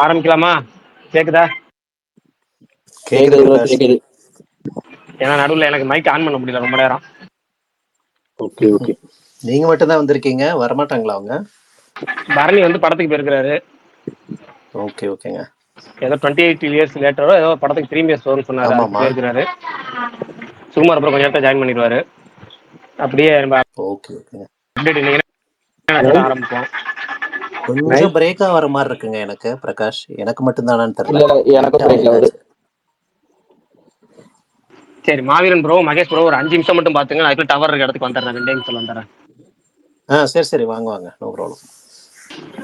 ஆரம்பிக்கலாமா? கேக்குதா? கேக்குது ப்ரோ, கேக்குது. ஏன்னா நடுவில் எனக்கு மைக் ஆன் பண்ண முடியல ரொம்ப நேரம். Okay okay. நீங்க மட்டும் தான் வந்திருக்கீங்க, வரமாட்டாங்களா அவங்க? பரணி வந்து படத்துக்கு போயிருக்கிறாரு. ஓகே ஓகேங்க. ஏதோ 28 இயர்ஸ் லேட்டரோ ஏதோ படத்துக்கு 3 இயர்ஸ் வரும்னு சொன்னாரு, அதுக்கு ஆமாமா. போயிருக்கிறாரு. சுகுமார் அப்புறம் கொஞ்சம் நேரத்தை ஜாயின் பண்ணிடுவாரு. அப்படியே நம்ம ஓகே ஓகேங்க. அப்டேட் இன்னைக்கு ஆரம்பிப்போம். கொஞ்சம் பிரேக்கா வர மாதிரி இருக்குங்க எனக்கு. பிரகாஷ், எனக்கு மட்டும் தானான்னு தெரியல. இல்ல எனக்கும் பிரேக் ஆகுது. சரி, மாவீரன் ப்ரோ, மகேஷ் ப்ரோ ஒரு 5 நிமிஷம் மட்டும் பாத்துங்க. அதுக்கு டவர் இருக்க இடத்துக்கு வந்துடுறேன், 2 நிமிஷம் வந்துடுறேன். சரி சரி, வாங்க வாங்க, நோ ப்ராப்ளம்.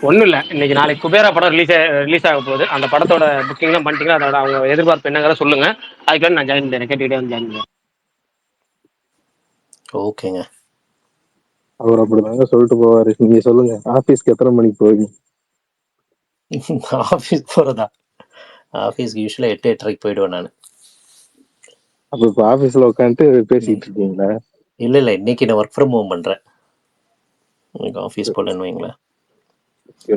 ஒன்றும் இல்லை, இன்னைக்கு நாளைக்கு குபேரா படம் ரிலீஸ் ஆக போகுது. அந்த படத்தோட புக்கிங்லாம் பண்ணிட்டீங்களா? அதோட அவங்க எதிர்பார்ப்பு என்னங்கிற சொல்லுங்க. அதுக்கு நான் ஜாயின் பண்ணுறேன், கேட்டுக்கிட்டே வந்து ஜாயின் பண்ணுறேன். ஓகேங்க. அவர் அப்படிதாங்க சொல்லிட்டு போவாரு. நீங்க சொல்லுங்க, ஆபீஸ்க்கு எத்தனை மணிக்கு போவீங்க? ஆஃபீஸ் போகிறதா? ஆஃபீஸ்க்கு யூஸ்வலாக 8-8:30 போயிடுவேன் நான். அப்ப இப்ப ஆபீஸ்ல உட்காந்துட்டு பேசிட்டு இருக்கீங்களா? இல்லை, இன்னைக்கு நான் ஒர்க் ஃப்ரம் ஹோம் பண்ணுறேன். இன்னைக்கு ஆஃபீஸ் போலன்னு வைங்களேன்.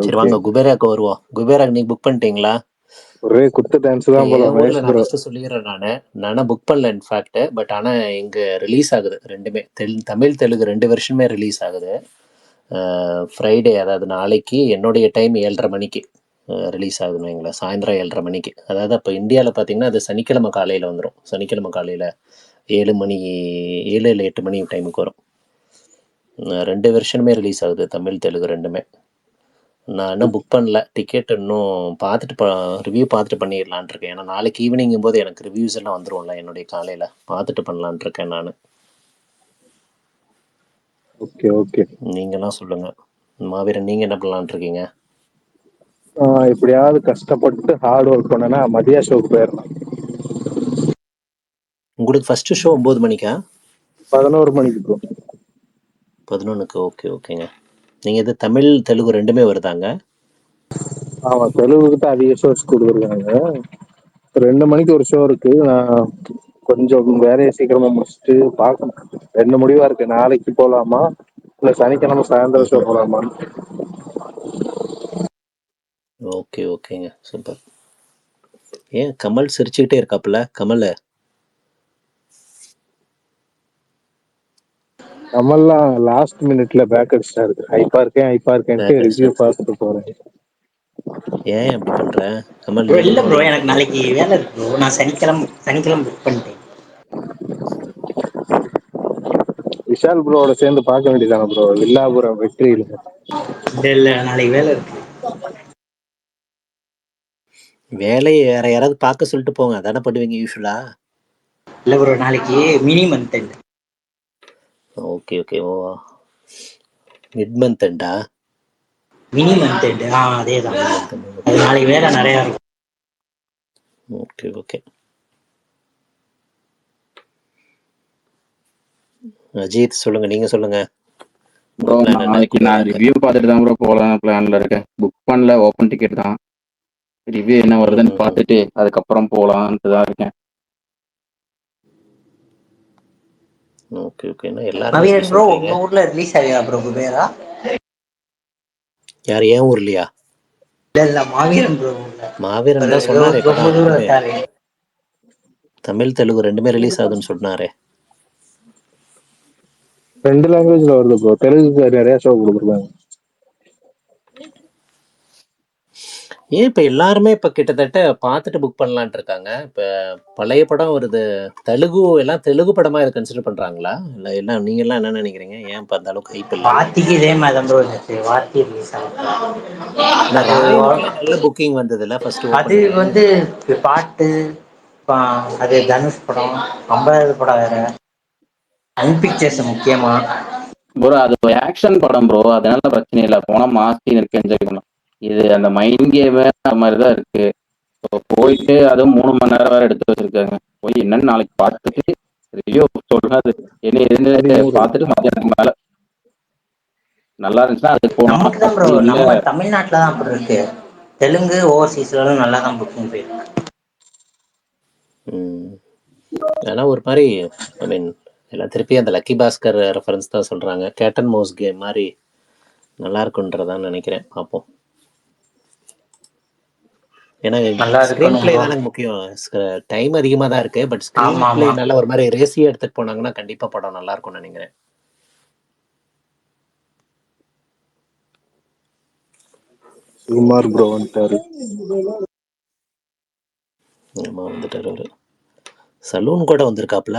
சரி வாங்க, குபேராக்கு வருவோம். குபேராக்கு நீங்கள் புக் பண்ணிட்டீங்களா? ஒரே குத்து டான்ஸ் தான் போல. என் ஊரில் நான் ஃபஸ்ட்டு சொல்லிடுறேன், நானும் புக் பண்ணல இன்ஃபேக்ட். பட் ஆனால் இங்கே ரிலீஸ் ஆகுது ரெண்டுமே. தமிழ் தெலுங்கு 2 வருஷமே ரிலீஸ் ஆகுது. ஃப்ரைடே, அதாவது நாளைக்கு என்னுடைய டைம் 7:30 மணிக்கு ரிலீஸ் ஆகுதுன்னு வைங்களேன். சாயந்தரம் 7:30 மணிக்கு. அதாவது அப்போ இந்தியாவில் பார்த்தீங்கன்னா அது சனிக்கிழமை காலையில் வந்துடும். சனிக்கிழமை காலையில் 7 மணி, 7 இல்லை 8 மணி டைமுக்கு வரும். 2 வருஷமே ரிலீஸ் ஆகுது, தமிழ் தெலுங்கு ரெண்டுமே. நான் இன்னும் புக் பண்ணல டிக்கெட். இன்னும் பார்த்துட்டு ரிவ்யூ பார்த்துட்டு பண்ணிடலான் இருக்கேன். ஏன்னா நாளைக்கு ஈவினிங்கும் போது எனக்கு ரிவ்யூஸ் எல்லாம் வந்துடும்ல, என்னுடைய காலையில் பார்த்துட்டு பண்ணலான் இருக்கேன் நான். Okay okay. நீங்கள்லாம் சொல்லுங்கள் மாவீரன், நீங்கள் என்ன பண்ணலான் இருக்கீங்க? எப்படியாவது கஷ்டப்பட்டு ஹார்ட் ஒர்க் பண்ணனா மதிய ஷோக்கு போயிடலாம். உங்களுக்கு ஃபர்ஸ்ட் ஷோ 9 மணிக்கா? 11 மணிக்கு போ. 11க்கு. ஓகே ஓகேங்க. நீங்கள் இது தமிழ் தெலுங்கு ரெண்டுமே வருதாங்க? ஆமா, தெலுங்குக்கு தான் அதிக ஷோஸ் கொடுக்குறாங்க. 2 மணிக்கு ஒரு ஷோ இருக்கு. நான் கொஞ்சம் வேலையை சீக்கிரமா முடிச்சுட்டு பார்க்கணும். 2 முடிவா இருக்கு. நாளைக்கு போலாமா இல்ல சனிக்கிழமை சாயந்தரம் ஷோ போலாமா? ஓகே ஓகேங்க, சூப்பர். ஏன் கமல் சிரிச்சுக்கிட்டே இருக்காப்புல? கமல் கமல்லாம் லாஸ்ட் மினிட்ல பேக் அடிச்சிட்டாரு. ஹைப்பா இருக்கேன்ட்டு ரிவ்யூ பார்த்துட்டு போறேன். ஏன் அப்படி பண்ற கமல்? ப்ரோ நீங்க இல்ல ப்ரோ, பண்ணலாம்ல. எனக்கு நாளைக்கு வேலை இருக்கு ப்ரோ. நான் சனிக்கிழமை புக் பண்ணிட்டேன். விஷால் ப்ரோவோட சேர்ந்து பார்க்க வேண்டியதானே ப்ரோ, வில்லாபுரம் வெற்றியில. இல்ல நாளைக்கு வேலை இருக்கு. வேலையை வேற யாராவது பார்க்க சொல்லிட்டு போங்க, அதானே பண்ணுவீங்க யூஸ்வலா. இல்ல ப்ரோ, நாளைக்கு mini month end. Okay okay. Oh, mid month எண்டா? மினி மந்த் எண்ட், அதேதான். அது நாளைக்கு வேலை நிறைய இருக்கும். Okay okay. அஜித் சொல்லுங்க, நீங்க சொல்லுங்க. ப்ரோ நாளைக்கு நான் ரிவ்யூ பார்த்துட்டு தான் ப்ரோ போகலாம் பிளான்ல இருக்கேன். புக் பண்ணல, ஓப்பன் டிக்கெட் தான். ரிவ்யூ என்ன வருதுன்னு பார்த்துட்டு அதுக்கப்புறம் போகலான்ட்டு தான் இருக்கேன். Okay okay. எல்லாரும் ப்ரோ உங்க ஊர்ல ரிலீஸ் ஆகுதா ப்ரோ குபேரா? யார், ஏன் ஊர்லையா? இல்ல மாவீரன் ப்ரோ. மாவீரன் தான் சொன்னாரே, ரொம்ப தூரம் இருக்காரு. தமிழ் தெலுங்கு ரெண்டுமே ரிலீஸ் ஆகுதுன்னு சொன்னாரே. 2 லாங்குவேஜ்ல வருது ப்ரோ. தெலுங்குக்கு நிறைய ஷோ கொடுக்குறாங்க. ஏன் இப்போ எல்லாருமே இப்போ கிட்டத்தட்ட பார்த்துட்டு புக் பண்ணலான் இருக்காங்க? இப்போ பழைய படம் வருது, தெலுங்கு எல்லாம் தெலுங்கு படமாக இதை கன்சிடர் பண்ணுறாங்களா? இல்லை எல்லாம் நீங்கள் எல்லாம் என்ன நினைக்கிறீங்க? ஏன் இப்போ அந்த அளவுக்கு ஹைப் இல்லை? வாத்திக்கு இதே மாதிரி தான் ப்ரோ இருந்துச்சு. வாத்தி ரிலீஸ் இந்த ராயனுக்குலாம் நல்ல புக்கிங் வந்ததுல ஃபர்ஸ்ட் அது ஓப்பனிங். வந்து பாட்டு, அது தனுஷ் படம், 50வது படம் வேற. அன்பிக்சர்ஸ் முக்கியமா ப்ரோ அது ஆக்ஷன் படம் ப்ரோ, அதனால பிரச்சனை இல்லை. போனா மாஸ்டின் இருக்கு, என்ஜாய் பண்ணலாம். இது அந்த மைண்ட் கேம் அந்த மாதிரிதான் இருக்கு. போயிட்டு அதுவும் 3 மணி நேரம் வேற எடுத்து வச்சிருக்காங்க. போய் என்னன்னு நாளைக்கு பார்த்துட்டு ரிவ்யூ சொல்லுங்க. அது என்ன எதுன்னு பார்த்துட்டு மத்தியானத்துக்கு மேல நல்லா இருந்துச்சுன்னா அதுக்கு போகணும். நமக்கு தான் ப்ரோ, நம்ம தமிழ்நாட்டில் தான் அப்படி இருக்கு. தெலுங்கு ஓவர்சீஸ்ல நல்லா தான் புக்கிங் போயிருக்கு. ஏன்னா ஒரு மாதிரி ஐ மீன் எல்லாம் திருப்பி அந்த லக்கி பாஸ்கர் ரெஃபரன்ஸ் தான் சொல்கிறாங்க. கேட்டன் மவுஸ் கேம் மாதிரி நல்லா இருக்குன்றதான் நினைக்கிறேன். பார்ப்போம். ஏன்னா நல்லா ஸ்க்ரீன் இருக்கணும் பிளே ப்ரோ. தானே முக்கியம். டைம் அதிகமாக தான் இருக்கு, பட் ஸ்க்ரீன் ஆமா பிளே ஆமா. நல்ல ஒரு மாதிரி ரேசியாக எடுத்துட்டு போனாங்கன்னா கண்டிப்பா படம் நல்லா இருக்கும்னு நினைக்கிறேன். சுகுமார் ப்ரோ வந்துட்டாரு. ஆமா வந்துட்டாரு அவரு. சலூன் கூட வந்திருக்காப்ல.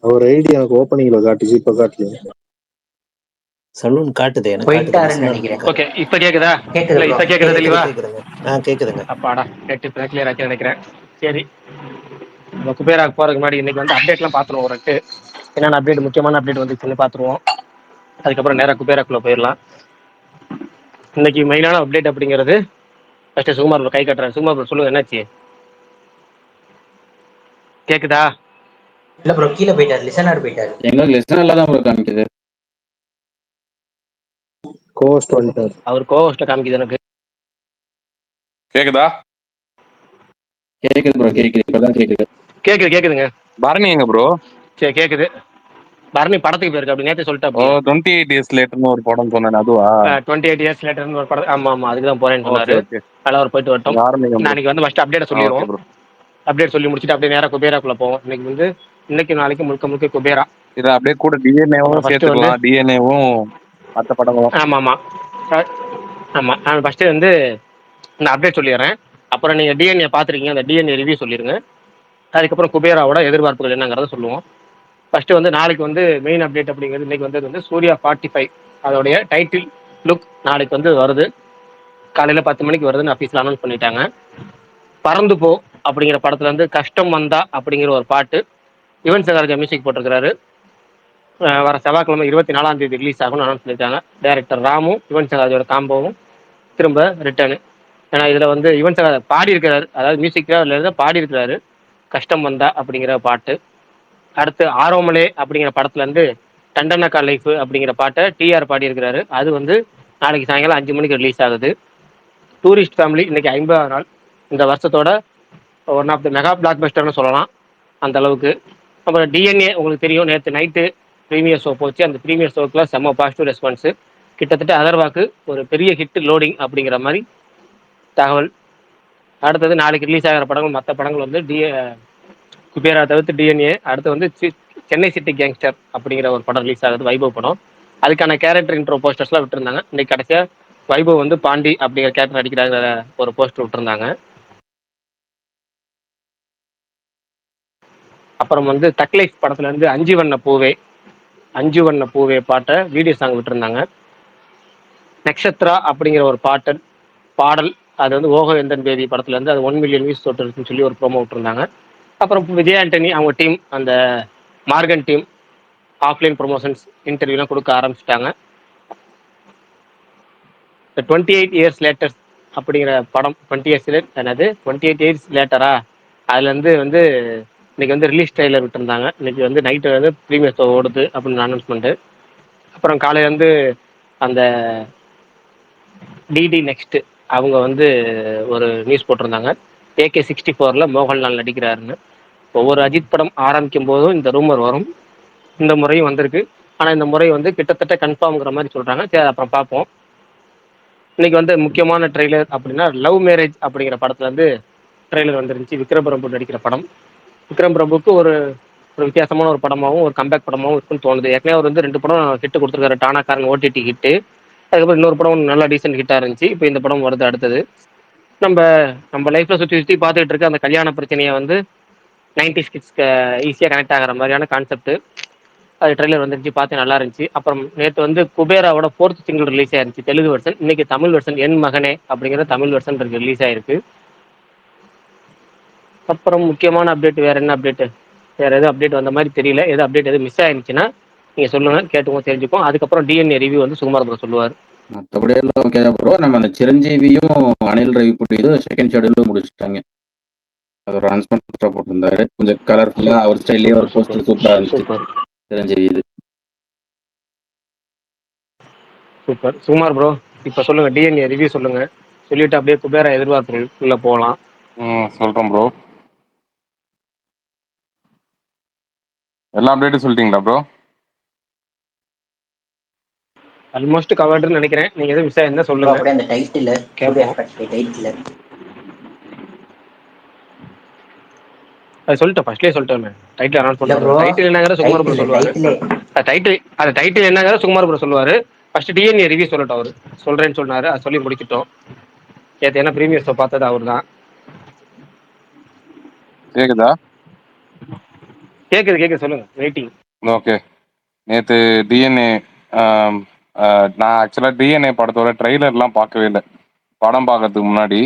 அவர் ஐடி எனக்கு ஓப்பனிங்ல காட்டுச்சு, இப்ப காட்டல. சலூன் காட்டுது, எனக்கு காட்டுது. போயிட்டாருன்னு லிசனர் நினைக்கிறேன். ஓகே, இப்போ கேக்குதா? கேக்குது இல்லை ப்ரோ. இப்போ கேட்குதா கேக்குது தெளிவா? கேக்குதுங்க. கேக்குதுங்க. அப்பாடா நெட் இப்போ கிளியர் ஆச்சு நினைக்கிறேன். சரி, நம்ம குபேராக்கு போகிறதுக்கு முன்னாடி இன்னைக்கு வந்து அப்டேட்லாம் பார்த்துருவோம். ஒரு 2 என்னென்ன அப்டேட், முக்கியமான அப்டேட் வந்துச்சுன்னு பார்த்துருவோம். அதுக்கப்புறம் நேராக குபேராக்குள்ளே போயிடலாம். இன்னைக்கு மெயினான அப்டேட் அப்படிங்கிறது, ஃபஸ்ட்டு சுகுமார் bro கை கட்டுறாரு. சுகுமார் bro சொல்லுங்க, என்னாச்சு? கேக்குதா? இல்ல ப்ரோ, கீழே போயிட்டாரு, லிசனர் போயிட்டாரு. எங்களுக்கு லெசனர்ல தான் ப்ரோ காமிக்குது. கோஸ்ட் வந்துட்டாரு. அவர் கோவஸ்ட்டை காமிக்குது எனக்கு. கேக்குதா? கேக்குது ப்ரோ, கேக்குது. இப்பதான் கேக்குது. கேக்குதுங்க. பரணி எங்க ப்ரோ? சரி, கேக்குது. பரணி படத்துக்கு போயிருக்கு, அப்படி நேற்று சொல்லிட்டு ஓ, அப்படியே 28 days லேட்டர்னு ஒரு படம் சொன்னேன், அதுவா? 28 years லேட்டர்னு ஒரு படம். ஆமாம் ஆமாம், அதுக்கு தான் போகிறேன்னு ஓகே சொன்னார். ஓகே, அதெல்லாம் அவர் போயிட்டு வரட்டும். ஆரம்பிங்க ப்ரோ. நாளைக்கு வந்து ஃபஸ்ட்டு அப்டேட்டை ஓகே சொல்லிடுவோம். ப்ரோ. அப்டேட் சொல்லி முடிச்சுட்டு அப்படியே நேராக குபேராக்குள்ளே போவோம். இன்னைக்கு நாளைக்கு முழுக்க முழுக்க குபேரா. இதை அப்படியே கூட டிஎன்ஏவும் அப்புறம் ஃபஸ்ட்டு வந்து சேர்த்துக்கலாம், டிஎன்ஏவும் மற்ற படங்களும். ஆமாம் ஆமாம் ஆமாம், நான் ஃபஸ்ட்டு வந்து நான் அப்டேட் சொல்லிடுறேன். அப்புறம் நீங்கள் டிஎன்ஏ பார்த்துருக்கீங்க, அந்த டிஎன்ஏ ரிவ்யூ சொல்லிடுங்க. அதுக்கப்புறம் குபேராவோட எதிர்பார்ப்புகள் என்னங்கிறத சொல்லுவோம். ஃபஸ்ட்டு வந்து நாளைக்கு வந்து மெயின் அப்டேட் அப்படிங்கிறது, இன்னைக்கு வந்து சூர்யா 45 அதோடைய டைட்டில் லுக் நாளைக்கு வந்து வருது. காலையில் 10 மணிக்கு வருதுன்னு ஆஃபீஸில் அனௌன்ஸ் பண்ணிட்டாங்க. பறந்து போ அப்படிங்கிற படத்துல இருந்து கஷ்டம் வந்தா அப்படிங்கிற ஒரு பாட்டு யுவன் சங்கர் மியூசிக் போட்டிருக்கிறாரு. வர செவ்வாய்க்கிழமை 24ஆம் தேதி ரிலீஸ் ஆகும்னு அனௌன்ஸ் பண்ணியிருக்காங்க. டைரக்டர் ராமும் யுவன் சங்கராஜோட காம்போவும் திரும்ப ரிட்டர்னு. ஏன்னா இதில் வந்து யுவன் சங்கர் பாடியிருக்கிறாரு, அதாவது மியூசிக்காக அதில் பாடியிருக்கிறாரு கஷ்டம் வந்தா அப்படிங்கிற பாட்டு. அடுத்து ஆரோமலே அப்படிங்கிற படத்துலேருந்து டண்டனக்கா லைஃப் அப்படிங்கிற பாட்டை டிஆர் பாடியிருக்கிறாரு. அது வந்து நாளைக்கு சாயங்காலம் 5 மணிக்கு ரிலீஸ் ஆகுது. டூரிஸ்ட் ஃபேமிலி இன்னைக்கு 50ஆவது நாள். இந்த வருஷத்தோட one of the mega block பஸ்டர்னு சொல்லலாம், அந்த அளவுக்கு. அப்புறம் டிஎன்ஏ உங்களுக்கு தெரியும், நேற்று நைட்டு ப்ரீமியர் ஷோ போச்சு. அந்த ப்ரீமியர் ஷோக்கில் செம்ம பாசிட்டிவ் ரெஸ்பான்ஸு. கிட்டத்தட்ட அதர்வாக்கு ஒரு பெரிய ஹிட் லோடிங் அப்படிங்கிற மாதிரி தகவல். அடுத்தது நாளைக்கு ரிலீஸ் ஆகிற படங்கள், மற்ற படங்கள் வந்து குபேரா தவிர்த்து டிஎன்ஏ. அடுத்து வந்து சென்னை சிட்டி கேங்ஸ்டர் அப்படிங்கிற ஒரு படம் ரிலீஸ் ஆகுது, வைபவ் படம். அதுக்கான கேரக்டர் இன்ட்ரோ போஸ்டர்ஸ்லாம் விட்டுருந்தாங்க. இன்னைக்கு கடைசியாக வைபவ் வந்து பாண்டி அப்படிங்கிற கேரக்டர் அடிக்கிறாங்க ஒரு போஸ்டர் விட்டுருந்தாங்க. அப்புறம் வந்து தக்லைஃப் படத்துலேருந்து அஞ்சு வண்ண பூவே பாட்டை வீடியோ சாங் விட்டுருந்தாங்க. நக்ஷத்ரா அப்படிங்கிற ஒரு பாடல் அது வந்து ஓகோ எந்தன் பேபி படத்துலேருந்து அது 1 மில்லியன் வியூஸ் தொட்டுருக்குன்னு சொல்லி ஒரு ப்ரோமோ விட்டுருந்தாங்க. அப்புறம் விஜய் ஆண்டனி அவங்க டீம், அந்த மார்கன் டீம் ஆஃப்லைன் ப்ரொமோஷன்ஸ் இன்டர்வியூலாம் கொடுக்க ஆரம்பிச்சிட்டாங்க. 28 இயர்ஸ் லேட்டர் அப்படிங்கிற படம், 28 இயர்ஸ் லேட்டரா, அதுலேருந்து வந்து இன்னைக்கு வந்து ரிலீஸ் ட்ரெய்லர் விட்டுருந்தாங்க. இன்னைக்கு வந்து நைட்டு வந்து ப்ரீமியர் ஷோ ஓடுது அப்படின்னு அனௌன்ஸ்மெண்ட்டு. அப்புறம் காலையிலேருந்து அந்த டிடி நெக்ஸ்ட் அவங்க வந்து ஒரு நியூஸ் போட்டிருந்தாங்க, AK64 மோகன்லால் நடிக்கிறாருன்னு. ஒவ்வொரு அஜித் படம் ஆரம்பிக்கும் போதும் இந்த ரூமர் வரும், இந்த முறையும் வந்திருக்கு. ஆனால் இந்த முறை வந்து கிட்டத்தட்ட கன்ஃபார்ம்ங்கிற மாதிரி சொல்கிறாங்க. சரி, அப்புறம் பார்ப்போம். இன்னைக்கு வந்து முக்கியமான ட்ரெய்லர் அப்படின்னா லவ் மேரேஜ் அப்படிங்கிற படத்துல வந்து ட்ரெய்லர் வந்துருந்துச்சு. விக்ரம் பிரபு நடிக்கிற படம். விக்ரம் பிரபுக்கு ஒரு வித்தியாசமான ஒரு படமாகவும் ஒரு கம்பேக் படமாகவும் இருக்குன்னு தோணுது. ஏற்கனவே அவர் வந்து 2 படம் ஹிட் கொடுத்துருக்காரு. டானாக்காரன் OTT ஹிட்டு, அதுக்கப்புறம் இன்னொரு படம் நல்லா டீசென்ட் ஹிட்டாக இருந்துச்சு. இப்போ இந்த படம் வருது அடுத்தது. நம்ம நம்ம லைஃப்பில் சுற்றி சுற்றி பார்த்துக்கிட்டு இருக்க அந்த கல்யாண பிரச்சனையை வந்து 90s கிட்ஸ்க்கு ஈஸியாக கனெக்ட் ஆகிற மாதிரியான கான்செப்ட். அது ட்ரெய்லர் வந்துருச்சு, பார்த்து நல்லா இருந்துச்சு. அப்புறம் நேற்று வந்து குபேராவோட 4th சிங்கிள் ரிலீஸ் ஆயிருந்துச்சு, தெலுங்கு வெர்ஷன். இன்னைக்கு தமிழ் வெர்ஷன் என் மகனே அப்படிங்கிற தமிழ் வெர்ஷன் ரிலீஸ் ஆயிருக்கு. அப்புறம் முக்கியமான அப்டேட் வேற என்ன அப்டேட்? வேற எதுவும் அப்டேட் வந்த மாதிரி தெரியல. எது அப்டேட் எதுவும் மிஸ் ஆயிருந்துச்சுன்னா நீங்க சொல்லுங்க, கேட்டுவோம், தெரிஞ்சுப்போம். அதுக்கப்புறம் டிஎன்ஏ ரிவ்யூ வந்து சுகுமார் ப்ரோ சொல்லுவார். மற்றபடி எல்லாம் ஓகே தான் ப்ரோ. நம்ம அந்த சிரஞ்சீவியும் அனில் ரவிபுடியும் செகண்ட் ஷெடியூலும் முடிச்சுட்டாங்க. அது ஒரு அனௌன்ஸ்மெண்ட் போட்டிருந்தாரு, கொஞ்சம் கலர்ஃபுல்லா அவர் ஸ்டைல்லயே ஒரு போஸ்டர் சூப்பரா இருந்துச்சு. சூப்பர் சிரஞ்சீவி இது சூப்பர். சுகுமார் ப்ரோ இப்போ சொல்லுங்க, டிஎன்ஏ ரிவ்யூ சொல்லுங்க. சொல்லிட்டு அப்படியே குபேரா எதிர்பார்ப்புக்குள்ள போகலாம். சொல்றேன் ப்ரோ. எல்லா அப்டேட்டும் சொல்லிட்டீங்களா ப்ரோ? ஆல்மோஸ்ட் கவர்டுன்னு நினைக்கிறேன். நீங்க எதுவும் மிஸ் ஆயிருந்தா ப்ரோ சொல்லுங்க. அப்படியே அந்த டைட்டில் கேட்போம். டைட்டில் அது சொல்லிட்டேன், ஃபர்ஸ்ட்லேயே சொல்லிட்டேன். டைட்டில் அனௌன்ஸ் இல்ல பண்ணுவாரு. ப்ரோ, டைட்டில் என்னங்கிற சுகுமார் ப்ரோ சொல்லுவாரு. டைட்டிலே டைட்டில் என்னங்கிற சுகுமார் ப்ரோ சொல்லுவாரு. ஃபர்ஸ்ட் டிஎன்ஏ ரிவ்யூ சொல்லட்டும். அவரு சொல்றேன்னு சொன்னாரு, அது சொல்லி முடிச்சிட்டோம். ஏன்னா ப்ரீமியர் ஷோ பார்த்தது அவர் தான். கேக்குதா? கேக்குது சொல்லுங்க, வெயிட்டிங். ஓகே. நேத்து டிஎன்ஏ நான் ஆக்சுவலா டிஎன்ஏ படத்தோட ட்ரெய்லர்லாம் பார்க்கவே இல்லை. படம் பார்க்கறதுக்கு முன்னாடி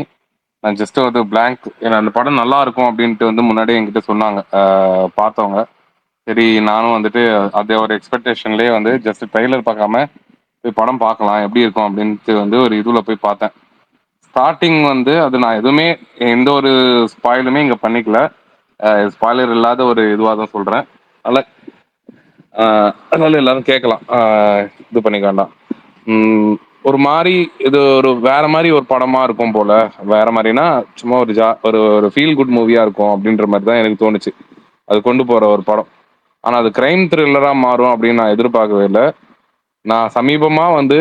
நான் ஜஸ்ட் வந்து பிளாங்க், ஏன்னா அந்த படம் நல்லா இருக்கும் அப்படின்ட்டு வந்து முன்னாடி என்கிட்ட சொன்னாங்க பார்த்தவங்க. சரி நானும் வந்துட்டு அதே ஒரு எக்ஸ்பெக்டேஷன்லேயே வந்து ஜஸ்ட் ட்ரெய்லர் பார்க்காம போய் படம் பார்க்கலாம் எப்படி இருக்கும் அப்படின்ட்டு வந்து ஒரு இதுல போய் பார்த்தேன். ஸ்டார்டிங் வந்து அது நான் எதுவுமே எந்த ஒரு ஸ்பாயிலுமே இங்கே பண்ணிக்கல. ஸ்பாயிலர் இல்லாத ஒரு இதுவாக தான் சொல்கிறேன். அதனால் அதனால எல்லாரும் கேட்கலாம், இது பண்ணிக்க வேண்டாம். ஒரு மாதிரி இது ஒரு வேற மாதிரி ஒரு படமா இருக்கும் போல. வேற மாதிரினா சும்மா ஒரு ஒரு ஃபீல் குட் மூவியா இருக்கும் அப்படின்ற மாதிரி தான் எனக்கு தோணுச்சு. அது கொண்டு போற ஒரு படம். ஆனா அது கிரைம் த்ரில்லரா மாறும் அப்படின்னு நான் எதிர்பார்க்கவே இல்லை. நான் சமீபமா வந்து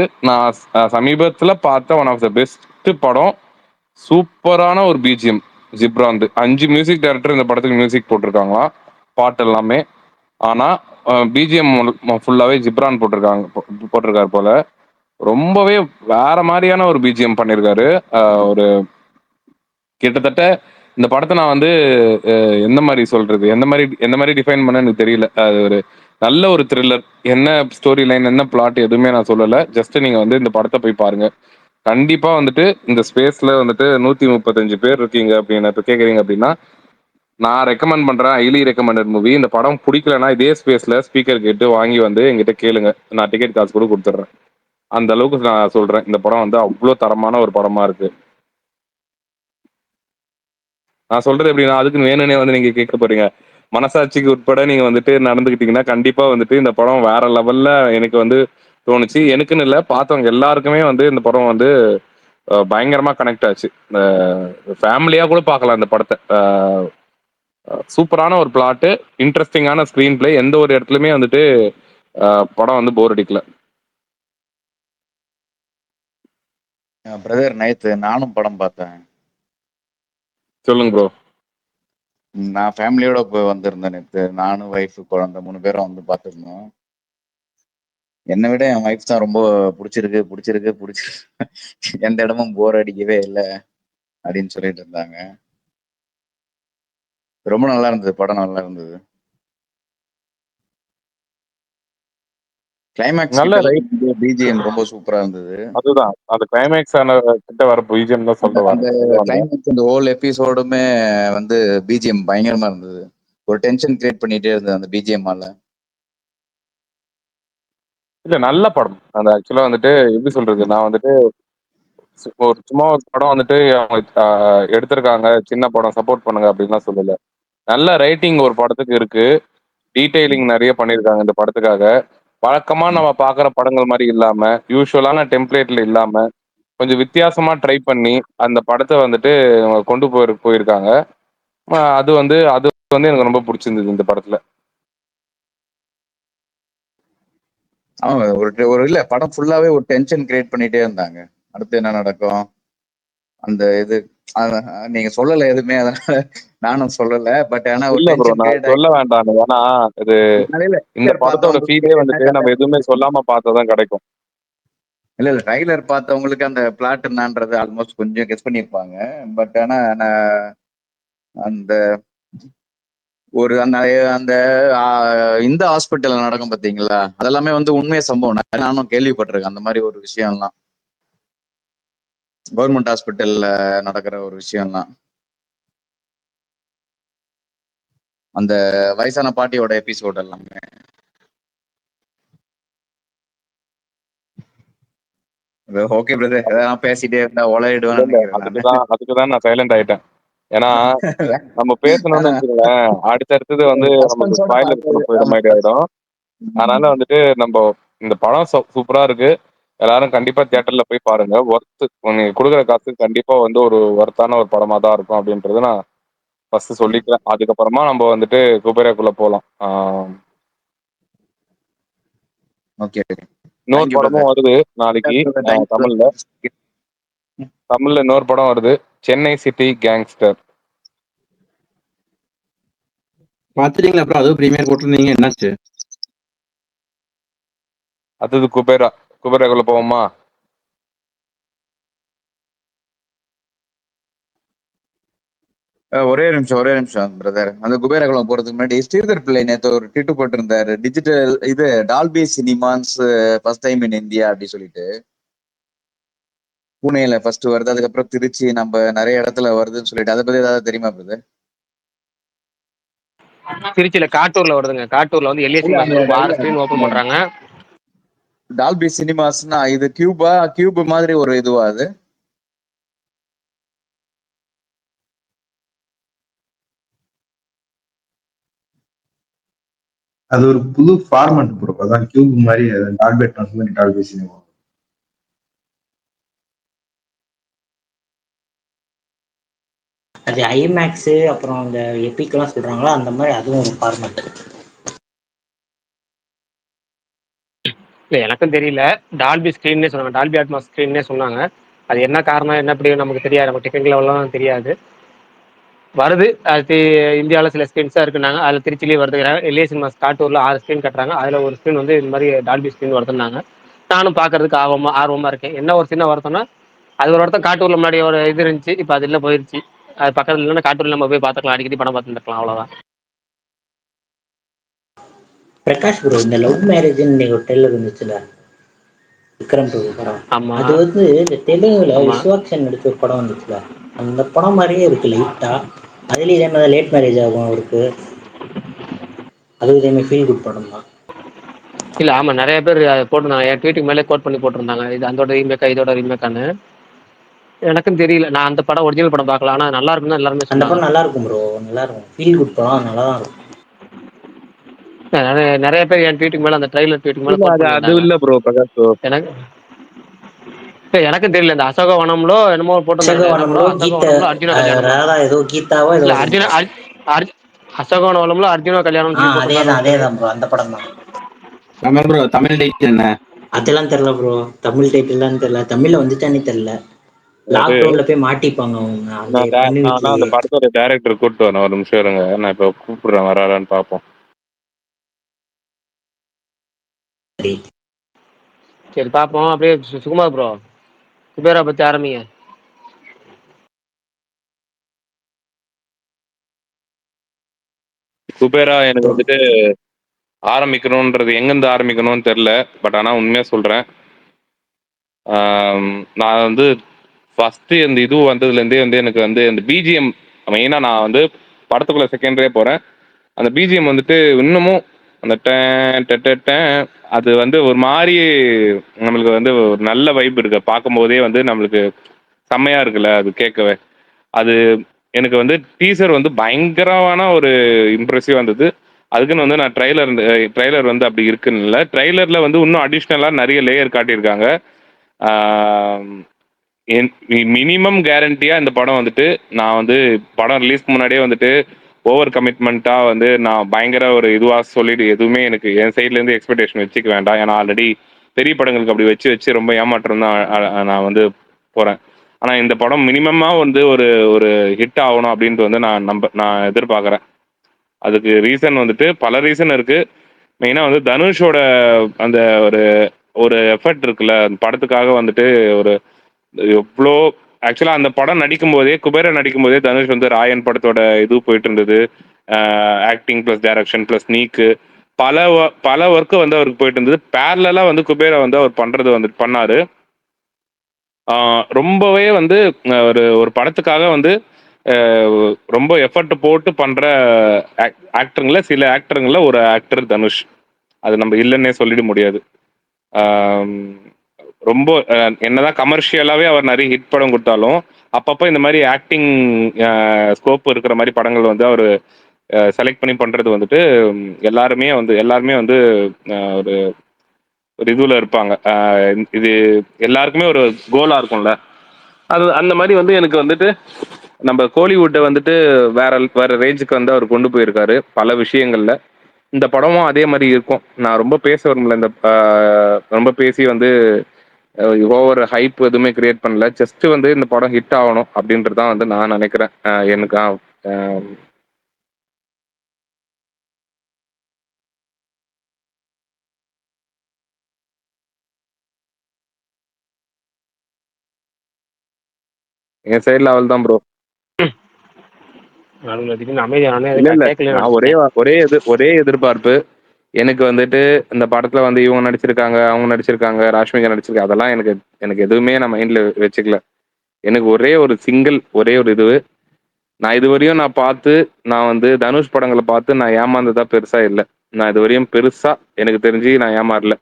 சமீபத்துல பார்த்த ஒன் ஆஃப் த பெஸ்ட் படம். சூப்பரான ஒரு பிஜிஎம். ஜிப்ராந்து 5 மியூசிக் டைரக்டர் இந்த படத்துக்கு மியூசிக் போட்டிருக்காங்களாம், பாட்டு எல்லாமே. ஆனா பிஜிஎம் ஃபுல்லாவே ஜிப்ரான் போட்டிருக்காரு போல. ரொம்பவே வேற மாதிரியான ஒரு பிஜிஎம் பண்ணியிருக்காரு. ஒரு கிட்டத்தட்ட இந்த படத்தை நான் வந்து எந்த மாதிரி சொல்றது, எந்த மாதிரி டிஃபைன் பண்ண எனக்கு தெரியல. அது ஒரு நல்ல ஒரு த்ரில்லர். என்ன ஸ்டோரி லைன், என்ன பிளாட் எதுவுமே நான் சொல்லலை. ஜஸ்ட் நீங்க வந்து இந்த படத்தை போய் பாருங்க. கண்டிப்பா வந்துட்டு இந்த ஸ்பேஸ்ல வந்துட்டு 135 பேர் இருக்கீங்க அப்படின்னு கேக்குறீங்க அப்படின்னா நான் ரெக்கமெண்ட் பண்றேன். Highly recommended movie. இந்த படம் பிடிக்கலன்னா இதே ஸ்பேஸ்ல ஸ்பீக்கர் கேட்டு வாங்கி வந்து எங்கிட்ட கேளுங்க, நான் டிக்கெட் காசு கூட கொடுத்துட்றேன். அந்த அளவுக்கு நான் சொல்றேன், இந்த படம் வந்து அவ்வளோ தரமான ஒரு படமா இருக்கு. நான் சொல்றது எப்படின்னா, அதுக்கு வேணும்னே வந்து நீங்க கேட்க போறீங்க. மனசாட்சிக்கு உட்பட நீங்க வந்துட்டு நடந்துக்கிட்டீங்கன்னா கண்டிப்பா வந்துட்டு இந்த படம் வேற லெவல்ல எனக்கு வந்து தோணுச்சு. எனக்குன்னு இல்லை, பார்த்தவங்க எல்லாருக்குமே வந்து இந்த படம் வந்து பயங்கரமா கனெக்ட் ஆச்சு. ஃபேமிலியா கூட பார்க்கலாம் இந்த படத்தை. சூப்பரான ஒரு பிளாட்டு, இன்ட்ரெஸ்டிங்கான ஸ்கிரீன் பிளே. எந்த ஒரு இடத்துலயுமே வந்துட்டு படம் வந்து போர் அடிக்கல. பிரதர், நேத்து நானும் படம் பார்த்தேன். சொல்லுங்க ப்ரோ. நான் ஃபேமிலியோட போய் வந்திருந்தேன் நேத்து. நானும் ஒய்ஃப் குழந்தை 3 பேரும் வந்து பார்த்துருந்தோம். என்னை விட என் ஒய்ஃப் தான் ரொம்ப பிடிச்சிருக்கு எந்த இடமும் போர் அடிக்கவே இல்லை அப்படின்னு சொல்லிட்டு இருந்தாங்க. ரொம்ப நல்லா இருந்தது, படம் நல்லா இருந்தது. கிளைமேக்ஸ் நல்ல கிட்ட ரைட். பிஜிஎம் ரொம்ப சூப்பரா இருந்தது. அதுதான் அந்த கிளைமேக்ஸ் கிட்ட வர பிஜிஎம் தான் சொல்ல அந்த வரேன். கிளைமேக்ஸ், இந்த ஹோல் எபிசோடுமே வந்து பிஜிஎம் பயங்கரமா இருந்தது. ஒரு டென்ஷன் கிரியேட் பண்ணிட்டே இருந்தது அந்த பிஜிஎம்மால. இல்ல நல்ல படம். அந்த ஆக்சுவலா வந்துட்டு எப்படி சொல்றது, நான் வந்துட்டு ஒரு சும்மா ஒரு படம் வந்துட்டு அவங்க எடுத்திருக்காங்க, சின்ன படம் சப்போர்ட் பண்ணுங்க அப்படின்லாம் சொல்லல. நல்ல ரைட்டிங் ஒரு படத்துக்கு இருக்கு. டீடைலிங் நிறைய பண்ணியிருக்காங்க இந்த படத்துக்காக. வழக்கமா நம்ம பார்க்குற படங்கள் மாதிரி இல்லாம, யூஸ்வலான டெம்ப்ளேட்ல இல்லாம கொஞ்சம் வித்தியாசமா ட்ரை பண்ணி அந்த படத்தை வந்துட்டு அவங்க கொண்டு போயிருக்காங்க. அது வந்து எனக்கு ரொம்ப பிடிச்சிருந்தது இந்த படத்துல. ஆமா, ஒரு இல்ல, படம் ஃபுல்லாவே ஒரு டென்ஷன் கிரியேட் பண்ணிட்டே இருந்தாங்க. அடுத்து என்ன நடக்கும், அந்த இது நீங்க சொல்லல எதுவுமே, அதனால நானும் சொல்லல. பட் ஆனா ஒரு இல்ல ப்ரோ, டென்ஷன் நான் கிரியேட் சொல்ல வேண்டாம். ஏன்னா இது இந்த படத்தோட பார்த்தவங்களுக்கு ஃபீலே என்ன வந்துட்டு கதை, நம்ம எதுவுமே சொல்லாம பார்த்தாதான் கிடைக்கும். இல்ல ட்ரைலர் பார்த்தவங்களுக்கு அந்த பிளாட் என்னன்றது ஆல்மோஸ்ட் கொஞ்சம் கெஸ் பண்ணியிருப்பாங்க. பட் ஆனா அந்த ஒரு அந்த அந்த இந்த ஹாஸ்பிட்டல் நடக்கும் பாத்தீங்களா, அதெல்லாமே வந்து உண்மைய சம்பவம். நானும் கேள்விப்பட்டிருக்கேன் அந்த மாதிரி ஒரு விஷயம்லாம். கவர்மெண்ட் ஹாஸ்பிட்டல்ல நடக்கிற ஒரு விஷயம்லாம். அந்த வயசான பாட்டியோட எபிசோட் எல்லாமே. ஓகே பிரதர், எதாவது பேசிட்டே இருந்தா இல்ல உளறிடுவேன்னு இல்ல, நினைக்கிறேன் நானு. அதுக்குதான் நான் சைலண்ட் ஆயிட்டேன். ஏன்னா நம்ம பேசணும்னு வச்சுக்கோங்களேன், அடுத்தடுத்தது வந்து நமக்கு சஸ்பென்ஸோட ஸ்பாயிலர் பார்த்தது. போயிட ஆமா. மாதிரி ஆயிடும். அதனால வந்துட்டு நம்ம இந்த படம் சூப்பரா இருக்கு. எல்லாரும் கண்டிப்பா தியேட்டர்ல போய் பாருங்க. நீங்க கொடுக்குற காசுக்கு கண்டிப்பா வந்து ஒரு ஒர்த்தான ஒரு படமா தான் இருக்கும் அப்படின்றது நான் ஃபர்ஸ்ட் சொல்லிக்கிறேன். அதுக்கப்புறமா நம்ம வந்துட்டு குபேராக்குள்ள போலாம். ஓகே, இன்னொரு தேங்க்யூ படமும் பிரதர். வருது நாளைக்கு தமிழ்ல. தமிழ்ல இன்னொரு படம் வருது, சென்னை சிட்டி கேங்ஸ்டர். பாத்துட்டீங்களா ப்ரோ? அதுவும் ப்ரீமியர் போட்டிருந்தீங்க, என்னாச்சு? அடுத்தது குபேரா. குபேராக்குள்ள போவோமா? ஒரே நிமிஷம் பிரதர். அந்த குபேரகுளம் போறதுக்கு முன்னாடி ஸ்ரீதர் பிள்ளை நேத்து ஒரு ட்வீட் போட்டிருந்தாரு, டிஜிட்டல் இது Dolby cinemas first time in India அப்படி சொல்லிட்டு. புனேல ஃபர்ஸ்ட் வருது, அதுக்கப்புறம் திருச்சி, நம்ம நிறைய இடத்துல வருதுன்னு சொல்லிட்டு. அதை பத்தி ஏதாவது தெரியுமா பிரதர்? திருச்சியில காட்டூர்ல வருதுங்க. காட்டூர்ல வந்து எல்ஏ சினிமாஸ் குரூப் 6 ஸ்கிரீன் ஓபன் பண்றாங்க. டால்பி சினிமாஸ்னா இது கியூப் மாதிரி ஒரு இதுவா அது? அது ஒரு புது ஃபார்மட் ப்ரோ. அதான் கியூப் மாதிரி டால்பி அட்மாஸ் மாதிரி டால்பி சினிமா. அது ஐமேக்ஸு அப்புறம் அந்த எபிக்லாம் சொல்றாங்களோ அந்த மாதிரி அதுவும் ஒரு ஃபார்மேட். இல்ல எனக்கும் தெரியல. டால்பி ஸ்கிரீன்னே சொன்னாங்க, டால்பி அட்மாஸ் ஸ்கிரீன்னே சொன்னாங்க. அது என்ன காரணம் என்ன அப்படி நமக்கு தெரியாது, நம்ம டெக்னிக்கல் லெவல்லாம் தெரியாது. வருது அது இந்தியாவில் சில ஸ்கிரீன்ஸாக இருக்குனாங்க. அதில் திருச்சிலேயே வருது. எல்ஏ சினிமாஸ் காட்டூரில் 6 ஸ்கிரீன் கட்டுறாங்க. அதில் ஒரு ஸ்கிரீன் வந்து இந்த மாதிரி டால்பி ஸ்கிரீன் வருதுன்னாங்க. நானும் பார்க்கறதுக்கு ஆர்வமாக இருக்கேன். என்ன ஒரு சின்ன வருத்தம்னா, அது ஒரு வருத்தம், காட்டூரில் முன்னாடி ஒரு இது இருந்துச்சு, இப்போ அது இல்லை, போயிருச்சு. அது பக்கத்தில் இல்லைன்னா காட்டூரில் நம்ம போய் பார்த்துக்கலாம், அடிக்கடி படம் பார்த்துருக்கலாம், அவ்வளோதான். பிரகாஷ் ப்ரோ, இந்த லவ் மேரேஜ்னு இன்னைக்கு ஒரு ட்ரெயிலர் இருந்துச்சுல, விக்ரம் பிரபு படம். ஆமாம் அது வந்து இந்த தெலுங்குல ஆமாம். விஸ்வாக்சன் நடிச்ச ஒரு படம் வந்துச்சுல, அந்த படம் மாதிரியே இருக்கு லைட்டா. அதுலேயும் இதே மாதிரி லேட் மேரேஜ் ஆகும் அவருக்கு. அதுவும் இதே மாதிரி ஃபீல் குட் படம் தான். இல்லை ஆமாம், நிறைய பேர் போட்டிருந்தாங்க. என் ட்வீட்டுக்கு மேலே கோட் பண்ணி போட்டிருந்தாங்க, இது அதோட ரீமேக்கா இதோட ரீமேக்கான்னு. எனக்கும் தெரியல. நான் அந்த படம் ஒரிஜினல் படம் பார்க்கல, ஆனால் நல்லா இருக்குன்னு தான் எல்லாருமே அந்த சொன்னாங்க. படம் நல்லா இருக்கும் ப்ரோ, நல்லா இருக்கும். ஃபீல் குட் படம், நல்லா தான் இருக்கும். நிறைய பேர் என் ட்வீட்டுக்கு மேலே, அந்த ட்ரைலர் ட்வீட்டுக்கு மேலே இல்ல கோட் அது அது பண்ணியிருந்தாங்க. இல்ல ப்ரோ பிரகாஷ் bro. எனக்கு எனக்கும் தெரியல. இந்த அசோகவனம்லோ என்னமோ போட்டிருந்தாங்க. என்ன அசோகவனம்லோ படம்? அசோகவனம்ல அர்ஜுனா கல்யாணமா? ராதா ஏதோ கீதாவோ ஏதோ இல்ல ஒரு அர்ஜுனா அசோகவனம்ல அர்ஜுனா கல்யாணம்னு சொல்லி போட்டிருந்தாங்க அதே ஒருத்தர். தான் ப்ரோ, அந்த படம் தான். ஆமா ப்ரோ, தமிழ் டைட்டில் என்ன? அதெல்லாம் தெரியல ப்ரோ, தமிழ் டைட்டில்லாம் தெரியல, தமிழ்ல வந்துச்சானே தெரியல. அது லாக்டவுன்ல போய் மாட்டிப்பாங்க அவங்க அந்த பொண்ணு நான் அந்த வீட்லயே. படத்தோட டைரக்டர் கூப்பிட்டு வரேன், ஒரு நிமிஷம் இருங்க. நான் இப்போ கூப்பிடுறேன், வரான்னு பார்ப்போம். சரி. சரி பார்ப்போம். அப்படியே சுகுமார் ப்ரோ, குபேரா பத்தி ஆரம்பிங்க. குபேரா எனக்கு வந்துட்டு ஆரம்பிக்கணும்ன்றது எங்கேருந்து ஆரம்பிக்கணும்னு தெரில. பட் ஆனால் உண்மையாக சொல்கிறேன், நான் வந்து ஃபஸ்ட்டு இந்த இது வந்ததுலேருந்தே வந்து எனக்கு வந்து அந்த பிஜிஎம் மெயினாக, நான் வந்து படத்துக்குள்ளே செகண்டரியே போகிறேன். அந்த பிஜிஎம் வந்துட்டு இன்னமும் அந்த அது வந்து ஒரு மாதிரி நம்மளுக்கு வந்து ஒரு நல்ல வைப் இருக்கு. பார்க்கும்போதே வந்து நம்மளுக்கு செம்மையாக இருக்குல்ல அது கேட்கவே. அது எனக்கு வந்து டீசர் வந்து பயங்கரமான ஒரு இம்ப்ரெசிவாக இருந்தது. அதுக்குன்னு வந்து நான் ட்ரைலர் வந்து அப்படி இருக்குன்னு இல்லை, ட்ரைலரில் வந்து இன்னும் அடிஷ்னலாக நிறைய லேயர் காட்டியிருக்காங்க. மினிமம் கேரண்டியாக இந்த படம் வந்துட்டு, நான் வந்து படம் ரிலீஸ்க்கு முன்னாடியே வந்துட்டு ஓவர் கமிட்மெண்ட்டாக வந்து நான் பயங்கர ஒரு இதுவாக சொல்லிட்டு எதுவுமே எனக்கு என் சைட்லேருந்து எக்ஸ்பெக்டேஷன் வச்சுக்க வேண்டாம். ஏன்னா ஆல்ரெடி பெரிய படங்களுக்கு அப்படி வச்சு வச்சு ரொம்ப ஏமாற்றம் தான் நான் வந்து போகிறேன். ஆனால் இந்த படம் மினிமமாக வந்து ஒரு ஒரு ஹிட் ஆகணும் அப்படின்ட்டு வந்து நான் எதிர்பார்க்குறேன். அதுக்கு ரீசன் வந்துட்டு பல ரீசன் இருக்குது. மெயினாக வந்து தனுஷோட அந்த ஒரு ஒரு எஃபர்ட் இருக்குல்ல, அந்த படத்துக்காக வந்துட்டு ஒரு எவ்வளோ ஆக்சுவலாக அந்த படம் நடிக்கும் போதே, குபேரா நடிக்கும் போதே தனுஷ் வந்து ராயன் படத்தோட இது போயிட்டு இருந்தது. ஆக்டிங் ப்ளஸ் டைரக்ஷன் ப்ளஸ் நீக்கு பல ஒர்க்கு வந்து அவருக்கு போயிட்டு இருந்தது. பேரலாக வந்து குபேரா வந்து அவர் பண்ணுறது வந்து பண்ணார். ரொம்பவே வந்து ஒரு ஒரு படத்துக்காக வந்து ரொம்ப எஃபர்ட் போட்டு பண்ணுற ஆக்டருங்கள சில ஆக்டருங்கள ஒரு ஆக்டர் தனுஷ். அது நம்ம இல்லைன்னே சொல்லிட முடியாது. ரொம்ப என்னதான் கமர்ஷியலாகவே அவர் நிறைய ஹிட் படம் கொடுத்தாலும், அப்பப்போ இந்த மாதிரி ஆக்டிங் ஸ்கோப் இருக்கிற மாதிரி படங்கள் வந்து அவர் செலக்ட் பண்ணி பண்ணுறது வந்துட்டு எல்லாருமே வந்து ஒரு ஒரு இதுவில் இருப்பாங்க. இது எல்லாருக்குமே ஒரு கோலாக இருக்கும்ல, அது அந்த மாதிரி வந்து எனக்கு வந்துட்டு நம்ம கோலிவுட்டை வந்துட்டு வேற ரேஞ்சுக்கு வந்து அவர் கொண்டு போயிருக்காரு பல விஷயங்கள்ல. இந்த படமும் அதே மாதிரி இருக்கும். நான் ரொம்ப பேச விரும்பல, இந்த ரொம்ப பேசி வந்து ஓவர் ஹைப் எதுவுமே கிரியேட் பண்ணல. ஜஸ்ட் வந்து இந்த படம் ஹிட் ஆகணும் அப்படின்றது தான் வந்து நான் நினைக்கிறேன். எனக்கு என் சைடில் அவள் தான் ப்ரோ. நடுவில் திடீர்னு அமைதியானே இல்ல இல்ல, கேட்கலன்னு நான் நினச்சிட்டேன். ஒரே எதிர்பார்ப்பு. எனக்கு வந்துட்டு இந்த படத்துல வந்து இவங்க நடிச்சிருக்காங்க, அவங்க நடிச்சிருக்காங்க, ராஷ்மிகா நடிச்சிருக்காங்க, அதெல்லாம் எனக்கு எனக்கு எதுவுமே நான் மைண்ட்ல வச்சுக்கல. எனக்கு ஒரே ஒரு இது, நான் இதுவரையும் நான் வந்து தனுஷ் படங்களை பார்த்து நான் ஏமாந்ததா பெருசா இல்லை. நான் இதுவரையும் பெருசா எனக்கு தெரிஞ்சு நான் ஏமாறல.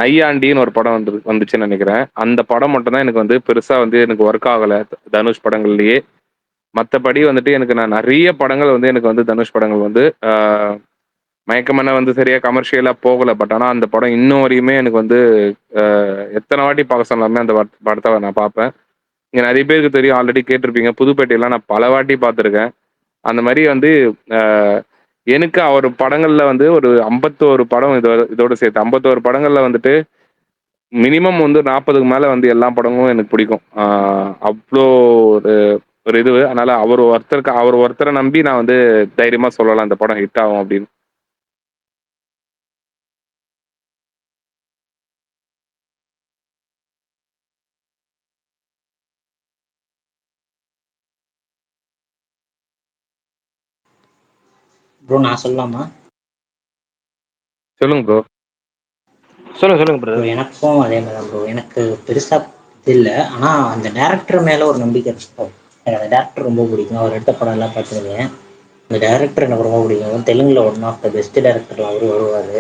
நையாண்டின்னு ஒரு படம் வந்துச்சுன்னு நினைக்கிறேன். அந்த படம் மட்டும் தான் எனக்கு வந்து பெருசா வந்து எனக்கு ஒர்க் ஆகல தனுஷ் படங்கள்லயே. மற்றபடி வந்துட்டு எனக்கு நான் நிறைய படங்கள் வந்து எனக்கு வந்து தனுஷ் படங்கள் வந்து மயக்கமன வந்து சரியா கமர்ஷியலா போகல. பட் ஆனா அந்த படம் இன்னும் வரையுமே எனக்கு வந்து எத்தனை வாட்டி பார்க்க சொன்னாலுமே அந்த படத்தை நான் பார்ப்பேன். இங்க நிறைய பேருக்கு தெரியும், ஆல்ரெடி கேட்டிருப்பீங்க, புதுப்பேட்டையெல்லாம் நான் பல வாட்டி பார்த்துருக்கேன். அந்த மாதிரி வந்து எனக்கு அவர் படங்கள்ல வந்து ஒரு 51 படம் இதோட சேர்த்து 51 படங்கள்ல வந்துட்டு மினிமம் வந்து 40க்கு மேல வந்து எல்லா படமும் எனக்கு பிடிக்கும். அவ்வளோ ஒரு ஒரு இது. அதனால அவர் ஒருத்தரை நம்பி நான் வந்து தைரியமா சொல்லலாம் இந்த படம் ஹிட் ஆகும் அப்படின்னு. ப்ரோ நான் சொல்லலாமா? சொல்லுங்க ப்ரோ. சொல்லுங்க ப்ரோ பிரதர். எனக்கும் அதே மாதிரி தான் ப்ரோ. எனக்கு பெருசாக இது இல்லை, ஆனால் அந்த டேரக்டர் மேலே ஒரு நம்பிக்கை இருக்கு ப்ரோ. எனக்கு அந்த டேரக்டர் ரொம்ப பிடிக்கும். அவர் எடுத்த படம் எல்லாம் பார்த்துருக்கேன். அந்த டேரக்டர் எனக்கு ரொம்ப பிடிக்கும். தெலுங்குல one of the best director அவர் வருவார்.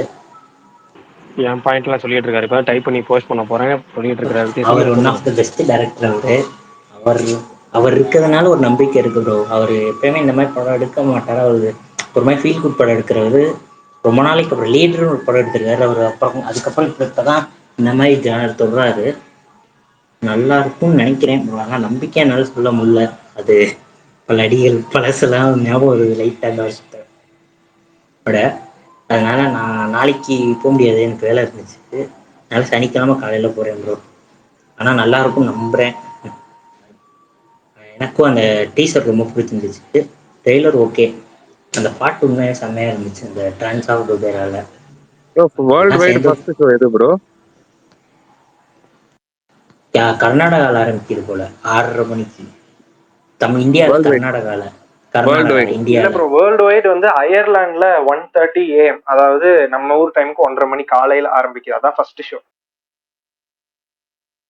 என் பாயிண்ட்லாம் சொல்லிட்டு இருக்காரு. இப்போ டைப் பண்ணி போஸ்ட் பண்ண போறேன் சொல்லிட்டு இருக்காரு. அவர் சொல்லுங்க ஒன் சொல்லுங்க. ஆஃப் த பெஸ்ட் டேரக்டர் அவர் அவர் இருக்கிறதுனால ஒரு நம்பிக்கை இருக்கு ப்ரோ. அவர் எப்பயுமே இந்த மாதிரி படம் எடுக்க மாட்டார். அவர் ஒரு மாதிரி ஃபீல் குட் படம் எடுக்கிறவர். ரொம்ப நாளைக்கு அப்புறம் லீடர்னு ஒரு படம் எடுத்திருக்காரு அவர். அப்புறம் அதுக்கப்புறம் இப்போ தான் இந்த மாதிரி ஜானர் தொடுறாரு. நல்லா இருக்கும்னு நினைக்கிறேன். ஆனால் நம்பிக்கை என்னால் சொல்ல முடியல. அது பல அடிகள் பழசெல்லாம் ஞாபகம் வருது லைட்டாக அந்த வருஷத்தை விட. அதனால நான் நாளைக்கு போக முடியாது, எனக்கு வேலை இருந்துச்சு. அதனால சனிக்கிழமை காலையில் போகிறேன் ப்ரோ. ஆனால் நல்லா இருக்கும் நம்புகிறேன். எனக்கும் அந்த டீசர் ரொம்ப பிடிச்சிருந்துச்சு. Trailer okay. அந்த பாட்டு உண்மையாக செம்மையாக இருந்துச்சு, அந்த ட்ரான்ஸ் ஆஃப் டுபேரால. வேர்ல்டு எல்லாம் வைடு சேர்ந்து ஃபர்ஸ்ட் ஷோ எது ப்ரோ? கர்நாடகாவில் ஆரம்பிக்குது போல 6:30 மணிக்கு. இந்தியாவில் வேர்ல்டு வைடு வேர்ல்டு கர்நாடகாவில் வைடு இல்ல இந்தியாவில் ப்ரோ, வேர்ல்டு வைடு வந்து அயர்லாந்துல 1:30 AM, அதாவது நம்ம ஊர் டைமுக்கு 1:30 மணி காலையில ஆரம்பிக்குது. அதான் ஃபர்ஸ்ட் ஷோ.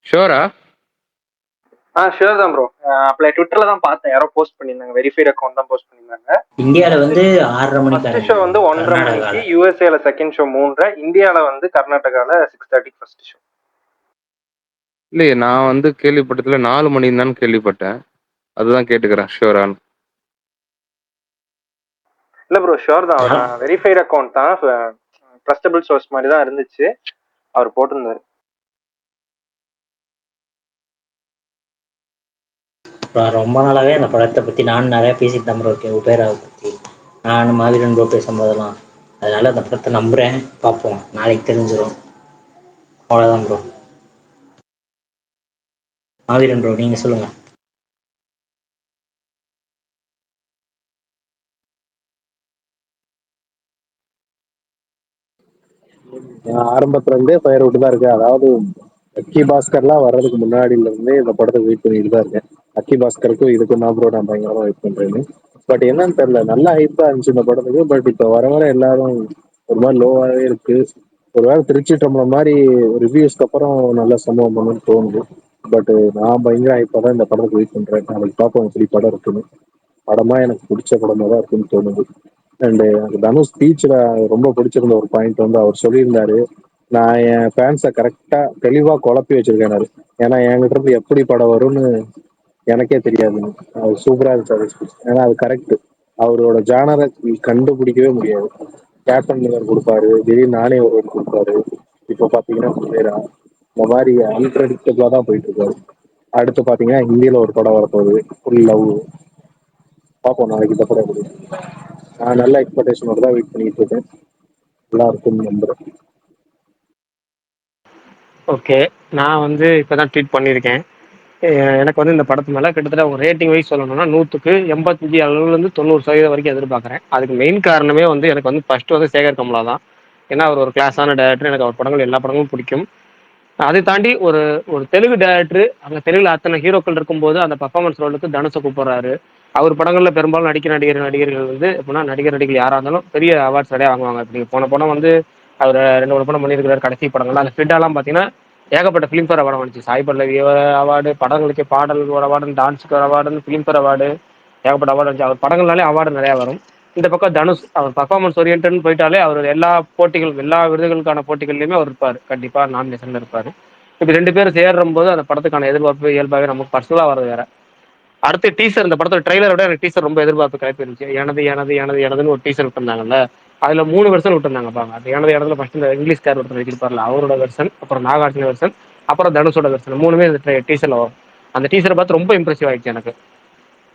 ஷோரா? ஷுர் தான் ப்ரோ. அப்பல ட்விட்டர்ல தான் பார்த்தேன், யாரோ போஸ்ட் பண்ணியிருந்தாங்க, வெரிஃபைட் அக்கௌண்ட் தான் போஸ்ட் பண்ணியிருந்தாங்க. இந்தியாவில் வந்து 6:30 மணிக்கு ஃபர்ஸ்ட் ஷோ வந்து 1:30 மணிக்கு, கர்நாடகாவில். யூஎஸ்ஏல செகண்ட் ஷோ 3:30, இந்தியால வந்து கர்நாடகால 6:30 ஃபர்ஸ்ட் ஷோ. இல்லையே, நான் வந்து கேள்விப்பட்டதுல 4 மணி தான் கேள்விப்பட்டேன். அதுதான் கேட்டுக்கிறேன் ஷோரான்னு. இல்ல ப்ரோ, ஷுர் தான். அவர் வெரிஃபைட் அக்கௌண்ட் தான், ட்ரஸ்டபிள் சோர்ஸ் மாதிரி தான் இருந்துச்சு, அவர் போட்டிருந்தாரு. ரொம்ப நாளாகவே அந்த படத்தை பற்றி நான் நிறையா பேசிட்டு தான் ப்ரோ இருக்கேன், உபேராவை பற்றி. நான் மாதிரன் ப்ரோ பேசும்போதெல்லாம். அதனால அந்த படத்தை நம்புகிறேன். பார்ப்போம், நாளைக்கு தெரிஞ்சிடும். அவ்வளோதான் ப்ரோ. மாவீரன் ப்ரோ நீங்கள் சொல்லுங்கள். ஆரம்பத்துல இருந்தே ஃபயர் விட்டு தான் இருக்கேன். அதாவது அக்கி பாஸ்கர்லாம் வர்றதுக்கு முன்னாடில இருந்தே இந்த படத்துக்கு வெயிட் பண்ணிட்டு தான் இருக்கேன். அக்கி பாஸ்கருக்கும் இதுக்கும் தான் ப்ரோ நான் பயங்கரமா வெயிட் பண்றேன்னு. பட் என்னன்னு தெரியல, நல்லா ஹைப்பா இருந்துச்சு இந்த படத்துக்கு. பட் இப்போ வர வர எல்லாரும் ஒரு மாதிரி லோவாகவே இருக்கு. ஒருவேளை திருச்சி டம்ளர் மாதிரி ரிவ்யூஸ்க்கு அப்புறம் நல்ல சம்பவம் பண்ணணும்னு தோணுது. பட் நான் பயங்கர ஹைப்பா தான் இந்த படத்துக்கு வெயிட் பண்றேன். நாளைக்கு பார்ப்போம் எப்படி படம் இருக்குன்னு. படமா எனக்கு பிடிச்ச படமா தான் இருக்குன்னு தோணுது. அண்ட் எனக்கு தனுஷ் ஸ்பீச்ல ரொம்ப பிடிச்சிருந்த ஒரு பாயிண்ட் வந்து அவர் சொல்லியிருந்தாரு, நான் என் ஃபேன்ஸை கரெக்டா தெளிவா குழப்பி வச்சிருக்கேன். ஏன்னா என்கிட்ட இருந்து எப்படி படம் வரும்னு எனக்கே தெரியாது. அது சூப்பரா இருந்துச்சு அது ஸ்பீச். ஏன்னா அது கரெக்ட். அவரோட ஜானரை கண்டுபிடிக்கவே முடியாது. கேப்டன் மில்லர் கொடுப்பாரு, திடீர்னு நானே ஒருவன் கொடுப்பாரு, இப்போ பாத்தீங்கன்னா வேற இந்த மாதிரி அன்பிரடிக்டபிளா தான் போயிட்டு இருக்காரு. அடுத்து பாத்தீங்கன்னா ஹிந்தியில ஒரு படம் வரப்போகுது, ஃபுல் லவ். பார்ப்போம் நாளைக்கு இந்த படம் எப்படி. நான் நல்ல எக்ஸ்பெக்டேஷனோட தான் வெயிட் பண்ணிட்டு இருக்கேன். நல்லா இருக்கும்னு நம்புறேன். ஓகே. நான் வந்து இப்பதான் ட்வீட் பண்ணியிருக்கேன். எனக்கு வந்து இந்த படத்து மேல கிட்டத்தட்ட ஒரு ரேட்டிங் வைஸ் சொல்லணும்னா 100க்கு 85 அளவுலேருந்து 90% வரைக்கும் எதிர்பார்க்குறேன். அதுக்கு மெயின் காரணமே வந்து எனக்கு வந்து ஃபர்ஸ்ட் வந்து சேகர் கமலா தான். ஏன்னா அவர் ஒரு கிளாஸான டைரக்டர். எனக்கு அவர் படங்கள் எல்லா படங்களும் பிடிக்கும். அதை தாண்டி ஒரு ஒரு தெலுங்கு டைரக்டர் அங்க தெலுங்குல அத்தனை ஹீரோக்கள் இருக்கும்போது அந்த பர்ஃபார்மன்ஸ் ரோலுக்கு தனுஷை கூப்பிடுறாரு. அவர் படங்கள்ல பெரும்பாலும் நடிகர்கள் வந்து எப்படின்னா நடிகர்கள் யாரா இருந்தாலும் பெரிய அவார்ட்ஸ் நிறைய வாங்குவாங்க. இப்படி போன படம் வந்து அவர் 2 படம் பண்ணியிருக்கிறார் கடைசி படங்கள்லாம். அந்த ஃபிட்டாலாம் பார்த்தீங்கன்னா ஏகப்பட்ட ஃபிலிம்ஃபேர் அவார்டு வந்துச்சு. சாய் பல்லவி அவார்டு, படங்களுக்கு பாடல் ஒரு அவார்டு, டான்ஸுக்கு ஒரு அவார்டு, ஃபிலிம்ஃபேர் அவார்டு, ஏகப்பட்ட அவார்டு வந்துச்சு. அவர் படங்கள்னாலே அவார்டு நிறையா வரும். இந்த பக்கம் தனுஷ் அவர் பர்ஃபார்மன்ஸ் ஓரியன்ட்னு போயிட்டாலே அவர் எல்லா போட்டிகள் எல்லா விருதுகளுக்கான போட்டிகள்லையுமே அவர் இருப்பார். கண்டிப்பா நாமினேஷன்ல இருப்பார். இப்ப 2 பேரும் சேர்றும் போது அந்த படத்துக்கான எதிர்பார்ப்பு இயல்பாகவே நமக்கு பர்சனலா வர்றது வேற. அடுத்து டீசர், இந்த படத்தோட ட்ரெய்லரை விட எனக்கு டீசர் ரொம்ப எதிர்பார்ப்பு கிளப்பி இருந்துச்சு. எனதுன்னு ஒரு டீசர் விட்டுருந்தாங்கல்ல, அதுல 3 வெர்ஷன் விட்டுருந்தாங்க பாங்க. அது எனதுல ஃபர்ஸ்ட் இந்த இங்கிலீஷ்கார் ஒருத்தர் வச்சிருப்பார்ல அவரோட வெர்ஷன், அப்புறம் நாகார்ஜுன வெர்ஷன், அப்புறம் தனுஷோட வெர்ஷன் 3மே இந்த டீசர்ல வரும். அந்த டீசரை பார்த்து ரொம்ப இம்ப்ரெசிவ் ஆயிடுச்சு எனக்கு.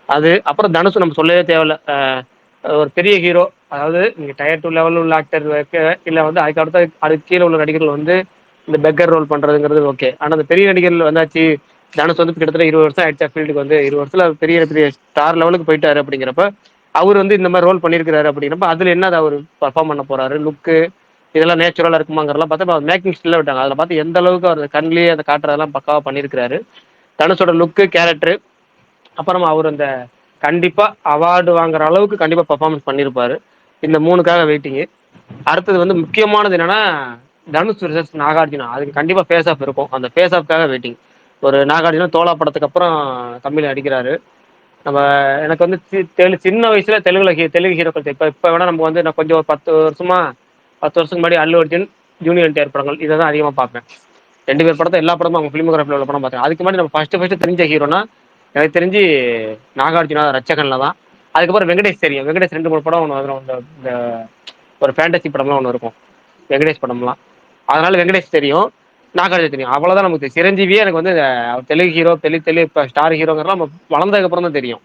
அது அப்புறம் தனுஷ் நம்ம சொல்லவே தேவையில்ல. ஒரு பெரிய ஹீரோ, அதாவது நீங்க டயர் 2 லெவலில் உள்ள ஆக்டர் இல்ல வந்து அதுக்கு அடுத்த அதுக்கு கீழே உள்ள நடிகர்கள் வந்து இந்த பெக்கர் ரோல் பண்றதுங்கிறது ஓகே. ஆனா அந்த பெரிய நடிகர்கள் வந்தாச்சு. தனுஷ் வந்து கிட்டத்தட்ட 20 வருஷம் ஆயிடுச்சா ஃபீல்டுக்கு வந்து 20 வருஷத்துல பெரிய பெரிய ஸ்டார் லெவலுக்கு போயிட்டாரு. அப்படிங்கிறப்ப அவர் வந்து இந்த மாதிரி ரோல் பண்ணியிருக்கிறாரு. அப்படிங்கிறப்ப அதுல என்ன அவர் பர்ஃபார்ம் பண்ண போறாரு, லுக்கு இதெல்லாம் நேச்சுரலா இருக்குமாங்கிறதெல்லாம் பார்த்தா மேக்கிங் ஸ்டில்ல விட்டாங்க. அதில் பார்த்து எந்த அளவுக்கு அவர் கண்ணிலேயே அதை காட்டுறதெல்லாம் பக்காவா பண்ணியிருக்கிறாரு. தனுஷோட லுக்கு, கேரக்டர், அப்புறமா அவர் அந்த கண்டிப்பா அவார்டு வாங்குற அளவுக்கு கண்டிப்பா பர்ஃபார்மன்ஸ் பண்ணியிருப்பாரு. இந்த 3க்காக வெயிட்டிங்கு. அடுத்தது வந்து முக்கியமானது என்னன்னா தனுஷ் vs நாகார்ஜுனா. அதுக்கு கண்டிப்பா ஃபேஸ் ஆஃப் இருக்கும். அந்த ஃபேஸ் ஆஃப்காக வெயிட்டிங். ஒரு நாகார்ஜுனா தோலா படத்துக்கு அப்புறம் தமிழ் அடிக்கிறாரு. நம்ம எனக்கு வந்து சின்ன வயசுல தெலுங்கு ஹீரோக்கள் இப்ப இப்ப வேணா நம்ம வந்து நான் கொஞ்சம் ஒரு 10 வருஷத்துக்கு முன்னாடி அல்லு அர்ஜுன், ஜூனியர் என்டிஆர் படங்கள் இதை தான் அதிகமா பார்ப்பேன். 2 பேர் படத்தை எல்லா படமும் அவங்க ஃபிலிமோகிராஃபில உள்ள படம் பார்த்தேன். அதுக்கு முன்னாடி நம்ம ஃபர்ஸ்ட் தெரிஞ்ச ஹீரோனா எனக்கு தெரிஞ்சு நாகார்ஜுனா ரட்சகன்ல தான். அதுக்கப்புறம் வெங்கடேஷ் தெரியும். வெங்கடேஷ் 2-3 படம் ஒன்று வரும். இந்த ஒரு ஃபேண்டசி படம்லாம் ஒன்று இருக்கும் வெங்கடேஷ் படம்லாம். அதனால வெங்கடேஷ் தெரியும், நாகார்ஜுனா தெரியும். அவ்வளவுதான் நமக்கு தெரியும். சிரஞ்சீவியே எனக்கு வந்து அவர் தெலுங்கு ஹீரோ இப்போ ஸ்டார் ஹீரோங்கிறலாம் நம்ம வளர்ந்ததுக்கு அப்புறம் தான் தெரியும்.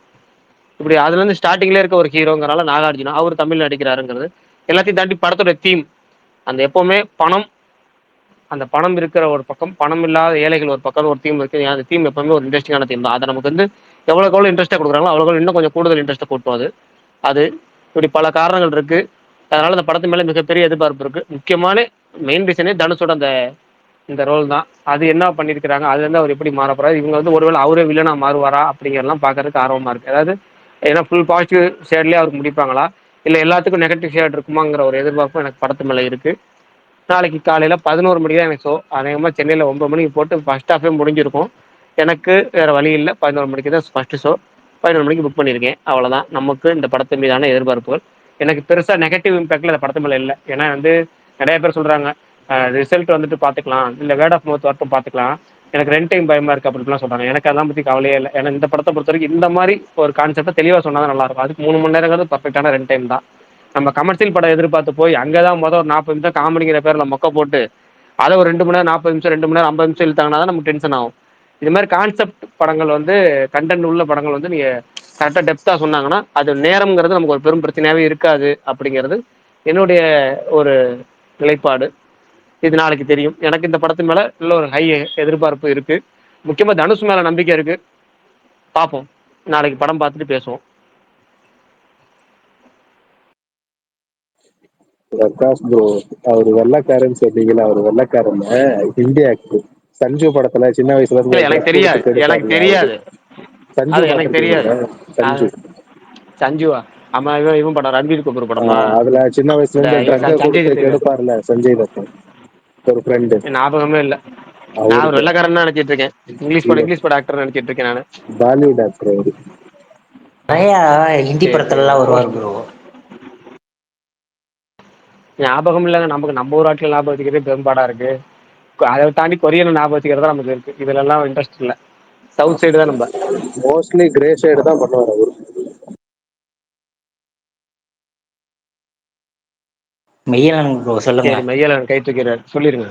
இப்படி அதுல இருந்து ஸ்டார்டிங்ல இருக்க ஒரு ஹீரோங்கிறனால நாகார்ஜுனா அவர் தமிழ் நடிக்கிறாருங்கிறது எல்லாத்தையும் தாண்டி படத்தோட தீம் அந்த எப்பவுமே பணம், அந்த பணம் இருக்கிற ஒரு பக்கம், பணம் இல்லாத ஏழைகள் ஒரு பக்கம் ஒரு தீம் இருக்கு. அந்த தீம் எப்பவுமே ஒரு இன்ட்ரெஸ்டிங்கான தீம் தான். அதை நமக்கு வந்து எவ்வளவு இன்ட்ரெஸ்டா கொடுக்குறாங்களோ அவ்வளவு இன்னும் கொஞ்சம் கூடுதல் இன்ட்ரெஸ்ட்டை கூட்டும். அது இப்படி பல காரணங்கள் இருக்கு. அதனால இந்த படத்து மேல மிகப்பெரிய எதிர்பார்ப்பு இருக்கு. முக்கியமான மெயின் ரீசனே தனுஷோட அந்த இந்த ரோல் தான். அது என்ன பண்ணியிருக்கிறாங்க, அதுல இருந்து அவர் எப்படி மாற போறாரு, இவங்க வந்து ஒருவேளை அவரே வில்லனா மாறுவாரா அப்படிங்கிறதெல்லாம் பார்க்கறதுக்கு ஆர்வமா இருக்கு. அதாவது ஏன்னா ஃபுல் பாசிட்டிவ் ஷேட்லயே அவருக்கு முடிப்பாங்களா, இல்ல எல்லாத்துக்கும் நெகட்டிவ் ஷேட் இருக்குமாங்கிற ஒரு எதிர்பார்ப்பும் எனக்கு படத்து மேல இருக்கு. நாளைக்கு காலையில 11 மணிக்கு தான் எனக்கு ஷோ. அநேகமா சென்னையில 9 மணிக்கு போட்டு ஃபர்ஸ்ட் ஹாஃபே முடிஞ்சிருக்கும். எனக்கு வேற வழி இல்லை, 11 மணிக்கு தான் ஃபர்ஸ்ட் ஷோ. 11 மணிக்கு புக் பண்ணியிருக்கேன். அவ்வளவுதான் நமக்கு இந்த படத்து மீதான எதிர்பார்ப்புகள். எனக்கு பெருசா நெகட்டிவ் இம்பாக்ட்ல இந்த படத்து மேல இல்லை. ஏன்னா வந்து நிறைய பேர் சொல்றாங்க ரிசல்ட் வந்துட்டு பாத்துக்கலாம், இல்ல வேர்ட் ஆஃப் மவுத் வரட்டும் பாத்துக்கலாம், எனக்கு ரெண்ட் டைம் பயமா இருக்கு அப்படின்லாம் சொல்றாங்க. எனக்கு அதெல்லாம் பத்தி கவலையே இல்லை. ஏன்னா இந்த படத்தை பொறுத்த வரைக்கும் இந்த மாதிரி ஒரு கான்செப்டை தெளிவா சொன்னாதான் நல்லா இருக்கும். அதுக்கு 3 மணி நேரங்கிறது பர்ஃபெக்டான ரெண்ட் டைம் தான். நம்ம கமர்ஷியல் படம் எதிர்பார்த்து போய் அங்கதான் ஒரு 40 நிமிஷம் காமெடிங்கிற பேர்ல மொக்க போட்டு அதை ஒரு 2 மணி நேரம் 40 நிமிஷம் 2 மணி நேரம் 50 நிமிஷம் இழுத்தாங்கன்னா தான் நமக்கு டென்ஷன் ஆகும். இது மாதிரி கான்செப்ட் படங்கள் வந்து கண்டென்ட் உள்ள படங்கள் வந்து நீங்க கரெக்டா டெப்தா சொன்னாங்கன்னா அது நேரம்ங்கிறது நமக்கு ஒரு பெரும் பிரச்சனையாவே இருக்காது. அப்படிங்கிறது என்னுடைய ஒரு நிலைப்பாடு. இது நாளைக்கு தெரியும். எனக்கு இந்த படத்து மேல நல்ல ஒரு ஹை எதிர்பார்ப்பு இருக்கு. முக்கியமா தனுஷ் மேல நம்பிக்கை இருக்கு. பார்ப்போம், நாளைக்கு படம் பார்த்துட்டு பேசுவோம். பிரகாஷ் ப்ரோ, அவர் வெள்ளக்காரன்னு சொன்னீங்களா? அவர் வெள்ளக்காரன் ஹிந்தி ஆக்டர். சஞ்சு படத்துல சின்ன வயசுல இல்ல இருந்து எனக்கு ட்ரெஸ் தெரியாது, கொடுத்துட்டு எனக்கு எடுப்பாருல அவரு. தெரியாது, சஞ்சு அது எனக்கு தெரியாது. பாத்திருக்கீங்களா? சஞ்சு. சஞ்சுவா? ஆமா, இவன் படம் ரன்பீர் கபூர் படமா? அதுல சின்ன வயசுல இந்த இருந்து ட்ரக்க சஞ்சய் கொடுத்து தத் தெரியும். கெடுப்பாருல சஞ்சய் தத், ஒரு ஃப்ரெண்டு. ஞாபகமே இல்ல. நான் ஒரு அவருக்கு வெள்ளக்காரன் நினைச்சிட்டு இருக்கேன். இல்ல, இங்கிலீஷ் படம் ஆக்டர் நினைச்சிட்டு இருக்கேன் நானு. பாலிவுட் ஆக்டர் அவரு. நிறைய ஹிந்தி சரி சரி, படத்துலலாம் வருவார் போஸ்ட் ப்ரோ. ஞாபகம் இல்லைங்க. நமக்கு நம்ம ஒரு ஆட்கள் ஞாபகம் வச்சுக்கிறதே பெரும்பாடா இருக்கு. அதை தாண்டி கொரியன் ஞாபகம் வச்சுக்கிறதா நமக்கு இருக்கு. இதுல எல்லாம் இன்ட்ரெஸ்ட் இல்ல. சவுத் சைடு தான் நம்ம. மோஸ்ட்லி கிரே ஷேடு தான் பண்ணுவார் அவரு. மெய்யலன் ப்ரோ சொல்லுங்க. சரி, மையல கை தூக்கிறார், சொல்லிருங்க.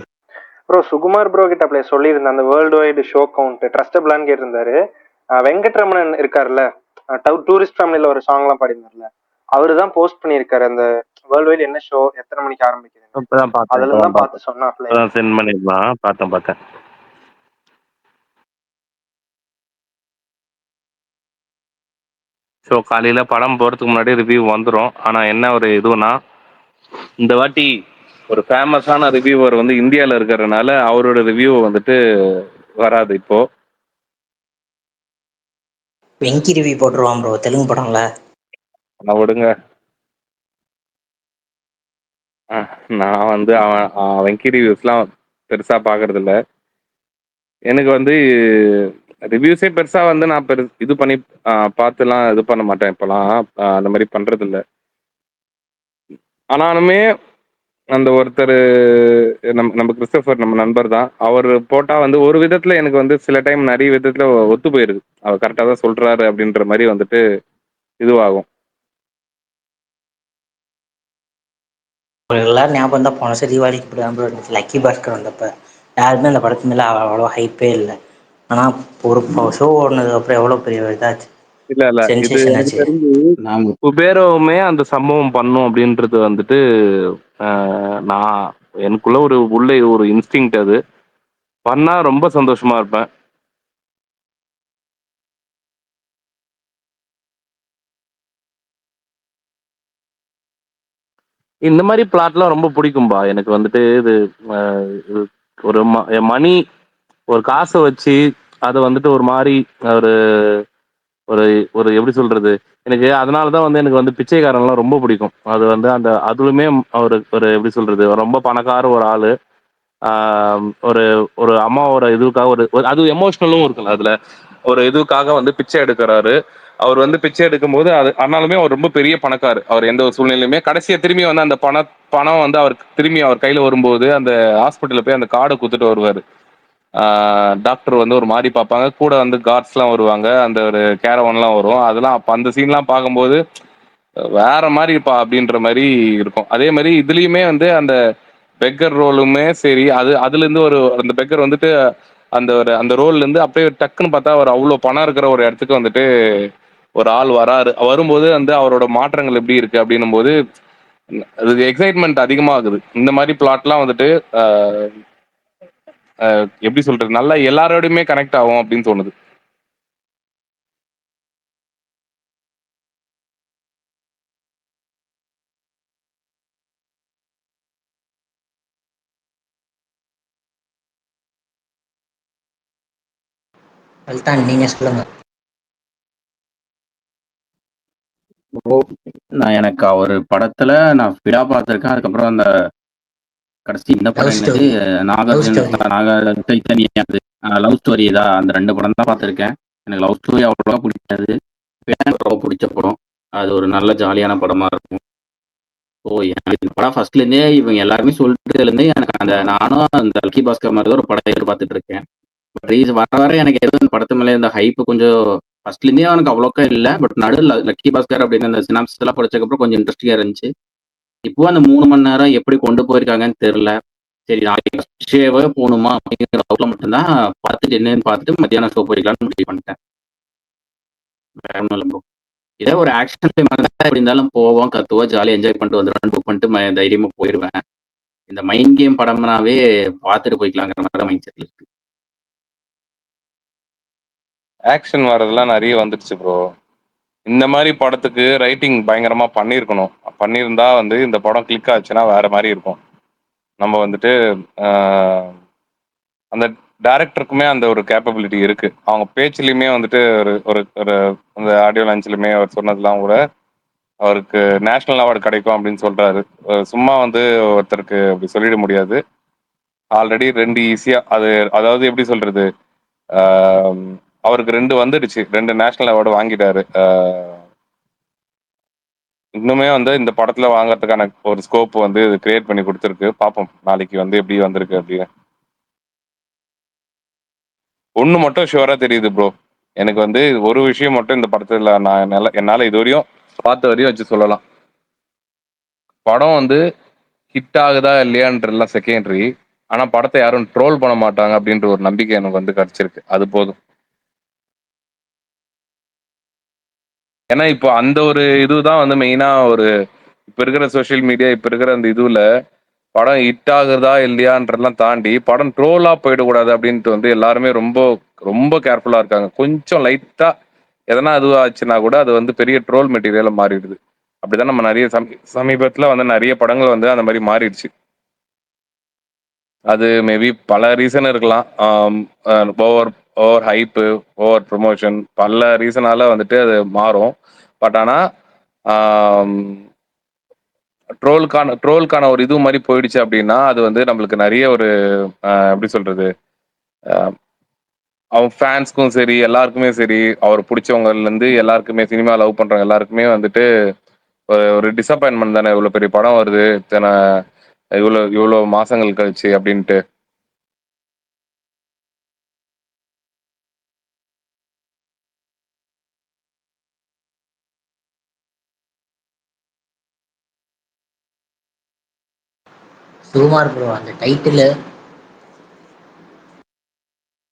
ப்ரோ சுகுமார் ப்ரோ கிட்ட அப்படியே சொல்லியிருந்தேன். அந்த வேர்ல்டு வைடு ஷோ கவுண்ட் ட்ரஸ்டபிளான்னு கேட்டிருந்தாரு. வெங்கட்ரமணன் இருக்காருல்ல, டூரிஸ்ட் ஃபேமிலியில ஒரு சாங்லாம் பாடினார்ல, அவரு தான் போஸ்ட் பண்ணியிருக்காரு அந்த வேர்ல்டு வைட் என்ன ஷோ, எத்தனை மணிக்கு ஆரம்பிக்குது, இப்பதான் பார்த்தேன் அதுல இப்பதான் தான் பார்த்தேன் பார்த்து சொன்னாப்ல. இப்பதான் சென்ட் பண்ணிருந்தான் பார்த்தேன். ஸோ காலையில படம் போறதுக்கு முன்னாடி ரிவ்யூ வந்துடும். ஆனா என்ன ஒரு இதுனா, இந்த வாட்டி ஒரு ஃபேமஸான ரிவ்யூவர் வந்து இந்தியாவில் இருக்கிறதுனால அவரோட ரிவ்யூ வந்துட்டு வராது இப்போ. வெங்கி ரிவ்யூ போட்டுருவான் ப்ரோ, தெலுங்கு படம்ல. நான் விடுங்க. நான் வந்து அவன் வெங்கி ரிவ்யூஸ்லாம் பெருசா பாக்குறது இல்ல. எனக்கு வந்து ரிவ்யூஸே பெருசா வந்து நான் இது பண்ணி பார்த்துலாம் இது பண்ண மாட்டேன் இப்போலாம். அந்த மாதிரி பண்றது இல்ல. ஆனாலுமே அந்த ஒருத்தர் நம்ம கிறிஸ்டோபர் நம்ம நண்பர் தான். அவர் போட்டா வந்து ஒரு விதத்துல எனக்கு வந்து சில டைம் நிறைய விதத்துல ஒத்து போயிருது. அவர் கரெக்டாக தான் சொல்றாரு அப்படின்ற மாதிரி வந்துட்டு இதுவாகும். எல்லாரும் ஞாபகம் தான், போன வருஷம் தீபாவளிக்கு இப்படி தான் ப்ரோ இருந்துச்சு. லக்கி பாஸ்கர் வந்தப்ப யாருமே அந்த படத்து மேலே அவ்வளோ ஹைப்பே இல்லை. ஆனால் ஒரு ஷோ ஓடுனதுக்கு அப்புறம் எவ்வளோ பெரிய இதாச்சு, இல்ல இது சென்சேஷன் எனக்கு ஆச்சு. தெரிஞ்சு குபேரவுமே அந்த சம்பவம் பண்ணும் அப்படின்றது வந்துட்டு நான் எனக்குள்ள உள்ள ஒரு இன்ஸ்டிங் அது பண்ணா ரொம்ப சந்தோஷமா இருப்பேன். இந்த மாதிரி பிளாட்லாம் ரொம்ப பிடிக்கும்பா எனக்கு வந்துட்டு. இது ஒரு மணி ஒரு காசை வச்சு அதை வந்துட்டு ஒரு மாதிரி ஒரு ஒரு ஒரு எப்படி சொல்றது, எனக்கு அதனால தான் வந்து எனக்கு வந்து பிச்சைக்காரன்லாம் ரொம்ப பிடிக்கும். அது வந்து அந்த அதுலுமே ஒரு எப்படி சொல்றது, ரொம்ப பணக்கார ஒரு ஆளு. ஒரு ஒரு அம்மாவோட இதுக்காக அது எமோஷனலும் இருக்குல்ல அதுல. ஒரு இதுக்காக வந்து பிச்சை எடுக்கிறாரு. அவர் வந்து பிச்சை எடுக்கும் போது அது ஆனாலுமே அவர் ரொம்ப பெரிய பணக்காரு. அவர் எந்த ஒரு சூழ்நிலையுமே கடைசியா திரும்பி வந்து அந்த பணம் வந்து அவருக்கு திரும்பி அவர் கையில வரும்போது அந்த ஹாஸ்பிட்டல்ல போய் அந்த கார்டை குத்துட்டு வருவாரு. டாக்டர் வந்து ஒரு மாதிரி பார்ப்பாங்க. கூட வந்து கார்ட்ஸ்லாம் வருவாங்க. அந்த ஒரு கேரவன்லாம் வரும். அதெல்லாம் அப்போ அந்த சீன்லாம் பார்க்கும்போது வேற மாதிரிப்பா அப்படின்ற மாதிரி இருக்கும். அதே மாதிரி இதுலயுமே வந்து அந்த பெக்கர் ரோலுமே சரி, அதுல இருந்து அந்த பெக்கர் வந்துட்டு அந்த ரோல்ல இருந்து அப்படியே டக்குன்னு பார்த்தா அவர் அவ்வளோ பணம் இருக்கிற ஒரு இடத்துக்கு வந்துட்டு ஒரு ஆள் வராரு. வரும்போது வந்து அவரோட மாற்றங்கள் எப்படி இருக்கு அப்படின்னும் போது அது எக்ஸைட்மெண்ட் அதிகமாகுது. இந்த மாதிரி பிளாட்லாம் வந்துட்டு எப்படி சொல்றது, நல்லா எல்லாரோடையுமே கனெக்ட் ஆகும் அப்படின்னு தோணுது. வெல்தான், நீங்கள் சொல்லுங்கள். எனக்கு அவர் படத்துல நான் ஃபிடா பார்த்திருக்கேன். அதுக்கப்புறம் அந்த கடைசி இந்த லவ் படம் என்னது, story. Love Nagarjuna story. Chaitanya, அது லவ் ஸ்டோரி தான். அந்த 2 படம் தான் பார்த்திருக்கேன். எனக்கு லவ் ஸ்டோரி அவ்வளோவா பிடிக்காது. எனக்கு ரொம்ப பிடிச்ச படம். அது ஒரு நல்ல ஜாலியான படமா இருக்கும். ஸோ எனக்கு இந்த படம் ஃபர்ஸ்ட்லேருந்தே இவங்க எல்லாருமே சொல்லிட்டுலேருந்தே எனக்கு நானும் அந்த லக்கி பாஸ்கர் மாதிரி தான் ஒரு படம் எதிர்பார்த்துட்டு இருக்கேன். பட் வர வர எனக்கு எதுவும் இந்த படத்து மேலே இந்த ஹைப்பு கொஞ்சம் ஃபர்ஸ்ட்லேருந்தே எனக்கு அவ்வளோக்கா இல்லை. பட் நடுவில் லக்கி பாஸ்கர் அப்படின்னு அந்த சினாப்சிஸ் எல்லாம் படிச்சதுக்கப்புறம் கொஞ்சம் இன்ட்ரெஸ்டிங்காக இருந்துச்சு. இப்போ அந்த 3 மணி நேரம் எப்படி கொண்டு போயிருக்காங்கன்னு தெரியல. சரி, நாளைக்கு ஷோவே போகணுமா அப்படிங்கிற டவுட்ல மட்டும்தான் பார்த்துட்டு என்னன்னு பார்த்துட்டு மத்தியானம் ஷோ போய்க்கலாம்னு முடிவு பண்ணிட்டேன். வேற ஒன்றும் இல்லை ப்ரோ. இதே ஒரு ஆக்ஷன் ஃபிலிம் எப்படி இருந்தாலும் போவோம், கத்துவோம், ஜாலியாக என்ஜாய் பண்ணிட்டு வந்துடுவேன், புக் பண்ணிட்டு தைரியமா போயிடுவேன். இந்த மைண்ட் கேம் படம்னாவே பார்த்துட்டு போய்க்கலாங்கிற மாதிரி மைண்ட் செட்ல இருக்கு. ஆக்ஷன் வர்றதெல்லாம் நிறைய வந்துடுச்சு ப்ரோ. இந்த மாதிரி படத்துக்கு ரைட்டிங் பயங்கரமா பண்ணியிருக்கணும். பண்ணியிருந்தா வந்து இந்த படம் கிளிக் ஆச்சுன்னா வேற மாதிரி இருக்கும். நம்ம வந்துட்டு அந்த டைரக்டருக்குமே அந்த ஒரு கேப்பபிலிட்டி இருக்கு. அவங்க பேச்சுலையுமே வந்துட்டு ஒரு ஒரு ஒரு அந்த ஆடியோ லான்ச்லையுமே அவர் சொன்னதெல்லாம் கூட அவருக்கு நேஷனல் அவார்டு கிடைக்கும் அப்படின்னு சொல்றாரு. சும்மா வந்து ஒருத்தருக்கு அப்படி சொல்லிட முடியாது. ஆல்ரெடி 2 ஈஸியா அதாவது எப்படி சொல்றது, அவருக்கு 2 வந்துடுச்சு. 2 நேஷனல் அவார்டு வாங்கிட்டாரு. இன்னுமே வந்து இந்த படத்துல வாங்கறதுக்கான ஒரு ஸ்கோப் வந்து கிரியேட் பண்ணி கொடுத்துருக்கு. பார்ப்போம் நாளைக்கு வந்து எப்படி வந்திருக்கு அப்படின்னு. ஒண்ணு மட்டும் ஷுவரா தெரியுது ப்ரோ, எனக்கு வந்து ஒரு விஷயம் மட்டும் இந்த படத்துல நான் என்னால இது வரையும் பார்த்த வரையும் வச்சு சொல்லலாம். படம் வந்து ஹிட் ஆகுதா இல்லையான்றலாம் செகண்டரி. ஆனா படத்தை யாரும் ட்ரோல் பண்ண மாட்டாங்க அப்படின்ற ஒரு நம்பிக்கை எனக்கு வந்து கிடைச்சிருக்கு. அது போதும். ஏன்னா இப்போ அந்த ஒரு இதுதான் வந்து மெயினா ஒரு இப்ப இருக்கிற சோஷியல் மீடியா, இப்ப இருக்கிற அந்த இதுல படம் ஹிட் ஆகுதா இல்லையான்றதெல்லாம் தாண்டி படம் ட்ரோலா போயிடக்கூடாது அப்படின்ட்டு வந்து எல்லாருமே ரொம்ப ரொம்ப கேர்ஃபுல்லா இருக்காங்க. கொஞ்சம் லைட்டா எதனா இதுவாச்சுன்னா கூட அது வந்து பெரிய ட்ரோல் மெட்டீரியலா மாறிடுது. அப்படிதான் நம்ம நிறைய சமீபத்துல வந்து நிறைய படங்கள் வந்து அந்த மாதிரி மாறிடுச்சு. அது மேபி பல ரீசன் இருக்கலாம். Over over hype, over promotion பல ரீசனால வந்துட்டு அது மாறும். பட் ஆனா ட்ரோலுக்கான ஒரு இது மாதிரி போயிடுச்சு அப்படின்னா அது வந்து நம்மளுக்கு நிறைய ஒரு எப்படி சொல்றது, அவன் ஃபேன்ஸ்க்கும் சரி எல்லாருக்குமே சரி அவர் பிடிச்சவங்கல இருந்து எல்லாருக்குமே சினிமா லவ் பண்றவங்க எல்லாருக்குமே வந்துட்டு ஒரு டிசப்பாயின்மெண்ட் தானே. இவ்வளவு பெரிய படம் வருது இத்தனை இவ்வளவு மாசங்கள் கழிச்சு அப்படின்ட்டு. சுகுமார் ப்ரோ அந்த டைட்டில்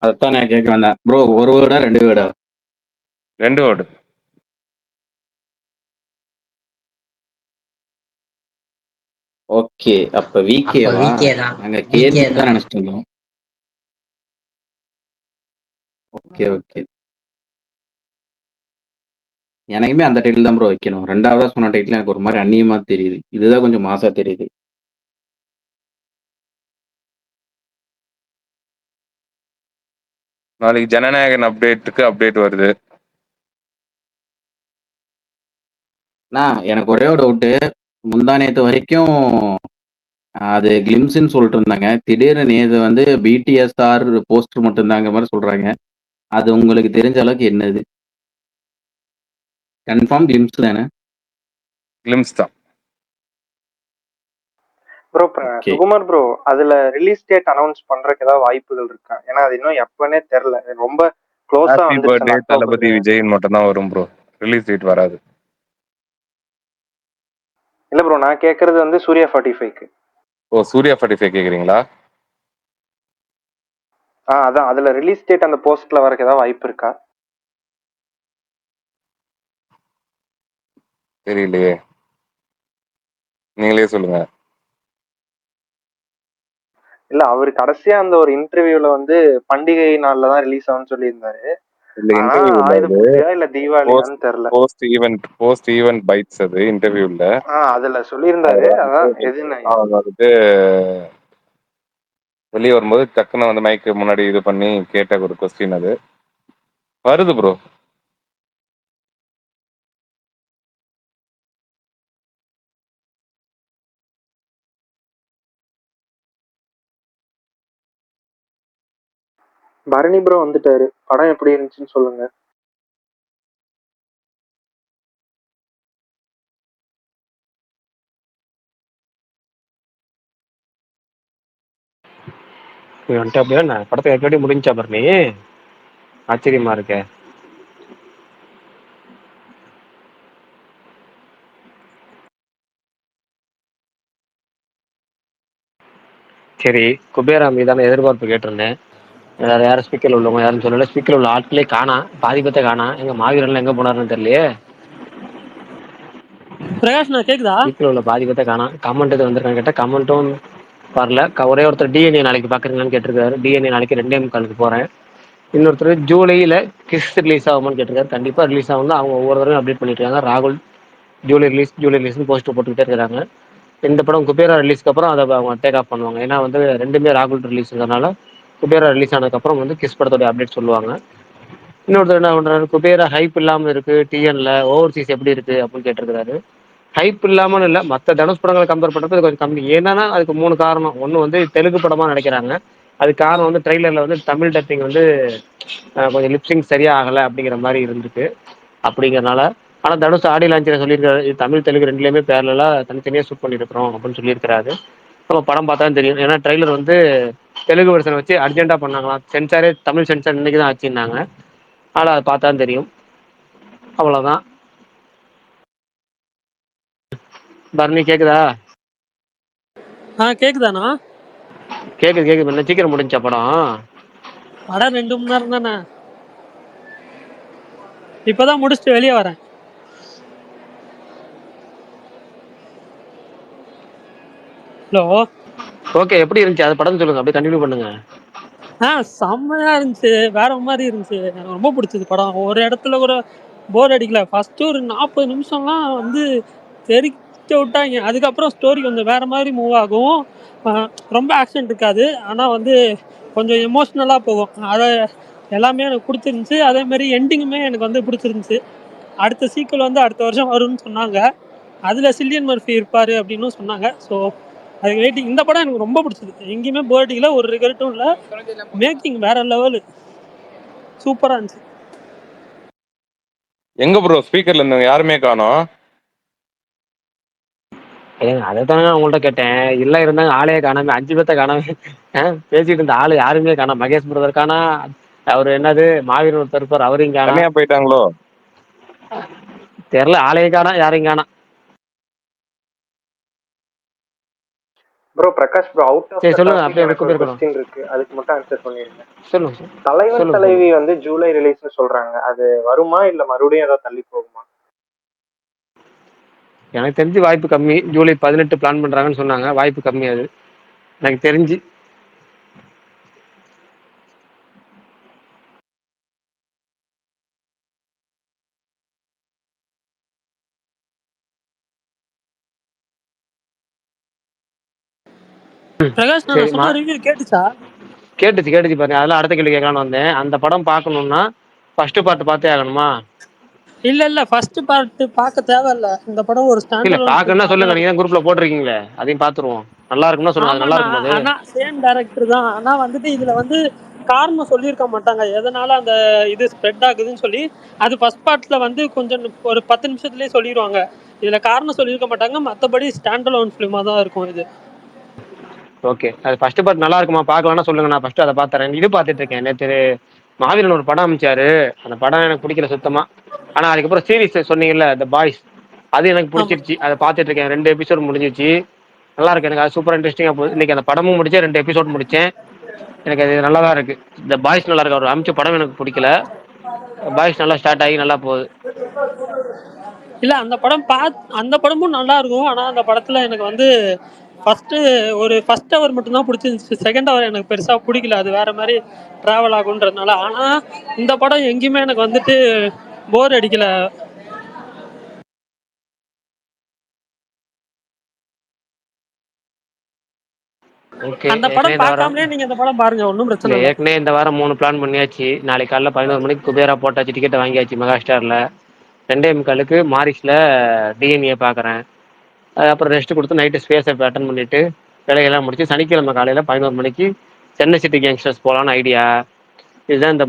அதைத்தான் நான் கேட்க வந்தேன் ப்ரோ. ஒரு வேர்டா 2 வேர்டா? 2 வேர்டு. ஓகே, அப்ப விகேவா? விகே தான். நாங்க விகே கேன்னு தான் தான். நினைச்சிட்டு இருந்தோம். ஓகே ஓகே, எனக்குமே அந்த டைட்டில் தான் ப்ரோ வைக்கணும். 2வதா சொன்ன டைட்டில் எனக்கு ஒரு மாதிரி அந்நியமா தெரியுது. இதுதான் கொஞ்சம் மாசா தெரியுது. நாளைக்கு ஜனநாயகன் அப்டேட் வருது. எனக்கு ஒரே ஒரு டவுட்டு. முந்தா நேத்து வரைக்கும் அது கிளிம்ஸ்ன்னு சொல்லிட்டு இருந்தாங்க. திடீர்னு நேத்து வந்து பிடிஎஸ்ஆர் போஸ்டர் மட்டும்தாங்க மாதிரி சொல்றாங்க. அது உங்களுக்கு தெரிஞ்ச அளவுக்கு என்னது? கன்ஃபார்ம் கிளிம்ஸ் தானே? கிளிம்ஸ் தான் ப்ரோ. ஓகே. சுகுமார் ப்ரோ, அதுல ரிலீஸ் டேட் அனௌன்ஸ் பண்றதுக்கு ஏதாவது வாய்ப்புகள் இருக்கா? ஏன்னா அது இன்னும் எப்பனே தெரியல. ரொம்ப க்ளோஸா ஹாப்பி வந்துருச்சு பர்த்டே அக்டோபர். தளபதி விஜய்ன்னு மட்டும் தான் வரும் ப்ரோ. ரிலீஸ் டேட் வராது. இல்ல ப்ரோ, நான் கேக்குறது வந்து சூர்யா 45க்கு. ஓ, சூர்யா 45 கேக்குறீங்களா? அதான் அதுல ரிலீஸ் டேட் அந்த போஸ்ட்ல வரக்கு ஏதாவது வாய்ப்பு இருக்கா? தெரியலையே, நீங்களே சொல்லுங்க. இல்ல, அவரு கடைசியா அந்த ஒரு இன்டர்வியூல வந்து பண்டிகை நாள்ல தான் ரிலீஸ் ஆகும்னு சொல்லியிருந்தாரு. இல்ல ஆனா இன்டர்வியூ இல்ல, ஆயுத அது பூஜையா இல்ல தீபாவளியான்னு தெரியல. போஸ்ட் ஈவென்ட் பைட்ஸ் அது இன்டர்வியூல. அதுல சொல்லியிருந்தாரு. அதான் எதுன்னு அவங்க வந்துட்டு வெளியே வரும்போது டக்குன்னு வந்து மைக்கு முன்னாடி இது பண்ணி கேட்ட ஒரு கொஸ்டின் அது வருது ப்ரோ. பரணி ப்ரோ வந்துட்டாரு. படம் எப்படி இருந்துச்சுன்னு சொல்லுங்க. வந்துட்டு அப்படியே படத்தை எப்படி முடிஞ்சா பரணி? ஆச்சரியமா இருக்க. சரி, குபேரா மீதான எதிர்பார்ப்பு கேட்டிருந்தேன். வேற யாரும் ஸ்பீக்கர்ல உள்ளவங்க யாரும் சொல்லல. ஸ்பீக்கர்ல உள்ள ஆட்களே காணா, பாதி பத்த காணா. எங்க மாவீரன்ல எங்க போனாருன்னு தெரியலையே. பிரகாஷ் நான் கேக்குதா? ஸ்பீக்கர்ல உள்ள பாதி பத்த காணா. கமெண்ட் எது வந்திருக்கான்னு கேட்டா கமெண்ட்டும் வரல. ஒரே ஒருத்தர் டிஎன்ஏ நாளைக்கு பாக்குறீங்களான்னு கேட்டிருக்காரு. டிஎன்ஏ நாளைக்கு 2:45 போறேன். இன்னொருத்தர் ஜூலையில கிஸ் ரிலீஸ் ஆகுமான்னு கேட்டிருக்காரு. கண்டிப்பா ரிலீஸ் ஆகும் தான். அவங்க ஒவ்வொரு தடவையும் அப்டேட் பண்ணிட்டு இருக்காங்க. ராகுல் ஜூலை ரிலீஸ்னு போஸ்டர் போட்டுக்கிட்டே இருக்காங்க. இந்த படம் குபேரா ரிலீஸ்க்கு அப்புறம் அதை அவங்க டேக் ஆஃப் பண்ணுவாங்க. ஏன்னா வந்து ரெண்டுமே ராகுல் ரிலீஸ்ங்கிறதுனால குபேரா ரிலீஸ் ஆனதுக்கு அப்புறம் வந்து கிஸ் படத்தோட அப்டேட் சொல்லுவாங்க. இன்னொருத்தர் என்ன பண்றாரு, குபேரா ஹைப் இல்லாம இருக்கு டிஎன்ல, ஓவர்சீஸ் எப்படி இருக்கு அப்படின்னு கேட்டிருக்காரு. ஹைப் இல்லாமன்னு இல்லை, மற்ற தனுஷ் படங்களை கம்பேர் பண்ணுறது கொஞ்சம் கம்மி. ஏன்னா அதுக்கு 3 காரணம். ஒன்று வந்து தெலுங்கு படமாக நினைக்கிறாங்க. அதுக்கு காரணம் வந்து ட்ரெய்லரில் வந்து தமிழ் டப்பிங் வந்து கொஞ்சம் லிப்சிங் சரியா ஆகலை அப்படிங்கிற மாதிரி இருந்துருக்கு. அப்படிங்கிறனால ஆனால் தனுஷ் ஆடி லான்ச்சில் சொல்லியிருக்காரு, இது தமிழ் தெலுங்கு ரெண்டுலேயுமே பேரலாக தனித்தனியாக ஷூட் பண்ணியிருக்கிறோம் அப்படின்னு சொல்லியிருக்கிறாரு. நம்ம படம் பார்த்தா தான் தெரியும். ஏன்னா ட்ரெய்லர் வந்து தெலுங்கு வெர்ஷனை வச்சு அர்ஜென்ட்டாக பண்ணாங்களாம். சென்சாரே தமிழ் சென்சார் இன்னைக்கு தான் ஆச்சுன்னாங்க. ஆனால் அதை பார்த்தா தான் தெரியும். அவ்வளோதான். பரணி கேக்குதா? கேக்குதாண்ணா? கேக்குது என்ன சீக்கிரம் முடிஞ்சா படம்? படம் 2 மணி நேரம் தானே. இப்பதான் முடிச்சுட்டு வெளியே வரேன். ஹலோ. ஓகே, எப்படி இருந்துச்சு அது படம் சொல்லுங்க, அப்படியே கண்டினியூ பண்ணுங்க. செம்மையா இருந்துச்சு, வேற மாதிரி இருந்துச்சு. எனக்கு ரொம்ப பிடிச்சது படம். ஒரு இடத்துல கூட போர் அடிக்கல. ஃபர்ஸ்ட் ஒரு 40 நிமிஷம்லாம் வந்து தெரிக்க விட்டாங்க. அதுக்கப்புறம் ஸ்டோரி கொஞ்சம் வேற மாதிரி மூவ் ஆகும். ரொம்ப ஆக்ஷன் இருக்காது, ஆனால் வந்து கொஞ்சம் எமோஷ்னலாக போகும். அதை எல்லாமே எனக்கு பிடிச்சிருந்துச்சு. அதே மாதிரி எண்டிங்குமே எனக்கு வந்து பிடிச்சிருந்துச்சு. அடுத்த சீக்குவல் வந்து அடுத்த வருஷம் வரும்னு சொன்னாங்க. அதில் சில்லியன் மர்ஃபி இருப்பார் அப்படின்னு சொன்னாங்க. ஸோ அதுக்கு வெயிட்டிங். இந்த படம் எனக்கு ரொம்ப பிடிச்சது, எங்கேயுமே போர் அடிக்கல, ஒரு ரிகரெட்டும் இல்லை. மேக்கிங் வேற லெவலு, சூப்பராக இருந்துச்சு. எங்க ப்ரோ ஸ்பீக்கர்ல இருந்தவங்க யாருமே காணோம்? ஏங்க அதை தானே உங்கள்கிட்ட கேட்டேன். இல்லை இருந்தாங்க, ஆளே காணாம, 5 பேர்த்த காணாம. பேசிட்டு இருந்த ஆளு யாருமே காணாம. மகேஷ் பிரதர் காணா, அவர் என்னது மாவீரன் ஒருத்தர் இருப்பார், அவரையும் காணா. தனியா போயிட்டாங்களோ? தெரியல, ஆளையும் காணா, யாரையும் காணா. Bro Prakash bro, out of சரி த சொல்லுங்க, டாபிக் அப்படியே எனக்கு விட்டு ஒரு போயிருக்கணும். கொஸ்டின் இருக்கு, அதுக்கு மட்டும் ஆன்சர் பண்ணிருங்க. சொல்லுங்க தலைவன் சொல்லுங்க தலைவி சொல்லுங்க. வந்து ஜூலை ரிலீஸ்னு சொல்றாங்க, அது வருமா இல்ல மறுபடியும் ஏதாவது தள்ளி போகுமா? எனக்கு தெரிஞ்சு வாய்ப்பு கம்மி. ஜூலை 18 பிளான் பண்றாங்கன்னு சொன்னாங்க, வாய்ப்பு கம்மி அது எனக்கு தெரிஞ்சு. பிரகாஷ், நான் சரிம்மா, சொன்ன ரிவ்யூ கேட்டுச்சா? கேட்டுச்சு பாருங்க. அதெல்லாம் அடுத்த கேள்வி கேட்கலான்னு வந்தேன். அந்த படம் பார்க்கணும்னா ஃபர்ஸ்ட் பார்ட் பார்த்தே ஆகணுமா? இல்ல, ஃபர்ஸ்ட் பார்ட் பார்க்க தேவையில்ல. இந்த படம் ஒரு இல்ல, ஸ்டாண்டர்ட் ஃபிலிம் பார்க்கணும்னா மாதிரி சொல்லுங்க, தான் நீங்க இருக்கும். தான் குரூப்ல போட்டிருக்கீங்களே, அதையும் பார்த்துருவோம். நல்லா இருக்கும்னா சொல்லுங்க, அது நல்லா ஆமாண்ணா, இருக்கும் போது. ஆனா சேம் டைரக்டர் தான். ஆனா வந்துட்டு இதுல வந்து காரணம் சொல்லியிருக்க மாட்டாங்க, எதனால அந்த இது ஸ்ப்ரெட் ஆகுதுன்னு சொல்லி. அது ஃபர்ஸ்ட் பார்ட்ல வந்து கொஞ்சம் ஒரு 10 நிமிஷத்துலயே சொல்லிடுவாங்க. இதுல காரணம் சொல்லியிருக்க மாட்டாங்க, மற்றபடி ஸ்டாண்டர்ட் ஃபிலிமா தான் இருக்கும் இது. ஓகே, அது ஃபர்ஸ்ட் பார்ட் நல்லா இருக்குமா பார்க்கலாம்னா சொல்லுங்க, நான் ஃபர்ஸ்ட் அதை பார்த்துறேன். இது பார்த்துட்டு இருக்கேன். நேற்று மாவீரன் ஒரு படம் அமைச்சாரு, அந்த படம் எனக்கு பிடிக்கல சுத்தமா. ஆனா அதுக்கப்புறம் சீரிஸ் சொன்னீங்கல்ல, த பாய்ஸ், அது எனக்கு ஆமா. பிடிச்சிருச்சு. அதை பார்த்துட்டு இருக்கேன். 2 எபிசோட் முடிஞ்சிச்சு. நல்லா இருக்கு, எனக்கு அது சூப்பராக இன்ட்ரெஸ்டிங்காக போகுது. இன்னைக்கு அந்த படமும் முடிச்சேன், 2 எபிசோட் முடிச்சேன். எனக்கு அது நல்லா தான் இருக்கு. இந்த பாய்ஸ் நல்லா இருக்கு. அவர் அமைச்ச படம் எனக்கு பிடிக்கல. பாய்ஸ் நல்லா ஸ்டார்ட் ஆகி நல்லா போகுது. இல்ல, அந்த படமும் நல்லா இருக்கும். ஆனா அந்த படத்துல எனக்கு வந்து ஃபர்ஸ்ட் ஹவர் மட்டும்தான் பிடிச்சிருந்துச்சு. செகண்ட் ஹவர் எனக்கு பெருசா பிடிக்கல, அது வேற மாதிரி டிராவல் ஆகுன்றதுனால. ஆனா இந்த படம் எங்கேயுமே எனக்கு வந்துட்டு போர் அடிக்கல. ஓகே, அந்த ஏற்கனவே படம் இந்த வாரம் பார்க்காமலே நீங்க இந்த படம் பாருங்க, ஒன்றும் பிரச்சனை இல்லை, இல்லை. ஏற்கனவே இந்த வாரம் 3 பிளான் பண்ணியாச்சு. நாளைக்கு காலைல 11 மணிக்கு குபேரா போட்டாச்சு, டிக்கெட்டை வாங்கியாச்சு மெகா ஸ்டாரில். 2:45 மாரிஸ்ல டிஎன்ஏ பார்க்குறேன். அப்புறம் ரெஸ்ட் கொடுத்து நைட்டு ஸ்பேஸை அட்டன் பண்ணிட்டு வேலையெல்லாம் முடிச்சு சனிக்கிழமை காலையில் 11 மணிக்கு சென்னை சிட்டி கேங்ஸ்டர்ஸ் போகலான்னு ஐடியா. இதுதான் இந்த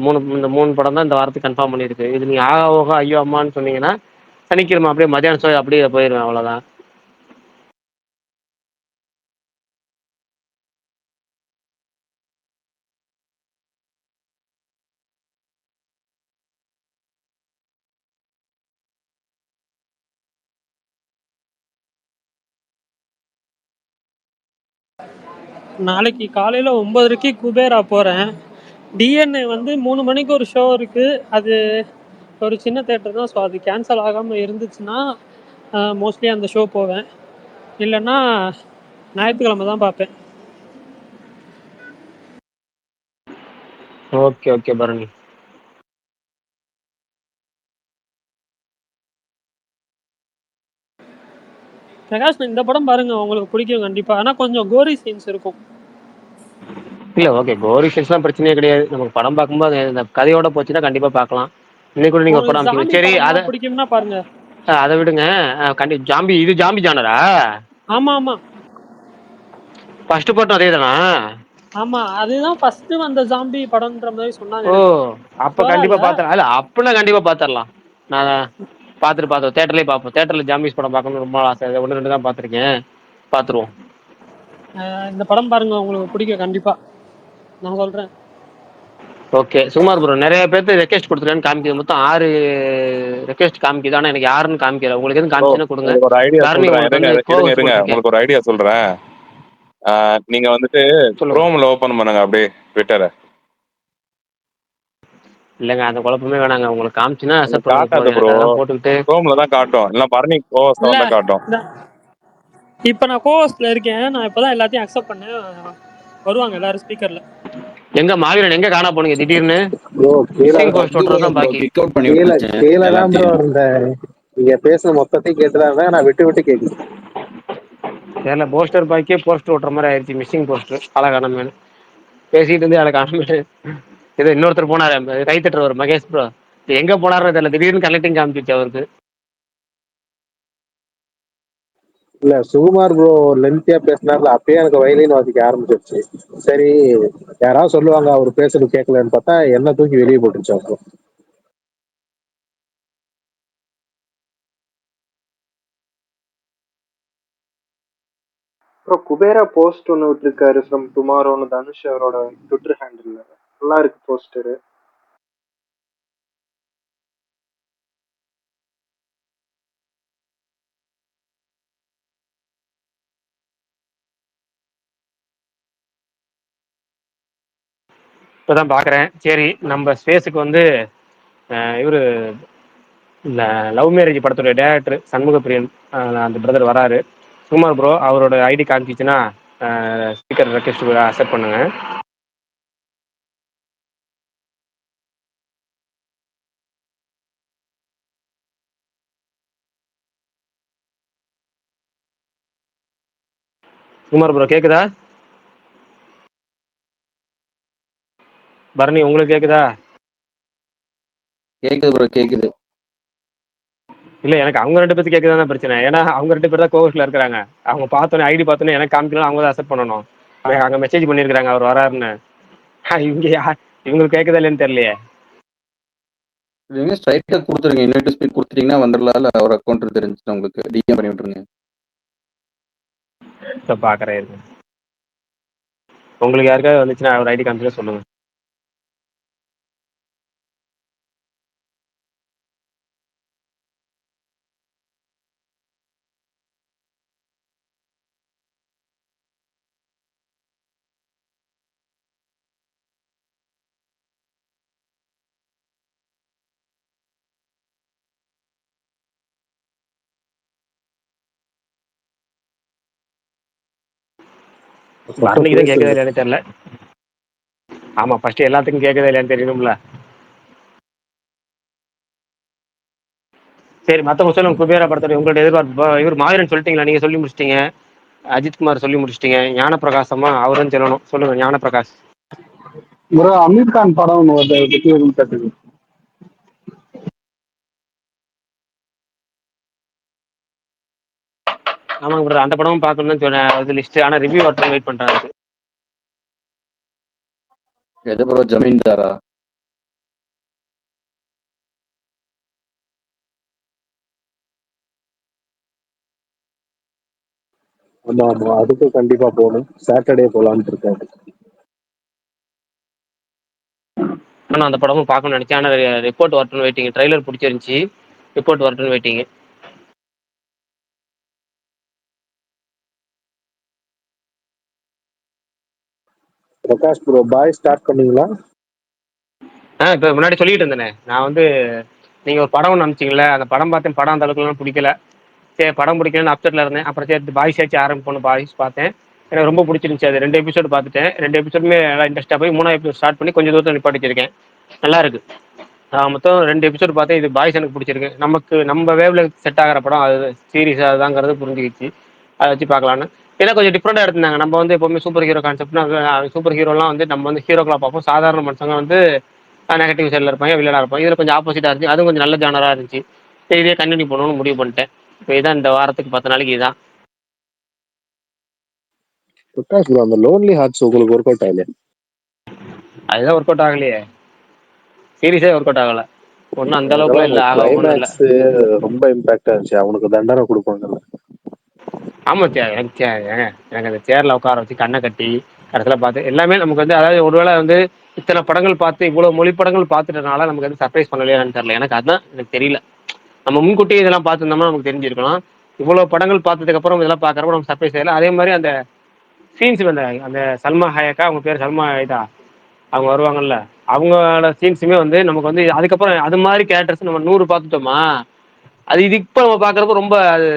மூணு படம் தான் இந்த வாரத்துக்கு கன்ஃபார்ம் பண்ணியிருக்கு. இது நீங்கள் ஆகா ஓகா ஐயோ அம்மான்னு சொன்னீங்கன்னா சனிக்கிழமை அப்படியே மதியானம் ஷோ அப்படியே போயிடுவேன், அவ்வளோதான். நாளைக்கு காலையில 9:30 குபேரா போறேன். டிஎன்ஏ வந்து 3 மணிக்கு ஒரு ஷோ இருக்கு. அது ஒரு சின்ன தேட்டர் தான். ஸோ அது கேன்சல் ஆகாமல் இருந்துச்சுன்னா மோஸ்ட்லி அந்த ஷோ போவேன். இல்லைன்னா ஞாயிற்றுக்கிழமை தான் பார்ப்பேன். Okay okay Bharani. பிரகாஷ், இந்த படம் பாருங்க, உங்களுக்கு பிடிக்கும் கண்டிப்பா. ஆனால் கொஞ்சம் கோரி சீன்ஸ் இருக்கும். இல்லை ஓகே, கோரி சீன்ஸ்லாம் பிரச்சனையே கிடையாது. நமக்கு படம் பார்க்கும்போது இந்த கதையோட போச்சுன்னா கண்டிப்பாக பார்க்கலாம். இன்னைக்கு கூட நீங்கள் ஒரு உங்களுக்கு படம் அமைச்சிங்க, ஜாம்பி சரி அதை படம்லாம் பிடிக்கும்னா பாருங்க. அதை விடுங்க. இது ஜாம்பி ஜானரா? ஆமா ஆமா ஃபர்ஸ்ட் பார்ட்டும் அதே தானா? ஆமா, அதுதான் ஃபர்ஸ்ட் வந்த ஜாம்பி படம்ன்ற மாதிரி சொன்னாங்க. ஓ, எனக்கு அப்போ கண்டிப்பாக பரவாயில்ல. பார்த்துறேன். இல்லை அப்படின்னா கண்டிப்பாக பார்த்துடலாம். நான் பார்த்தோம், தேட்டர்லேயே பார்ப்போம். தேட்டரில் ஜாம்பிஸ் படம் பார்க்கணும்னு ரொம்ப ஆசை. 1 2 தான் பார்த்துருக்கேன். பார்த்துருவோம். இந்த படம் பாருங்க, உங்களுக்கு பிடிக்கும் கண்டிப்பா, நான் சொல்றேன். ஓகே, சுமார் ப்ரோ நிறைய பேர்த்து ரெக்வெஸ்ட் கொடுத்துருக்கேன்னு காமிக்குது. மொத்தம் 6 ரெக்வெஸ்ட் காமிக்குது. ஆனால் எனக்கு யாருன்னு காமிக்கல. உங்களுக்கு எதுவும் ப்ரோ காமிச்சுன்னா கொடுங்க. உங்களுக்கு ஒரு ஐடியா காரணம் சொல்றேன், உங்களுக்கு இருங்க வந்து இருங்க கோவஸ் இருங்க போட்டிருக்கேன். உங்களுக்கு ஒரு ஐடியா சொல்றேன். நீங்க வந்துட்டு சொல்லுங்க. குரோம்ல ஓபன் பண்ணுங்க அப்படியே ட்விட்டரை. இல்லைங்க, அந்த குழப்பமே வேணாங்க. உங்களுக்கு காமிச்சுன்னா அக்செப்ட் பண்ணுங்க காட்டாது போதும். ப்ரோ, எனக்கு அதெல்லாம் போட்டுக்கிட்டு குரோம்ல தான் காட்டும், இல்லை பரணி கோவஸ்ல இல்ல, வந்தா காட்டும். இந்த இப்போ நான் கோவஸ்ட்ல இருக்கேன். நான் இப்பதான் எல்லாத்தையும் அக்செப்ட் பண்ணேன். வருவாங்க எல்லாரும் ஸ்பீக்கர்ல. எங்க மாவீரன் எங்க காணா போனீங்க திடீர்னு? ப்ரோ கீழே மிஸ்ஸிங் போஸ்ட் தூரம் தான் ப்ரோ பாக்கி. கிக் அவுட் பண்ணி கீழே விட்டுருச்சு கீழே தான் ப்ரோ எல்லாத்தையும். இருந்த நீங்க பேசுன மொத்தத்தையும் கேட்டுதான் நான் விட்டு விட்டு கேக்குது. தெரியல, போஸ்டர் பாக்கி போஸ்டர் ஓட்டுற மாதிரி ஆயிடுச்சு. மிஸ்ஸிங் போஸ்டர் அழகான பேசிட்டு இருந்து அழகான ஏதோ இன்னொருத்தர் போனாரு கை தட்டுறவர் மகேஷ் ப்ரோ, எங்க போனாருன்னு தெரியல, திடீர்னு கனெக்டிங் காமிச்சிச்சு அவருக்கு. இல்ல சுகுமார் ப்ரோ லென்த்தியா பேசினார்ல, அப்பயே எனக்கு வயலின் வாசிக்க ஆரம்பிச்சிருச்சு. சரி யாராவது சொல்லுவாங்க அவர் பேசுறது கேட்கலன்னு பார்த்தா என்ன தூக்கி வெளியே போட்டுருச்சு அப்புறம். அப்புறம் குபேரா போஸ்ட் ஒன்று விட்டுருக்காரு ஃப்ரம் டுமாரோன்னு தனுஷ் அவரோட ட்விட்டர் ஹேண்டில். நல்லா இருக்கு போஸ்டரு. இப்பதான் பாக்குறேன். சரி, நம்ம ஸ்பேஸுக்கு வந்து இவரு இந்த லவ் மேரேஜ் படத்துடைய டேரக்டர் சண்முக பிரியன் அந்த பிரதர் வராரு. சுகுமார் ப்ரோ அவரோட ஐடி காமிச்சிச்சுன்னா ஸ்பீக்கர் ரெக்வெஸ்ட் அக்செப்ட் பண்ணுங்க. சுகுமார் ப்ரோ கேக்குதா? பரணி உங்களுக்கு கேக்குதா? கேக்குது ப்ரோ கேக்குது. இல்ல எனக்கு அவங்க 2 பேருக்கு கேட்கதான் பிரச்சனை. ஏன்னா அவங்க 2 பேர் தான் கோவஸ்ட்ல இருக்கிறாங்க. அவங்க பார்த்தோன்னே ஐடி பார்த்தோன்னே எனக்கு காமிக்கலாம், அவங்க தான் அக்செப்ட் பண்ணணும். அங்க மெசேஜ் பண்ணிருக்காங்க அவர் வராருன்னு. இவங்க இவங்களுக்கு கேட்குதா இல்லைன்னு தெரியலையே. நீங்க ஸ்ட்ரைட்டா கொடுத்துருங்க, இன்வைட் ஸ்பீக் கொடுத்துட்டீங்கன்னா வந்துடலாம். அவர் அக்கௌண்ட் தெரிஞ்சுட்டு உங்களுக்கு டிஎம் பண்ணி விட்டுருங்க. இப்போ பார்க்குறேன் இருக்கு. உங்களுக்கு யாருக்காவது வந்துச்சுன்னா அவர் ஐடி காமிச்சு சொல்லுங்க. பரணிக்கு தான் கேட்குதா இல்லையான்னு தெரியல. ஆமா, ஃபர்ஸ்ட் எல்லாத்துக்கும் கேட்குதா இல்லையான்னு தெரியணும்ல. சரி, மற்றவங்க சொல்லுங்க. குபேரா படத்தோட உங்களோட எதிர்பார்ப்பு. இவர் மாவீரன் சொல்லிட்டீங்களா? நீங்க சொல்லி முடிச்சிட்டீங்க. அஜித்குமார் சொல்லி முடிச்சிட்டீங்க. ஞான பிரகாசமா அவருன்னு சொல்லணும். சொல்லுங்க ஞான பிரகாஷ். ப்ரோ அமீர் கான் படம் ஒன்று வருது, அதை பத்தி எதுவும் கேட்டுது. ஆமாங்க ப்ரோ, அந்த படமும் பார்க்கணும்னு சொன்னேன். அது லிஸ்ட், ஆனால் ரிவ்யூ வரட்டும் வெயிட் பண்றாரு. எது ப்ரோ ஜமீன்தாரா? ஆமா ஆமா, அதுக்கு கண்டிப்பா போகணும். சாட்டர்டே போலான்னு இருக்காரு. ஆனால் அந்த படமும் பார்க்கணும்னு நினைச்சேன். ஆனால் ரிப்போர்ட் வரட்டும்னு வெயிட்டிங். ட்ரைலர் பிடிச்சிருந்துச்சி, ரிப்போர்ட் வரட்டும்னு waiting. Prakash bro bye start பண்ணீங்களா? இப்போ முன்னாடி சொல்லிட்டு இருந்தேனே, நான் வந்து நீங்கள் ஒரு படம் ஒன்று அனுப்பிச்சிங்கள, அந்த படம் பார்த்தேன். படம் அந்த அளவுக்குலாம் பிடிக்கல. சரி, படம் பிடிக்கலன்னு அப்செட்டில் இருந்தேன். அப்புறம் சரி பாய்ஸ் ஆச்சு ஆரம்பிப்போம். பாய்ஸ் பார்த்தேன், எனக்கு ரொம்ப பிடிச்சிருந்துச்சி. அது 2 எபிசோடு பார்த்துட்டேன். 2 எபிசோடுமே நல்லா இன்ட்ரெஸ்ட்டாக போய் 3ஆவது எபிசோட் ஸ்டார்ட் பண்ணி கொஞ்சம் தூரத்தில் நிப்பாட்டிச்சிருக்கேன். நல்லா இருக்கு. மொத்தம் 2 எபிசோடு பார்த்தேன். இது பாய்ஸ் எனக்கு பிடிச்சிருக்கு. நமக்கு நம்ம வேவ்ல செட் ஆகிற படம் அது, சீரிஸ் அதுதாங்கிறது புரிஞ்சுக்கிச்சு. அதை வச்சு பார்க்கலான்னு. ஏன்னா கொஞ்சம் டிஃப்ரெண்டாக எடுத்திருந்தாங்க. நம்ம வந்து எப்போவுமே சூப்பர் ஹீரோ கான்செப்ட்னா சூப்பர் ஹீரோலாம் வந்து நம்ம வந்து ஹீரோக்களாக பார்ப்போம். சாதாரண மனுஷங்க வந்து நெகட்டிவ் சைடில் இருப்பாங்க, வில்லனாக இருப்பாங்க. இதில் கொஞ்சம் ஆப்போசிட்டாக இருந்துச்சு. அதுவும் கொஞ்சம் நல்ல ஜானராக இருந்துச்சு. சரி, இதே கண்டினியூ பண்ணணும்னு முடிவு பண்ணிட்டேன். இப்போ இதான் இந்த வாரத்துக்கு 10 நாளைக்கு இதான். பிரகாஷ் ப்ரோ அந்த லோன்லி ஹார்ட்ஸ் உங்களுக்கு ஒர்க் அவுட் ஆகலையா? அதுதான் ஒர்க் அவுட் ஆகலையே. சீரியஸே ஒர்க் அவுட் ஆகலை. ஒன்றும் அந்த அளவுக்குலாம் இல்லை, ஆகவும் ஒன்றும் இல்லை. கிளைமேக்ஸ் ரொம்ப இம்பாக்டா இருந்துச்சு. அவனுக்கு தண்டனை கொடுப்பாங்கல்ல. ஆமாம் சார், எனக்கு அந்த சேரில் உட்கார வச்சு கண்ணை கட்டி கடைசியில் பார்த்து எல்லாமே நமக்கு வந்து, அதாவது ஒருவேளை வந்து இத்தனை படங்கள் பார்த்து இவ்வளோ மொழி படங்கள் பார்த்துட்டனால நமக்கு வந்து சர்ப்ரைஸ் பண்ணலையான்னு தெரியல. எனக்கு அதுதான் எனக்கு தெரியல. நம்ம முன்கூட்டி இதெல்லாம் பார்த்துருந்தோம்னா நமக்கு தெரிஞ்சிருக்கலாம். இவ்வளோ படங்கள் பார்த்ததுக்கப்புறம் இதெல்லாம் பார்க்குறப்ப நமக்கு சர்ப்ரைஸ் ஆகல. அதே மாதிரி அந்த சீன்ஸ் அந்த அந்த சல்மா ஹாயக்கா, அவங்க பேர் சல்மா இதா, அவங்க வருவாங்கல்ல, அவங்களோட சீன்ஸுமே வந்து நமக்கு வந்து அதுக்கப்புறம் அது மாதிரி கேரக்டர்ஸ் நம்ம 100 பார்த்துட்டோமா, அது இது இப்போ நம்ம பார்க்குறப்ப ரொம்ப அது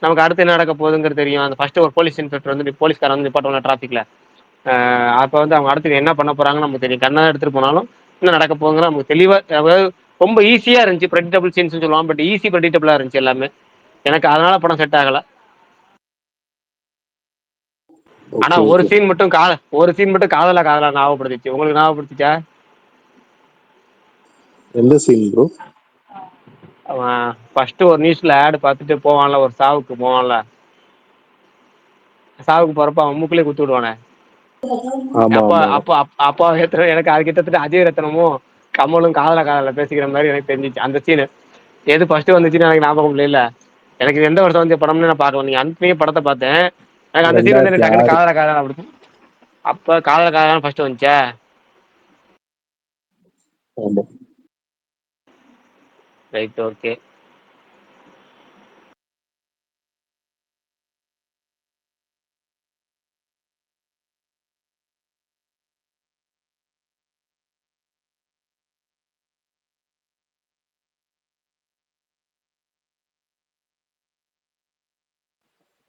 நமக்கு அடுத்து என்ன நடக்க போகுதுங்கிறது தெரியும். அந்த ஃபர்ஸ்ட் ஒரு போலீஸ் இன்ஸ்பெக்டர் வந்து போலீஸ்காரன் வந்து நிப்பாட்டுவாங்க டிராஃபிக்ல. அப்போ வந்து அவங்க அடுத்து என்ன பண்ண போறாங்கன்னு நமக்கு தெரியும். கண்ணா எடுத்துட்டு போனாலும் என்ன நடக்க போகுங்கிற நமக்கு தெளிவா, அதாவது ரொம்ப ஈஸியா இருந்துச்சு. ப்ரெடிக்டபிள் சீன்ஸ் சொல்லுவாங்க, பட் ஈஸி ப்ரெடிக்டபிளா இருந்துச்சு எல்லாமே. எனக்கு அதனால படம் செட் ஆகல. ஆனா ஓகே ஒரு ஓகே. சீன் மட்டும் காதலா ஞாபகப்படுத்திச்சு. உங்களுக்கு ஞாபகப்படுத்திச்சா? எந்த சீன் ப்ரோ? அவன் ஃபர்ஸ்ட் ஒரு நியூஸ்ல ஆட் பார்த்துட்டு போவான்ல, ஒரு சாவுக்கு போவான்ல, சாவுக்கு போறப்ப அவன் மூக்கிலே குத்து விடுவானே. ஆமா அப்போ ஆமா. அப்போ அப்போ எனக்கு அது கிட்டத்தட்ட அஜய் ரத்னமும் கமலும் காதல பேசிக்கிற மாதிரி எனக்கு தெரிஞ்சிச்சு அந்த சீனு. எது ஃபர்ஸ்ட் வந்துச்சுன்னு எனக்கு ஞாபகம் இல்ல. எனக்கு இது எந்த வருஷம் வந்து படம்னு நான் பார்க்கணும். நீங்க அனுப்பிய படத்தை பார்த்தேன். எனக்கு அந்த சீன் வந்து எனக்கு டக்குனு 2006. காதல அப்படி. அப்ப காதல ஃபர்ஸ்ட் வந்துச்சா? ஆமா. Right, okay.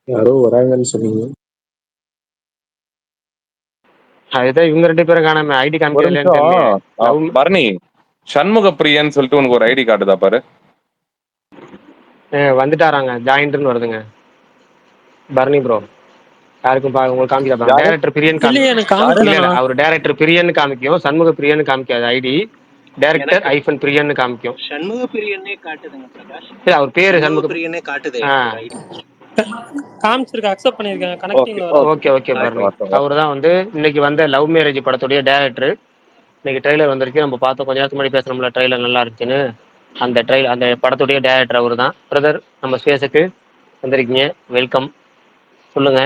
யாரோ வராங்கன்னு சொன்னீங்க. அதுதான் இவங்க 2 பேரும் காணாம. ஐடி ஒரு காமிக்கிறதுலன்னு நிமிஷம். தெரியல. பரணி, சண்முக பிரியன்னு சொல்லிட்டு உனக்கு ஒரு ஐடி காட்டுதா பாரு. வந்துட்டாராங்க, ஜாயின்ட்னு வருதுங்க. பரணி ப்ரோ யாருக்கும் உங்களுக்கு காமிக்காது. யாரு? டைரக்டர் பிரியன் இல்லையே எனக்கு யாரு? இல்ல காமிக்கலண்ணா. அவர் டைரக்டர் பிரியன்னு காமிக்கும், சண்முக பிரியன்னு காமிக்காது. ஐடி டைரக்டர் ஐஃபன் பிரியன்னு காமிக்கும். சண்முக பிரியனே காட்டுதுங்க பிரகாஷ். இல்ல அவர் பேரு சண்முக சண்முக. பிரியனே காட்டுது ஆ எனக்கு ஒரு ஐடி. காமிச்சிருக்கேன், அக்செப்ட் பண்ணியிருக்கேன், ஓகே கனெக்டிங்ல வருது. Okay okay Bharani. வாட்ஸ்அப். அவர் தான் வந்து இன்னைக்கு வந்த லவ் மேரேஜ் படத்துடைய டைரக்டர். இன்னைக்கு ட்ரெய்லர் வந்திருக்கு. நம்ம பார்த்தோம் கொஞ்ச நேரத்துக்கு முன்னாடி பேசணும்ல, ட்ரெய்லர் நல்லா இருந்துச்சுன்னு. அந்த படத்துடைய டைரக்டர் அவர் தான். பிரதர் நம்ம ஸ்பேஸுக்கு வந்திருக்கீங்க, வெல்கம். சொல்லுங்க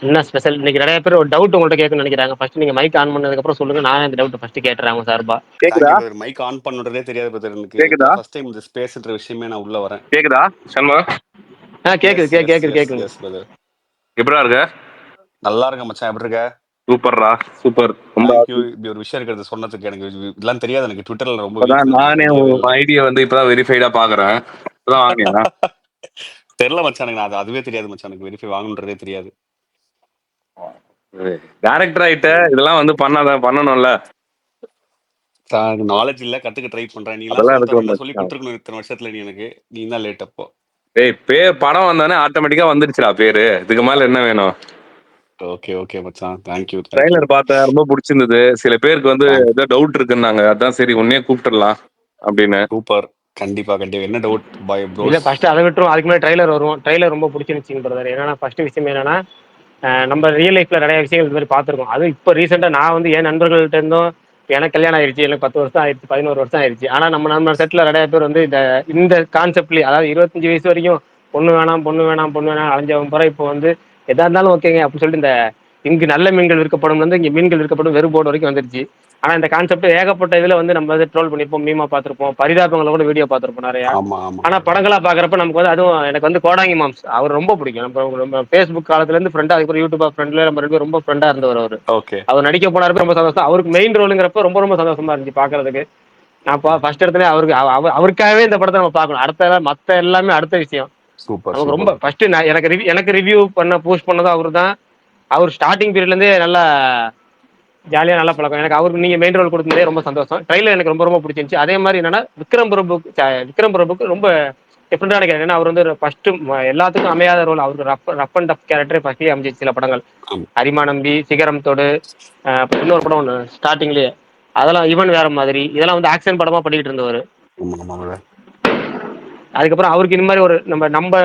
என்ன ஸ்பெஷல் இன்னைக்கு? நிறைய பேர் ஒரு டவுட் உங்கள்கிட்ட கேட்கணும்னு நினைக்கிறாங்க. ஃபர்ஸ்ட் நீங்க மைக் ஆன் பண்ணதுக்கு அப்புறம் சொல்லுங்க, நான் இந்த டவுட் ஃபர்ஸ்ட் கேட்டுறேன் அவங்க சார்பா. கேக்குதா? Thank you brother. மைக் ஆன் பண்ணுறதே தெரியாது பிரதர் எனக்கு. கேக்குதா? இப்போ ஃபர்ஸ்ட் டைம் இந்த ஸ்பேஸ்ன்ற விஷயமே நான் உள்ள வரேன். கேக்குதா சண்முக? கேக்குது. Yes brother. எப்படா இருக்க? நல்லா இருக்க மச்சான், எப்படி இருக்க? சூப்பர்ரா, சூப்பர். ரொம்ப தேங்க்யூ. இப்படி ஒரு விஷயம் இருக்கிறது சொன்னதுக்கு. எனக்கு இதெல்லாம் தெரியாது. எனக்கு ட்விட்டர்ல ரொம்ப இப்பதான் வீக், நானே உன் ஐடியா வந்து இப்பதான் வெரிஃபைடா பாக்குறேன். இப்பதான் வாங்கியா? தெரியல மச்சான், எனக்கு அதுவே தெரியாது மச்சான். எனக்கு வெரிஃபை வாங்கணுன்றதே தெரியாது. டைரக்டர் ஆயிட்ட, இதெல்லாம் வந்து பண்ணணும்ல. நாலேஜ் இல்ல, கத்துக்க ட்ரை பண்றேன். நீ அதெல்லாம் எல்லாம் இருக்கு. சொல்லி கொடுத்துருக்கணும் இத்தனை வருஷத்துல. நீ தான் லேட். அப்போ பேர் படம் வந்தானே ஆட்டோமேட்டிக்கா வந்துருச்சுடா பேரு. இதுக்கு மேல என்ன வேணும்? ஓகே மச்சான், தேங்க்யூ. ட்ரைலர் பார்த்தேன், ரொம்ப பிடிச்சிருந்தது. சில பேருக்கு வந்து ஏதோ டவுட் இருக்குன்னாங்க, அதான் சரி உன்னே கூப்பிட்டுடலாம் அப்படின்னு. சூப்பர். கண்டிப்பா. என்ன டவுட் பாய் ப்ரோ? இல்ல ஃபர்ஸ்ட் அதை விட்டுரும், அதுக்கு முன்னாடி ட்ரைலர் வரும். ட்ரைலர் ரொம்ப பிடிச்சிருந்துச்சு பிரதர். என்னன்னா ஃபர்ஸ்ட் விஷயம் என்னன்னா, நம்ம ரியல் லைஃப்ல நிறைய விஷயங்கள் இது மாதிரி பார்த்துருக்கோம். அது இப்போ ரீசெண்டாக நான் வந்து என் நண்பர்கள்ட்ட இருந்தும், எனக்கு கல்யாணம் ஆயிடுச்சு, எனக்கு 10 வருஷம் ஆயிடுச்சு, 11 வருஷம் ஆயிடுச்சு. ஆனால் நம்ம செட்டில் நிறைய பேர் வந்து இந்த கான்செப்ட்லேயே, அதாவது 25 வயசு வரைக்கும் பொண்ணு வேணாம் அலைஞ்சவன் போகிற இப்போ வந்து எதா இருந்தாலும் ஓகேங்க அப்படின்னு சொல்லிட்டு இந்த இங்கு நல்ல மீன்கள் விற்கப்படும் வந்து இங்கே மீன்கள் விற்கப்படும் வெறும் போர்டு வரைக்கும் வந்துருச்சு. ஆனால் இந்த கான்செப்ட் ஏகப்பட்ட இதில் வந்து நம்ம வந்து ட்ரோல் பண்ணிப்போம், மீமா பார்த்துருப்போம், பரிதாபங்களை கூட வீடியோ பார்த்துருப்போம் நிறையா. ஆனால் படங்களா பார்க்குறப்ப நமக்கு வந்து அதுவும் எனக்கு வந்து கோடாங்கி மாம்ஸ் அவர் ரொம்ப பிடிக்கும். நம்ம ஃபேஸ்புக் காலத்துலேருந்து ஃப்ரெண்டாக, அதுக்கப்புறம் யூடியூப் ஃப்ரெண்ட்ல நம்ம 2 பேரும் ரொம்ப ஃப்ரெண்டாக இருந்தவர் அவர். அவர் நடிக்க போனாரு ரொம்ப சந்தோஷம். அவருக்கு மெயின் ரோலுங்கிறப்ப ரொம்ப சந்தோஷமா இருந்துச்சு பார்க்கறதுக்கு. நான் ஃபர்ஸ்ட் இடத்துல அவருக்காகவே இந்த படத்தை நம்ம பார்க்கணும். மற்ற எல்லாமே அடுத்த விஷயம். நமக்கு ரொம்ப ஃபர்ஸ்ட் எனக்கு ரிவ்யூ போஸ்ட் பண்ணதும் அவரு தான். அவர் ஸ்டார்டிங் பீரியட்லேருந்தே நல்லா ஜாலியாக நல்லா பழக்கம். எனக்கு அவருக்கு நீங்கள் மெயின் ரோல் கொடுத்ததே ரொம்ப சந்தோஷம். ட்ரைலர் எனக்கு ரொம்ப பிடிச்சிருந்துச்சு. அதே மாதிரி என்னன்னா விக்ரம் பிரபுக்கு ரொம்ப டிஃப்ரெண்டான கேரக்டர். ஏன்னா அவர் வந்து ஃபர்ஸ்ட் எல்லாத்துக்கும் அமையாத ரோல். அவருக்கு ரஃப் அண்ட் டஃப் கேரக்டர் ஃபர்ஸ்ட்லேயே அமைஞ்சிச்சு. சில படங்கள் அரிமா நம்பி, சிகரம் தொடு, இன்னொரு படம் ஒன்று ஸ்டார்டிங்லேயே, அதெல்லாம் ஈவன் வேற மாதிரி. இதெல்லாம் வந்து ஆக்ஷன் படமா பண்ணிட்டு இருந்தவர். அதுக்கப்புறம் அவருக்கு இந்த மாதிரி ஒரு நம்ம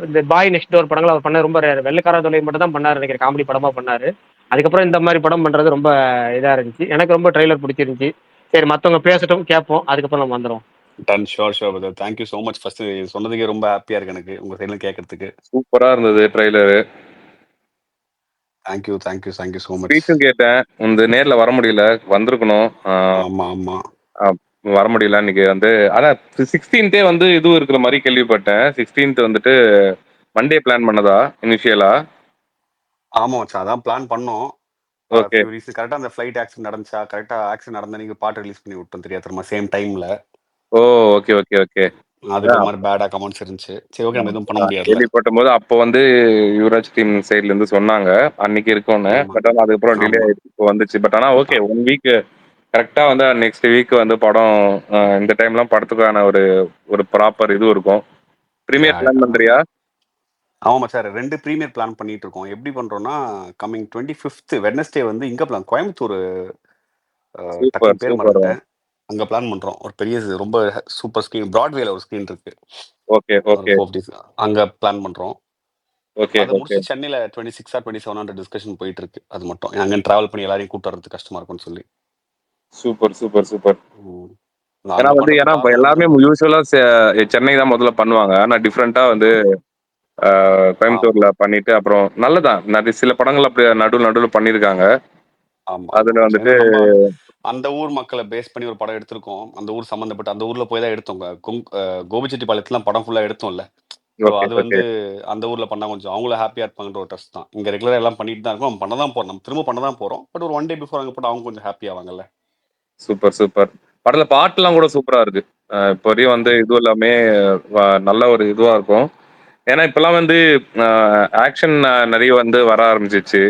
இந்த பாய் நெக்ஸ்ட் டோர் படங்கள் அவர் பண்ண ரொம்ப வெள்ளைக்கார தொலை மட்டும் தான் பண்ணாரு நினைக்கிறேன், காமெடி படமா பண்ணாரு. அதுக்கப்புறம் இந்த மாதிரி படம் பண்றது ரொம்ப இதா இருந்துச்சு. எனக்கு ரொம்ப ட்ரெய்லர் பிடிச்சிருந்துச்சு. சரி மற்றவங்க பேசட்டும், கேட்போம், அதுக்கப்புறம் நம்ம வந்துடும். Done. Sure brother. Thank you so much. First சொன்னதுக்கே ரொம்ப ஹாப்பியா இருக்கு எனக்கு உங்க சைடுல கேட்கறதுக்கு. சூப்பரா இருந்தது ட்ரைலரு. Thank you so much. ஸ்பீச்சும் கேட்டேன், உங்க நேர்ல வர முடியல, வந்திருக்கணும். ஆமா வர முடியல இன்னைக்கு வந்து. அதான் 16th வந்து இதுவும் இருக்கிற மாதிரி கேள்விப்பட்டேன். 16th வந்துட்டு மண்டே பிளான் பண்ணதா இனிஷியலா? ஆமா மச்சான், அதான் பிளான் பண்ணோம். ஓகே. கரெக்டா அந்த ஃப்ளைட் ஆக்சிடென்ட் நடந்துச்சா, கரெக்டா ஆக்சிடென்ட் நடந்த நீங்க பாட்டு ரிலீஸ் பண்ணி விட்டோம் தெரியாதமா சேம் டைம்ல. ஓ ஓகே. அதுக்கு ஒரு மாதிரி பேடா கமெண்ட்ஸ் இருந்துச்சு. சரி ஓகே, நம்ம எதுவும் பண்ண முடியாதுல்ல. கேள்விப்பட்ட போது அப்போ வந்து யுவராஜ் டீம் சைட்ல இருந்து சொன்னாங்க அன்னைக்கு இருக்கும்னு. ஆமா பட் ஆனால் அதுக்கப்புறம் டிலே ஆமா ஆயிடுச்சு, இப்போ வந்துச்சு. பட் ஆனால் ஓகே, 1 வீக் கரெக்டா வந்து நெக்ஸ்ட் வீக் வந்து படம் இந்த டைம்லாம் படத்துக்கான ஒரு ஒரு ப்ராப்பர் இது இருக்கும். ப்ரீமியர் பிளான் பண்றியா? ஆமாம் சார், 2 ப்ரீமியர் பிளான் பண்ணிட்டு இருக்கோம். எப்படி பண்றோம்னா, கம்மிங் 25th வெட்னஸ்டே வந்து இங்க பிளான் கோயம்புத்தூர், சூப்பர் டக்குன்னு பேர் சூப்பர். மறந்துட்டேன். அங்க பிளான் பண்றோம். ஒரு பெரிய ரொம்ப சூப்பர் ஸ்க்ரீன், பிராட்வேல ஒரு ஸ்க்ரீன் இருக்கு. ஓகே ஒரு ஓகே 4 days அங்க பிளான் பண்றோம். ஓகே அதை ஓகே. முடிச்சு சென்னையில 26 or 27 டிஸ்கஷன் போயிட்டு இருக்கு. அது மட்டும் அங்க டிராவல் பண்ணி எல்லாரையும் கூட்டு வரது கஷ்டமா இருக்கும்னு சொல்லி. Super super super. ஏன்னா அந்த வந்து ஏன்னா இப்போ படத்துக்காக எல்லாருமே யூஸ்வலா சென்னை தான் முதல்ல பண்ணுவாங்க. ஆனா டிஃப்ரெண்டா வந்து கோயம்புத்தூர்ல பண்ணிட்டு அப்புறம் நல்லதான். நிறைய சில படங்கள் அப்படி நடுவுல பண்ணியிருக்காங்க. ஆமா அதுல ஆமா. வந்துட்டு ஏன்னா நம்ம அந்த ஊர் மக்களை பேஸ் பண்ணி ஒரு படம் எடுத்திருக்கோம். அந்த ஊர் சம்மந்தப்பட்ட அந்த ஊர்ல போய் தான் எடுத்தோம். கோபிச்செட்டிப்பாளையத்துலாம் படம் ஃபுல்லா எடுத்தோம்ல. ஸோ ஓகே அது ஓகே. வந்து அந்த ஊர்ல பண்ணா கொஞ்சம் அவங்களும் ஹாப்பியா இருப்பாங்கன்ற ஒரு ட்ரஸ்ட் தான். இங்க ரெகுலரா எல்லாம் பண்ணிட்டு தான் இருக்கோம். நம்ம பண்ண தான் போறோம். நம்ம திரும்ப பண்ண தான் போறோம். பட் ஒரு 1 day பிஃபோர் அங்க போட்டு அவங்க கொஞ்சம் ஹாப்பி ஆவாங்கல்ல. Super super. படத்துல பாட்டுலாம் கூட சூப்பரா இருக்கு. இப்போ வரையும் வந்து இது எல்லாமே நல்ல ஒரு இதுவா இருக்கும். ஏன்னா இப்பெல்லாம் வந்து ஆக்ஷன் நிறைய வந்து வர ஆரம்பிச்சிச்சு.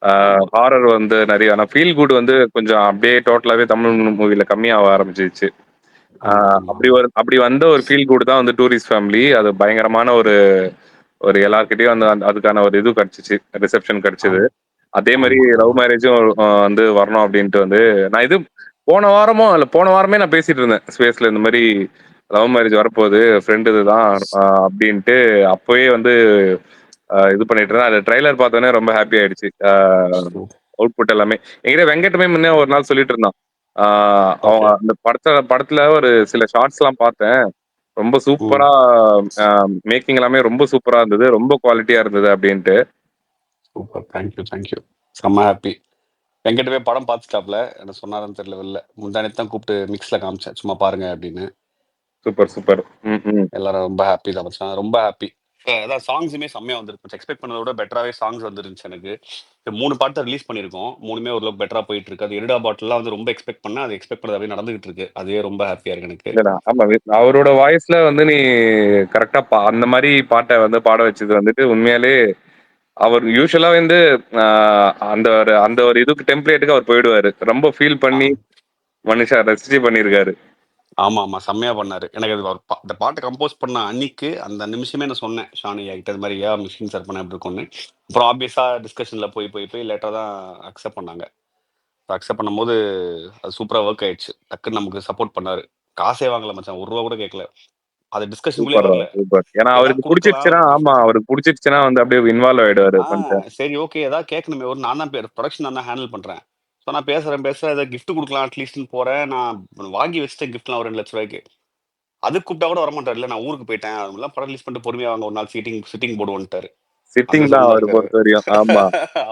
ஆமா ஹாரர் வந்து நிறைய. ஆனா ஃபீல் குட் வந்து கொஞ்சம் அப்படியே டோட்டலாவே தமிழ் மூவில கம்மியாக ஆரம்பிச்சிச்சு. ஆமா ஆமா அப்படி அப்படி வந்த ஒரு ஃபீல் குட் தான் வந்து டூரிஸ்ட் ஃபேமிலி. அது பயங்கரமான ஒரு ஒரு எல்லார்கிட்டயும் வந்து அதுக்கான ஒரு இது கிடைச்சிச்சு, ரிசப்ஷன் கிடைச்சது. ஆமா அதே மாதிரி ஆமா லவ் ஆமா. மேரேஜும் வந்து வரணும் அப்படின்ட்டு வந்து நான் இது போன வாரமே நான் பேசிட்டு இருந்தேன் ஸ்பேஸ்ல. இந்த மாதிரி லவ் மேரேஜ் வரப்போகுது, ஃப்ரெண்டு இதுதான் அப்படின்ட்டு அப்பவே வந்து இது பண்ணிட்டு இருந்தேன். அது ட்ரைலர் பார்த்தோன்னே ரொம்ப ஹாப்பி ஆயிடுச்சு. அவுட்புட் எல்லாமே என்கிட்ட வெங்கட்டுமே முன்னே ஒரு நாள் சொல்லிட்டு இருந்தான். அவங்க ஓகே. அந்த படத்துல ஒரு சில ஷார்ட்ஸ் எல்லாம் பார்த்தேன். ரொம்ப சூப்பரா மேக்கிங் எல்லாமே ரொம்ப சூப்பரா இருந்தது, ரொம்ப குவாலிட்டியா இருந்தது அப்படின்ட்டு. Super, thank you thank you. செம்ம ஹாப்பி. வெங்கடவே படம் பார்த்துட்டாப்ல. என்ன சொன்னாருன்னு தெரியல. வெளில முந்தானே தான் கூப்பிட்டு மிக்ஸ்ல காமிச்சேன், சும்மா பாருங்க அப்படின்னு. Super super. எல்லாரும் ரொம்ப ஹாப்பி தான் மச்சான், ரொம்ப ஹாப்பி. அதான் சாங்ஸுமே செம்மையா வந்துருக்கு. எக்ஸ்பெக்ட் பண்ணதை விட பெட்டராகவே சாங்ஸ் வந்துருந்துச்சு எனக்கு. 3 பாட்டு ரிலீஸ் பண்ணியிருக்கோம். 3மே ஓரளவுக்கு பெட்டரா போயிட்டு இருக்கு. அது எருடா பாட்டிலாம் வந்து ரொம்ப எக்ஸ்பெக்ட் பண்ணேன். அது எக்ஸ்பெக்ட் பண்ணது அப்படியே நடந்துகிட்டு இருக்கு. அதுவே ரொம்ப ஹாப்பியா இருக்கு எனக்கு. இல்லடா, ஆமா, அவரோட வாய்ஸ்ல வந்து நீ கரெக்டா அந்த மாதிரி பாட்டை வந்து பாட வச்சது வந்துட்டு உண்மையாலே அவர் யூஸ்வலா வந்து அந்த ஒரு இதுக்கு டெம்ப்ளேட்டுக்கு அவர் போயிடுவாரு. ரொம்ப ஃபீல் பண்ணி மனுஷா ரசிச்சு பண்ணியிருக்காரு. ஆமா ஆமா, செம்மையா பண்ணாரு. எனக்கு அது அந்த பாட்டை கம்போஸ் பண்ண அன்னைக்கு அந்த நிமிஷமே நான் சொன்னேன் ஷானி ஆகிட்ட, இது மாதிரி மிஷின் சார் பண்ண எப்படி இருக்கும்னு. அப்புறம் ஆப்வியஸா டிஸ்கஷன்ல போய் லேட்டா தான் அக்செப்ட் பண்ணாங்க. அக்செப்ட் பண்ணும்போது அது சூப்பரா ஒர்க் ஆயிடுச்சு. டக்குன்னு நமக்கு சப்போர்ட் பண்ணாரு. காசே வாங்கல மச்சான், ₹1 கூட கேட்கல. அது டிஸ்கஷனுக்குள்ளே சூப்பர் வரல. சூப்பர். ஏன்னா ஏதாவது அவருக்கு கொடுக்கலாம். பிடிச்சிருச்சுன்னா, ஆமா, அவருக்கு பிடிச்சிருச்சுன்னா வந்து அப்படியே இன்வால்வ் ஆயிடுவாரு மனுஷன். சரி ஓகே, ஏதாவது கேட்கணுமே. ஒரு நான் தான் ப்ரொடக்ஷன் நான் தான் ஹேண்டில் பண்றேன். ஸோ நான் பேசுறேன் ஏதாவது கிஃப்ட் கொடுக்கலாம் அட்லீஸ்ட்னு போறேன். நான் வாங்கி வச்சுட்டேன் கிஃப்ட்லாம் ஒரு ₹2,00,000. அதுக்கு கூப்பிட்டா கூட வரமாட்டாரு. இல்லை நான் ஊருக்கு போயிட்டேன், அதெல்லாம் படம் ரிலீஸ் பண்ணிட்டு பொறுமையா வாங்க, ஒரு நாள் சிட்டிங் போடுவோன்ட்டாரு. அந்த சிட்டிங் தான் ஜோன்ல அவரை இருக்காரு. பொறுத்த வரையும். ஆமா,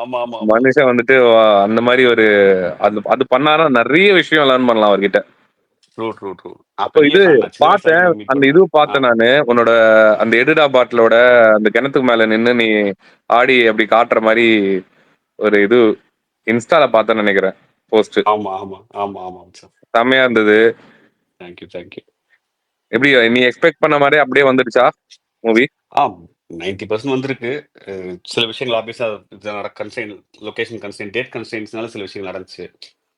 ஆமா ஆமா ஆமா. மனுஷன் வந்துட்டு அந்த மாதிரி ஒரு அது பண்ணாரா நிறைய விஷயம் லேர்ன் பண்ணலாம் அவர்கிட்ட. True true true. நான் அப்போ பெரிய இது ஃபேன். நான் சின்ன வயசுல பார்த்தேன், மீட் அந்த பண்ணேன். இது பார்த்தேன் நானு. உன்னோட அந்த எடிடா பாட்டிலோட அந்த கிணத்துக்கு மேல நின்னு நீ ஆடி அப்படி காட்டுற மாதிரி ஒரு இது இன்ஸ்டால பார்த்தேன்னு நினைக்கிறேன், போஸ்ட். ஆமா ஆமா ஆமா ஆமா சார். செம்மையா இருந்தது. Thank you thank you. எப்படி நீ எக்ஸ்பெக்ட் பண்ண மாதிரி அப்படியே வந்துடுச்சா மூவி? 90% வந்திருக்கு. சில விஷயங்கள் ஆப்வியஸா கன்சைன், லொகேஷன் கன்சைன், டேட் கன்சைன்ஸ்னால சில விஷயங்கள் நடந்துச்சு.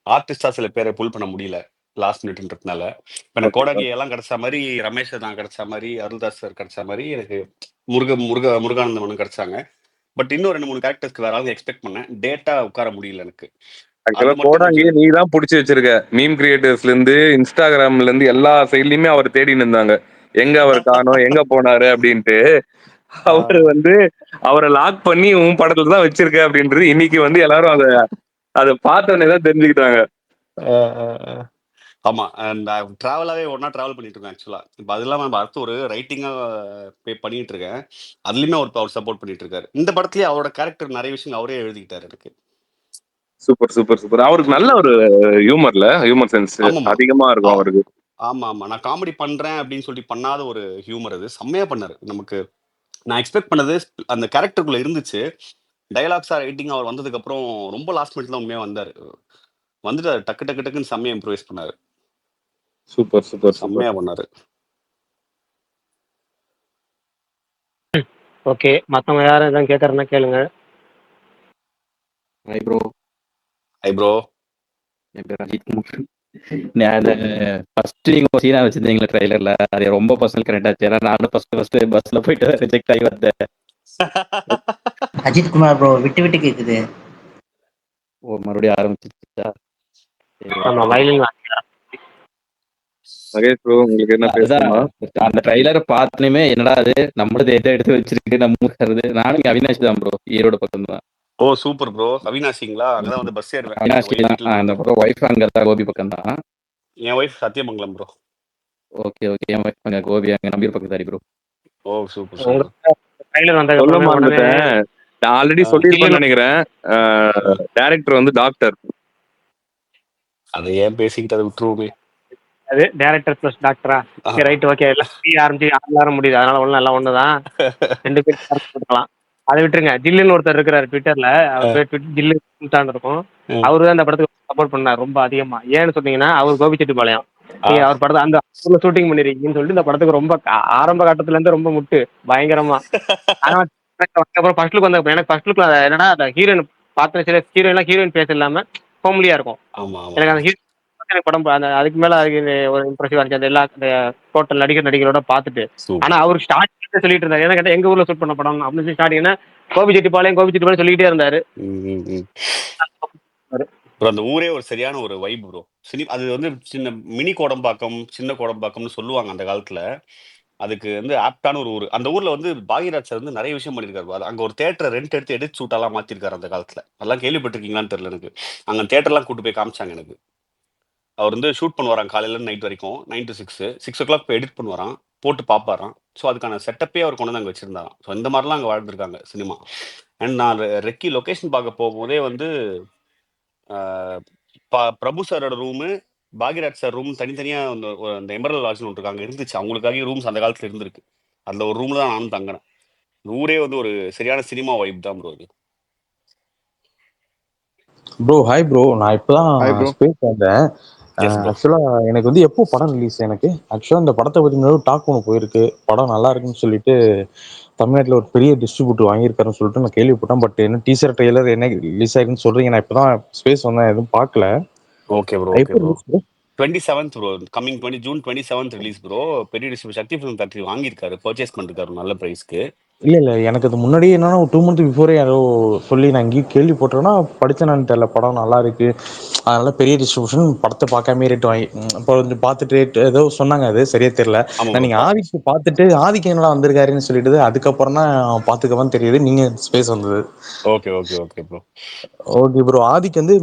ஆர்டிஸ்டா சில பேரை புல் பண்ண முடியல லாஸ்ட் மினிட்ன்றதுனால. இப்போ எனக்கு கோடாங்கி எல்லாம் கிடைச்ச மாதிரி, ரமேஷ் நான் கிடைச்ச மாதிரி, அருள்தாஸ் சார் கிடைச்ச மாதிரி, எனக்கு முருகானந்தமனும் கிடைச்சாங்க. பட் இன்னும் 2-3 கேரக்டர்ஸ்க்கு வேற ஆளுங்க எக்ஸ்பெக்ட் பண்ணேன். டேட்டா உட்கார முடியல எனக்கு. ஆக்சுவலா கோடாங்கி நீ தான் புடிச்சு வச்சிருக்க. மீம் கிரியேட்டர்ஸ்ல இருந்து இன்ஸ்டாகிராம்ல இருந்து எல்லா சைட்லயுமே அவர் தேடின்னு இருந்தாங்க, எங்க அவர் காணோம், எங்க போனாரு அப்படின்ட்டு. அவரு வந்து அவரை லாக் பண்ணி உன் படத்துல தான் வச்சிருக்க அப்படின்றது இன்னைக்கு வந்து எல்லாரும் அதை பார்த்தோன்னே தான் தெரிஞ்சுக்கிட்டாங்க. ஆமா, நான் டிராவலாவே ஒன்னா டிராவல் பண்ணிட்டு இருக்கேன் ஆக்சுவலா. இப்போ அது இல்லாம அடுத்து ஒரு ரைட்டிங்கா பண்ணிட்டு இருக்கேன். அதுலயுமே அவர் சப்போர்ட் பண்ணிட்டு இருக்காரு. இந்த படத்துலயே அவரோட கேரக்டர் நிறைய விஷயங்கள் அவரே எழுதிக்கிட்டாரு எனக்கு. Super super super. அவருக்கு நல்ல ஒரு ஹியூமர் சென்ஸ் அதிகமா இருக்கும் அவருக்கு. ஆமா ஆமா, நான் காமெடி பண்றேன் அப்படின்னு சொல்லி பண்ணாத ஒரு ஹியூமர் அது. செம்மையா பண்ணாரு. நமக்கு நான் எக்ஸ்பெக்ட் பண்ணது அந்த கேரக்டருக்குள்ள இருந்துச்சு. டயலாக்ஸா ரைட்டிங் அவர் வந்ததுக்கு அப்புறம் ரொம்ப லாஸ்ட் மினிட்ல தான் உண்மையா வந்தாரு. வந்துட்டாரு, டக்குன்னு செம்மையா இம்ப்ரூவைஸ் பண்ணாரு. சூப்பர் சூப்பர் செம்மையா பண்ணாரு. ஓகே, மத்தவங்க யாரும் எதாவது கேட்கறதுன்னா கேளுங்க. Hi bro. Hi bro. என் பேர் அஜித் குமார். நான் அந்த ஃபர்ஸ்ட் நீங்க ஒரு சீனா வச்சிருந்தீங்களா ட்ரைலர்ல, அது ரொம்ப பர்சனல் கனெக்ட் ஆச்சு. ஏன்னா நானும் ஃபர்ஸ்ட் பஸ்ல போயிட்டு ரிஜெக்ட் ஆகி வந்தேன். அஜித் குமார் ப்ரோ விட்டு விட்டு கேக்குது. ஓ மறுபடியும் ஆரம்பிச்சிருச்சா? சரி ஆமா, ஓகே. வயலின் மகேஷ் ப்ரோ, உங்களுக்கு என்ன அதுதான் பேசணுமா? அந்த ட்ரைலரை பார்த்தனுமே என்னடா அது நம்மளது எதை எடுத்து வச்சிருக்கு நம்ம ஊர்றது. நானும் இங்க அவினாஷ் தான் ப்ரோ, ஈரோடு பக்கம் தான். ஓ சூப்பர் ப்ரோ. அவினாஷிங்களா? அங்கதான் வந்து பஸ் ஏறுவேன். என் அவினாஷ் ஒய்ஃப் தான் வீட்டுல இந்த இருந்து. பக்கம், ஒய்ஃப் அங்கே தான் கோபி பக்கம் தான். என் wife Sathyamangalam bro. Okay okay. என் ஒய்ஃப் அங்கே கோபி, அங்கே நம்பியூர் பக்கம் தாரி ப்ரோ. Oh super super. உங்களுக்கு ட்ரைலர் வந்ததுக்கு சொல்ல அப்புறமே உடனே மறந்துட்டேன். நான் ஆல்ரெடி ஆ, சொல்லியிருப்பேன்னு ஜில்லுன்னு நினைக்கிறேன். டைரக்டர் வந்து டாக்டர். அதை ஏன் பேசிக்கிட்டு அதை விட்டுருவோமே. அது டேரக்டர் ப்ளஸ் டாக்டரா? ஆ. சரி, ரைட், ஓகே. எல்லாம் ஆரம்பிச்சு 6 நேரம் முடியுது, அதனால ஒன்றும் எல்லாம் ஒன்று தான். 2 பேர் போட்டுக்கலாம். அதை விட்டுருங்க. ஜில்லுன்னு ஒருத்தர் இருக்கிறாரு ட்விட்டர்ல, அவர் பேர் ஜில்லு சுல்தான் இருக்கும். ம். அவரு தான் இந்த படத்துக்கு சப்போர்ட் பண்ணார் ரொம்ப அதிகமா. ஏன்னு சொன்னீங்கன்னா, அவர் கோபிச்செட்டிப்பாளையம். ஆ. நீங்க அவர் படத்தை அந்த ஊர்ல ஷூட்டிங் பண்ணிருக்கீங்கன்னு சொல்லிட்டு இந்த படத்துக்கு ரொம்ப ஆரம்ப கட்டத்துல இருந்து ரொம்ப முட்டு பயங்கரமா. ஆனா அப்புறம் ஃபர்ஸ்ட் லுக் வந்த எனக்கு ஃபர்ஸ்ட் லுக்ல என்னன்னா அந்த ஹீரோயின் பார்த்த சில ஹீரோயின் பேஸ் இல்லாம ஹோம்லியா இருக்கும். ஆமா ஆமா எனக்கு ஆமா. அந்த எனக்கு படம் அந்த அதுக்கு மேல அதுக்கு ஒரு இம்ப்ரெசிவா இருந்துச்சு. அந்த எல்லா டோட்டல் நடிகரோட பார்த்துட்டு. ஆனா சூப்பர். அவருக்கு ஸ்டார்டிங் சொல்லிட்டு இருந்தாரு, ஏன்னா கேட்டா எங்க ஊர்ல ஷூட் பண்ண படம் அப்படின்னு சொல்லி ஸ்டார்டிங்னா கோபிச்செட்டிப்பாளையம் சொல்லிட்டே இருந்தாரு. அப்புறம் அந்த ஊரே ஒரு சரியான ஒரு வைப் ப்ரோ. அது வந்து சின்ன மினி கோடம்பாக்கம், சின்ன கோடம்பாக்கம்னு சொல்லுவாங்க அந்த காலத்துல. அதுக்கு வந்து ஆப்டான ஒரு ஊர். அந்த ஊர்ல வந்து பாக்யராஜ் சார் வந்து நிறைய விஷயம் பண்ணியிருக்காரு bro. அங்க ஒரு தேட்டரை ரெண்ட் எடுத்து எடிட் ஷூட்டாலாம் மாத்திருக்காரு அந்த காலத்துல. அதெல்லாம் கேள்விப்பட்டிருக்கீங்களான்னு தெரியல எனக்கு. அங்க தேட்டர்லாம் கூட்டு போய் காமிச்சாங்க எனக்கு. அவர் வந்து ஷூட் பண்ணுவாராம் காலையில இருந்து நைட் வரைக்கும் 9 to 6 6 o'clock போய் எடிட் பண்ணுவாராம், போட்டு பார்ப்பாராம். ஸோ அதுக்கான செட்டப்பே அவர் கொண்டு வந்து அங்கே வச்சிருந்தாராம். ஸோ இந்த மாதிரிலாம் அங்கே வாழ்ந்துருக்காங்க சினிமா. அண்ட் நான் ரெக்கி லொகேஷன் பார்க்க போகும்போதே வந்து பிரபு சாரோட ரூமு, பாக்யராஜ் சார் ரூம் தனித்தனியா அந்த எமரல் லாட்ஜ்னு ஒன்று இருக்காங்க இருந்துச்சு. அவங்களுக்காக ரூம்ஸ் அந்த காலத்துல இருந்திருக்கு. அதுல ஒரு ரூம்ல தான் நானும் தங்கினேன். இந்த ஊரே வந்து ஒரு சரியான சினிமா வைப் தான் ப்ரோ இது. ப்ரோ ஹாய் ப்ரோ, நான் இப்பதான் ஹாய் ப்ரோ. ஸ்பேஸ் வந்தேன். Yes bro. ஆக்சுவலா எனக்கு வந்து எப்போ படம் ரிலீஸ், எனக்கு ஆக்சுவலா இந்த படத்தை பத்தி முன்னாடி டாக் ஒன்று போயிருக்கு, படம் நல்லா இருக்குன்னு சொல்லிட்டு தமிழ்நாட்டில் ஒரு பெரிய டிஸ்ட்ரிபியூட்டர் வாங்கியிருக்காருன்னு சொல்லிட்டு நான் கேள்விப்பட்டேன். பட் என்ன டீசர் ட்ரெய்லர் என்ன ரிலீஸ் ஆயிருக்குன்னு சொல்றீங்க, நான் இப்பதான் ஸ்பேஸ் வந்தேன், எதுவும் பார்க்கல. ஓகே ப்ரோ ஓகே எப்போ bro. Release bro? 27th bro, coming June 27th release bro. பெரிய டிஸ்ட்ரிபியூஷன் சக்தி ஃபிலிம் ஃபேக்டரி வாங்கியிருக்காரு, பர்ச்சேஸ் பண்ணிருக்காரு நல்ல ப்ரைஸ்க்கு. இல்ல இல்ல, எனக்கு அது முன்னாடியே என்னன்னா ஒரு 2 months பிஃபோரே யாரோ சொல்லி நான் இங்கேயும் கேள்விப்பட்டேன்னா படிச்சேனான்னு தெரியல, படம் நல்லா இருக்கு அதனால பெரிய டிஸ்ட்ரிபியூஷன், படத்தை பார்க்காம ரேட் வாங்கி இப்போ கொஞ்சம் பார்த்துட்டு ரேட் ஏதோ சொன்னாங்க, அது சரியா தெரியல. ஆமா நான் ப்ரோ. நீங்க ஆதிக்கு பார்த்துட்டு ஆதிக்கு என்னடா வந்திருக்காருன்னு சொல்லிட்டு அதுக்கப்புறம் தான் பார்த்துக்கதான் தெரியுது நீங்க ஸ்பேஸ் வந்தது. Okay okay okay bro. Okay bro, ஆதிக்கு வந்து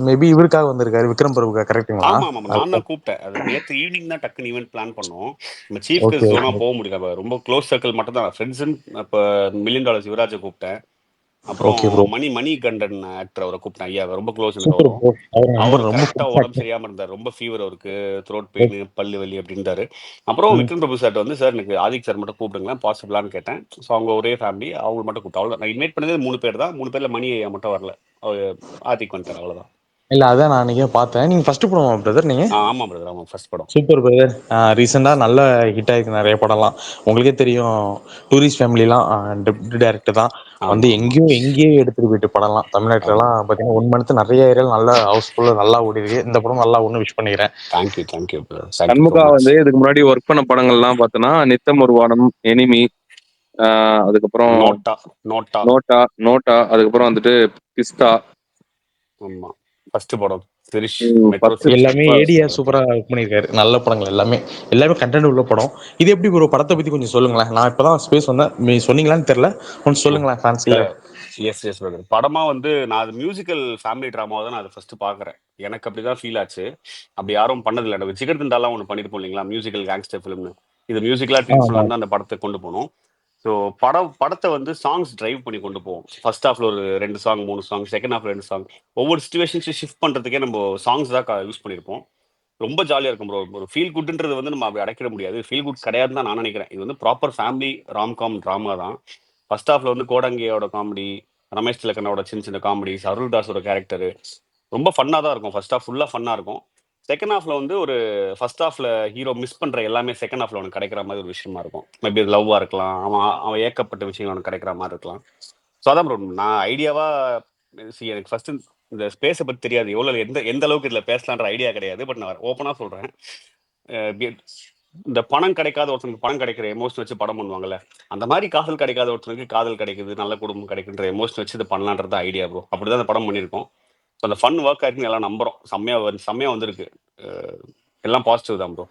மேபி இவருக்காக வந்திருக்காரு, விக்ரம் பிரபுக்கா, கரெக்டுங்களா? ஆமா ஆமா, நான் தான் கூப்பிட்டேன். அது நேற்று ஈவினிங் தான் டக்குன்னு ஈவெண்ட் பிளான் பண்ணோம். நம்ம சீஃப் ஓகே கெஸ்ட் ஓகே போக முடியல. ரொம்ப க்ளோஸ் சர்க்கிள் மட்டும் தான் ஃப்ரெண்ட்ஸுன்னு. இப்போ $1 million யுவராஜை கூப்பிட்டேன். அப்புறம் ஓகே ப்ரோ, மணி கண்டன் ஆக்டர் அவரை கூப்பிட்டேன். ஐயா ரொம்ப க்ளோஸ் எனக்கு சூப்பர் வரும். ப்ரோ, அவர் நம்பர் அவருக்கு ரொம்ப கரெக்டா உடம்பு சூப்பர். சரியாம இருந்தார். ரொம்ப ஃபீவர் அவருக்கு, த்ரோட் பெயின், பல்லு வலி அப்படின்றாரு. அப்புறம் விக்ரம் பிரபு சார் வந்து சார் எனக்கு ஆதிக் சார் மட்டும் கூப்பிடுங்களேன் பாசிபிளான்னு கேட்டேன். ஸோ அவங்க ஒரே ஃபேமிலி, அவங்க மட்டும் கூப்பிட்டு அவ்வளோ. நான் இன்வைட் பண்ணது 3 பேர் தான். 3 பேர்ல மணி ஐயா மட்டும் வரல. அவர் ஆதிக் வந்துட்டார், அவ்வளோதான். இல்ல அதான் நான் அன்னைக்கே பார்த்தேன். நீங்க ஃபர்ஸ்ட் படம் பிரதர் நீங்க? ஆமா பிரதர், ஆமா ஃபர்ஸ்ட் படம். Super brother. ரீசெண்டாக நல்ல ஹிட் ஆயிருக்கு நிறைய படம்லாம். உங்களுக்கே தெரியும், டூரிஸ்ட் ஃபேமிலிலாம் டெப்யூட்டி டைரக்டர் தான் வந்து ஆமா ஆமா எங்கேயோ எடுத்துட்டு போயிட்டு படம்லாம் ஆமா. தமிழ்நாட்டிலலாம் பார்த்தீங்கன்னா 1 month நிறைய ஏரியாவில் நல்ல ஹவுஸ்ஃபுல்லாக நல்லா ஓடி இருக்கு. இந்த படம் நல்லா ஒன்று விஷ் பண்ணிக்கிறேன். தேங்க்யூ பிரதர், தேங்க்யூ ஸோ சண்முகா மச். வந்து இதுக்கு முன்னாடி ஒர்க் பண்ண படங்கள்லாம் பார்த்தோன்னா நித்தம் ஒரு வானம், எனிமி, அதுக்கப்புறம் நோட்டா நோட்டா நோட்டா நோட்டா அதுக்கப்புறம் வந்துட்டு பிஸ்தா. ஆமா ஃபர்ஸ்ட் படம் சிரிஷ், மெட்ரோ ஃபர்ஸ்ட் சிரிஷ். எல்லாமே ஏடியா சூப்பராக ஒர்க் பண்ணியிருக்காரு. நல்ல படங்கள் எல்லாமே எல்லாமே கண்டென்ட் உள்ள படம். இது எப்படி ப்ரோ, படத்தை பற்றி கொஞ்சம் சொல்லுங்களேன். நான் இப்போ தான் ஸ்பேஸ் வந்தேன், நீ சொன்னீங்களான்னு தெரில, கொஞ்சம் சொல்லுங்களேன் இல்ல ஃபேன்ஸ்க்காக. Yes brother. படமா வந்து நான் அது மியூசிக்கல் ஃபேமிலி ட்ராமாவை தான் நான் அதை ஃபர்ஸ்ட் பாக்குறேன். எனக்கு அப்படிதான் ஃபீல் ஆச்சு. அப்படி யாரும் பண்ணதில்லை. நம்ம ஜிகர் தண்டாலாம் ஒன்று பண்ணிருப்போம் இல்லைங்களா, மியூசிக்கல் கேங்ஸ்டர் ஃபிலிம்னு. இது மியூசிக்கலா ட்ரீட் பண்ணலாம் தான் அந்த படத்தை கொண்டு போனோம். ஸோ படத்தை வந்து சாங்ஸ் டிரைவ் பண்ணி கொண்டு போவோம். ஃபர்ஸ்ட் ஹாஃப்ல ஒரு 2 சாங் 3 சாங், செகண்ட் ஹாஃப்ல 2 சாங். ஒவ்வொரு சுச்சுவேஷன்ஸும் ஷிஃப்ட் பண்றதுக்கே நம்ம சாங்ஸ் தான் யூஸ் பண்ணியிருப்போம். ரொம்ப ஜாலியா இருக்கும் ப்ரோ. ஒரு ஃபீல் குட்ன்றது வந்து நம்ம அப்படி அடைக்கிட முடியாது. ஃபீல் குட் கிடையாதுன்னு தான் நான் நினைக்கிறேன். இது வந்து ப்ராப்பர் ஃபேமிலி ராம்காம் ட்ராமா தான். ஃபர்ஸ்ட் ஹாஃப்ல வந்து கோடங்கியோட காமெடி, ரமேஷ் திலக்கனோட சின்ன சின்ன காமெடிஸ், அருள்தாஸோட கேரக்டர் ரொம்ப ஃபன்னா தான் இருக்கும். ஃபர்ஸ்ட் ஹாஃப் ஃபுல்லா ஃபன்னா இருக்கும். செகண்ட் ஹாஃப்ல வந்து ஒரு ஃபர்ஸ்ட் ஹாஃப்ல ஹீரோ மிஸ் பண்ற எல்லாமே செகண்ட் ஹாஃப்ல உனக்கு கிடைக்கிற மாதிரி ஒரு விஷயமா இருக்கும். மேபி லவ்வா இருக்கலாம், அவன் ஏக்கப்பட்ட விஷயங்கள் உனக்கு கிடைக்கிற மாதிரி இருக்கலாம். ஸோ அதான் ப்ரோ நான் ஐடியாவா எனக்கு ஃபர்ஸ்ட் இந்த ஸ்பேஸை பத்தி தெரியாது, எவ்வளவு எந்த அளவுக்கு இதுல பேசலான்ற ஐடியா கிடையாது. பட் நான் ஓப்பனா சொல்றேன், இந்த பணம் கிடைக்காத ஒருத்தனுக்கு பணம் கிடைக்கிற எமோஷன் வச்சு படம் பண்ணுவாங்கல்ல, அந்த மாதிரி காதல் கிடைக்காத ஒருத்தனுக்கு காதல் கிடைக்குது, நல்ல குடும்பம் கிடைக்குன்ற எமோஷன் வச்சு இது பண்ணலான்றது ஐடியா ப்ரோ. அப்படிதான் அந்த படம் பண்ணியிருக்கோம். ஸோ அந்த ஃபன் ஒர்க் ஆயிருக்குன்னு எல்லாம் நம்புறோம். செம்மையா வந்திருக்கு. எல்லாம் பாசிட்டிவ் தான் ப்ரோ.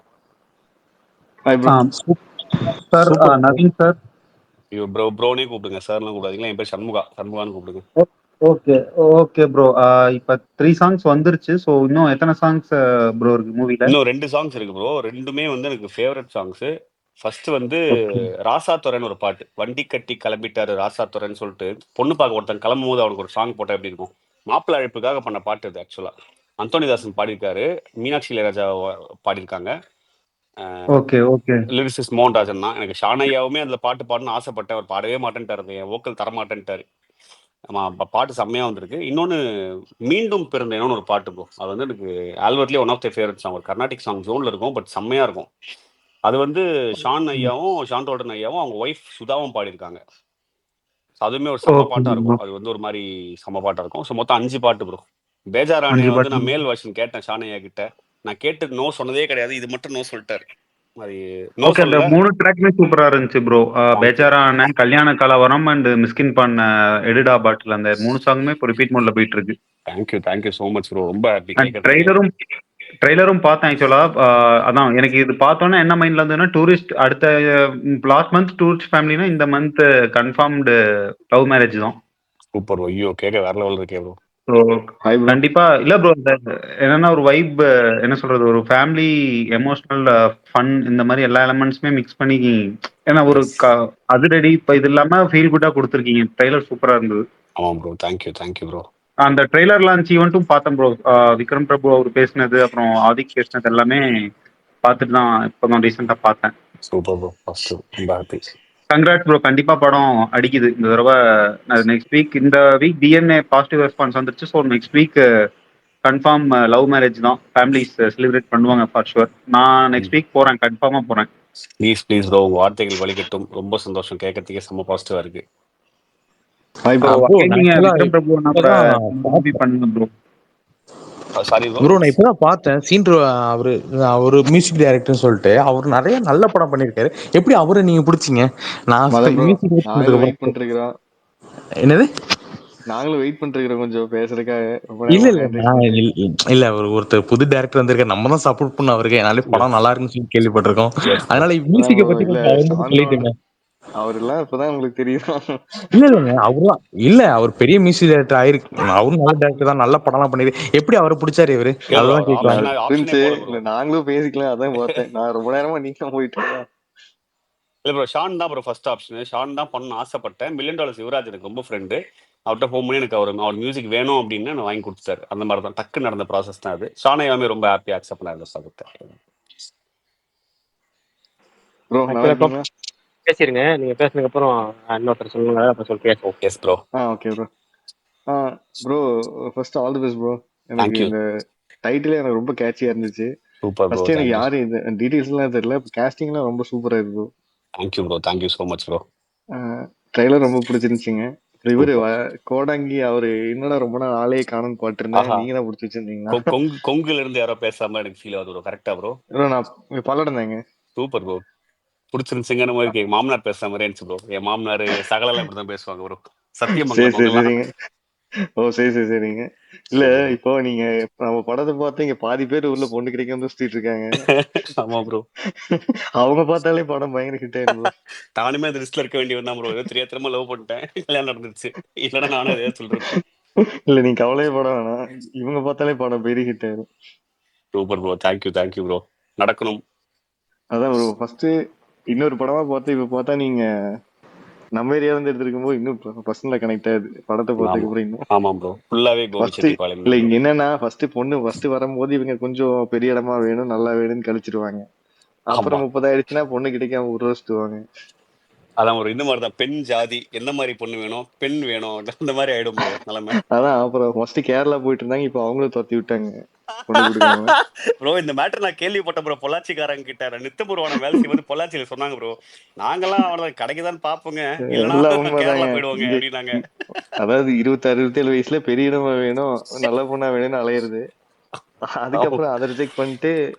Sir Naveen sir. ஐயோ ப்ரோனே கூப்பிடுங்க, சார்லாம் கூப்பிடாதீங்களா. என் பேர் சண்முகான்னு கூப்பிடுங்க. Okay okay bro. இப்ப 3 சாங்ஸ் வந்துருச்சு. ஸோ இன்னும் எத்தனை சாங்ஸ் ப்ரோ இருக்கு மூவில? இன்னும் 2 சாங்ஸ் இருக்கு ப்ரோ. ரெண்டுமே வந்து எனக்கு ஃபேவரட் சாங்ஸ். ஃபர்ஸ்ட் வந்து ராசாத்துறைன்னு ஒரு பாட்டு, வண்டி கட்டி கிளம்பிட்டாரு ராசாத்துறைன்னு சொல்லிட்டு பொண்ணு பார்க்க ஒருத்தன் கிளம்பும் போது அவனுக்கு ஒரு சாங் போட்டா எப்படி இருக்கும், மாப்பிள்ளை அழைப்புக்காக பண்ண பாட்டு இது. ஆக்சுவலா அந்தோனிதாசன் பாடியிருக்காரு, மீனாட்சி இளையராஜா பாடியிருக்காங்க, ஓகே ஓகே. லிரிசிஸ் மோகன்ராஜன் தான். எனக்கு ஷானையாவுமே அதுல பாட்டு பாடணும்னு ஆசைப்பட்டேன், அவர் பாடவே மாட்டேன்ட்டாரு, என் வோக்கல் தரமாட்டேன்ட்டாரு. ஆமா பாட்டு செம்மையா வந்திருக்கு. இன்னொன்னு மீண்டும் பிறந்தேனோன்னு ஒரு பாட்டு ப்ரோ, அது வந்து எனக்கு ஆல்பர்ட்லேயே one of the favourite song. ஒரு கர்நாடிக் சாங் ஜோன்ல இருக்கும், பட் செம்மையா இருக்கும். அது வந்து ஷான் ஐயாவும் ஷான் ரோல்டன் ஐயாவும் அவங்க ஒய்ஃப் சுதாவும் பாடியிருக்காங்க. அதுவுமே ஒரு செம்ம பாட்டா இருக்கும். அது வந்து ஒரு மாதிரி செம்ம பாட்டா இருக்கும். ஸோ மொத்தம் 5 பாட்டு ப்ரோ. பேஜாரானே வந்து நான் மேல் வருஷன் கேட்டேன் ஷான் ஐயா கிட்ட, நான் கேட்டு நோ சொன்னதே கிடையாது, இது மட்டும் நோ சொல்லிட்டாரு. அது நோ ஓகே, அந்த சொல்ல 3 ட்ராக்குமே சூப்பரா இருந்துச்சு ப்ரோ. பேஜாரான, கல்யாண கலவரம் அண்ட் மிஸ்கின் பண்ண எடிடா பாட்டில், அந்த 3 சாங்குமே இப்போ ரிப்பீட் மோட்ல போயிட்டு இருக்கு. தேங்க்யூ ஸோ மச் ப்ரோ, ரொம்ப ஹாப்பி அண்ட் ட்ரெய்லரும் பார்த்தேன் ஆக்சுவலா. அதான் எனக்கு இது பார்த்தோன்னே என்ன மைண்ட்ல இருந்ததுன்னா, டூரிஸ்ட் அடுத்த லாஸ்ட் மந்த் டூரிஸ்ட் ஃபேமிலினா இந்த மந்த் கன்ஃபார்ம்டு லவ் மேரேஜ் தான். சூப்பர். ஐயோ கேட்க வேற லெவல் இருக்கே ப்ரோ. கண்டிப்பா இல்ல ப்ரோ. என்னன்னா ஒரு வைப், என்ன சொல்றது, ஒரு ஃபேமிலி எமோஷனல் ஃபன், இந்த மாதிரி எல்லா எலமெண்ட்ஸுமே மிக்ஸ் பண்ணி, ஏன்னா ஒரு அதிரடி இப்ப இது இல்லாம ஃபீல் குட்டா கொடுத்துருக்கீங்க. ட்ரெய்லர் சூப்பரா இருந்தது. ஆமா ப்ரோ, தேங்க்யூ ப்ரோ. அந்த ட்ரெய்லர் லான்ச் ஈவெண்ட்டும் பார்த்தேன் ப்ரோ. விக்ரம் பிரபு அவர் பேசினது, அப்புறம் ஆதிக் பேசினது எல்லாமே பார்த்துட்டு தான் இப்போதான் ரீசெண்டா பார்த்தேன். சூப்பர் ப்ரோ, ரொம்ப ஹாப்பி. Congrats bro. கண்டிப்பா படம் அடிக்குது இந்த தடவை. நெக்ஸ்ட் வீக், இந்த வீக் டிஎன்ஏ பாசிட்டிவ் ரெஸ்பான்ஸ் வந்துருச்சு. So next week confirm love marriage தான், ஃபேமிலிஸ் செலிப்ரேட் பண்ணுவாங்க ஃபார் ஷுவர். நான் நெக்ஸ்ட் வீக் போறேன், கன்ஃபார்மா போறேன். ப்ளீஸ் ப்ரோ, உங்க வார்த்தைகள் வழிகட்டும். ரொம்ப சந்தோஷம், கேட்கறதுக்கே செம்ம பாசிட்டிவா இருக்கு. நீங்க விக்ரம் பிரபு மூவி பண்ணுங்க ப்ரோ. சாரி ப்ரோ, நான் இப்பதான் பார்த்தேன் சீன்ட்ரோ. அவரு மியூசிக் டைரக்டர்னு சொல்லிட்டு அவர் நிறைய நல்ல படம் பண்ணிருக்காரு. எப்படி அவரை நீங்க பிடிச்சீங்க? நான் வெயிட் பண்ணிருக்கிறோம். என்னது? நாங்களும் வெயிட் பண்ணிருக்கிறோம் கொஞ்சம் பேசுறதுக்காக. இல்ல ஒருத்தர் புது டைரக்டர் வந்திருக்காரு, நம்ம தான் சப்போர்ட் பண்ண அவருக்கு. என்னால படம் நல்லா இருக்குன்னு சொல்லி கேள்விப்பட்டிருக்கோம். அதனால மியூசிக்கை பத்தி சொல்லிட்டேங்க. அவர் எல்லாம் இப்பதான் உங்களுக்கு தெரியும். இல்லங்க, அவருலாம் இல்ல, அவர் பெரிய மியூசிக் டைரக்டர் ஆயிருக்கு. அவரும் நல்ல டைரக்டர் தான், நல்ல படம் எல்லாம் பண்ணிரு. எப்படி அவரை பிடிச்சாரு இவரு? அதெல்லாம் கேட்கலாம். நாங்களும் பேசிக்கலாம், அதான் பார்த்தேன். நான் ரொம்ப நேரமா நீங்க போயிட்டேன். இல்ல ப்ரோ, ஷான் தான் ப்ரோ ஃபர்ஸ்ட் ஆப்ஷன். ஷான் தான் பண்ண ஆசைப்பட்டேன். $1 மில்லியன் சிவராஜ் எனக்கு ரொம்ப ஃப்ரெண்டு. அவர்கிட்ட ஃபோன் பண்ணி எனக்கு அவர் மியூசிக் வேணும் அப்படின்னு நான் வாங்கி கொடுத்தாரு. அந்த மாதிரி தான் டக்கு நடந்த ப்ராசஸ் தான் அது. ஷான் ஐயாமே ரொம்ப ஹாப்பி அக்செப்ட் பண்ணாரு இந்த சாங்கத்தை. பேசிருங்க, நீங்க பேசுனதுக்கு அப்புறம் இன்னொருத்தர் சொல்லுங்க, அப்புறம் சொல்லி பேசுவோம். Yes bro. Okay bro. Bro first all the best bro. எனக்கு இந்த டைட்டிலே எனக்கு ரொம்ப கேட்சியா இருந்துச்சு. Super bro. ஃபர்ஸ்ட் எனக்கு யாரு இந்த டீடைல்ஸ் எல்லாம் தெரியல, காஸ்டிங்லாம் ரொம்ப சூப்பரா இருக்கு bro. Thank you so much bro. Trailer ரொம்ப பிடிச்சிருந்துச்சுங்க. இவரு கோடாங்கி, அவரு என்னடா ரொம்ப நாள் ஆளே காணும்னு பாட்டுருந்தேன், நீங்க தான் பிடிச்சி வச்சிருந்தீங்களா? கொங்குல இருந்து யாரோ பேசாம எனக்கு ஃபீல் ஆகுது ப்ரோ. கரெக்டா ப்ரோ? நான் பல்லடந்தாங்க. சூப்பர் ப்ரோ, பிடிச்சிருந்துச்சுங்கிற மாதிரி. மாமனார் பேசுற மாதிரி இருந்துச்சு ப்ரோ. என் மாமனார் சகலெல்லாம் இப்படிதான் பேசுவாங்க ப்ரோ. சரிங்க. ஓ சரிங்க. இல்ல இப்போ நீங்க நம்ம படத்தை பார்த்து இங்க பாதி பேர் உள்ள பொண்ணு கிடைக்காம சுத்திட்டு இருக்காங்க. ஆமா ப்ரோ, அவங்க பார்த்தாலே படம் பயங்கர ஹிட் ஆயிடும். நானுமே அந்த லிஸ்ட்ல இருக்க வேண்டியவன் தான் ப்ரோ. தெரியாதமா லவ் பண்ணிட்டேன், கல்யாணம் நடந்துருச்சு. இல்லைன்னா நானும் அதே சொல்றேன். இல்ல நீங்க கவலையே பட வேணாம், இவங்க பார்த்தாலே படம் பெரிய ஹிட் ஆயிடும். Super bro, thank you bro. நடக்கணும். அதான் ப்ரோ, ஃபர்ஸ்ட் இன்னொரு படமா பார்த்து இப்ப பார்த்தா நீங்க நம்ம ஏரியா வந்து எடுத்திருக்கும் போது இன்னும் பர்சனலா கனெக்ட் ஆகுது படத்தை பார்த்ததுக்கு அப்புறம். இன்னும் ஆமா ப்ரோ, ஃபுல்லாவே கோபிச்செட்டிப்பாளையம். இல்ல இங்க என்னன்னா ஃபர்ஸ்ட் வரும்போது இவங்க கொஞ்சம் பெரிய இடமா வேணும், நல்லா வேணும்னு கழிச்சிருவாங்க. அப்புறம் 30 ஆயிடுச்சுன்னா பொண்ணு கிடைக்காம உருவச்சுவாங்க. அதான் ப்ரோ இந்த மாதிரி தான் பெண் ஜாதி என்ன மாதிரி பொண்ணு வேணும், பெண் வேணும் அந்த மாதிரி ஆயிடும் ப்ரோ நிலைமை. அதான் அப்புறம் ஃபர்ஸ்ட் கேரளா போயிட்டு இருந்தாங்க, இப்போ அவங்களும் துரத்தி விட்டாங்க பொண்ணு கொடுக்காம. ப்ரோ இந்த மேட்டர் நான் கேள்விப்பட்ட ப்ரோ பொள்ளாச்சிக்காரங்க கிட்ட நித்தபூர்வான வேலை செய்வது பொள்ளாச்சியில சொன்னாங்க ப்ரோ. நாங்கெல்லாம் அவனை கடைக்கு தான் பாப்போங்க, இல்லைன்னா எல்லாம் கேரளா உண்மைதாங்க. போயிடுவாங்க இங்க அப்படின்னாங்க. அதாவது 26 27 வயசுல பெரிய இடமா வேணும், நல்ல பொண்ணா வேணும்னு அலையிறது. அதுக்கப்புறம் அதை ரிஜெக்ட் பண்ணிட்டு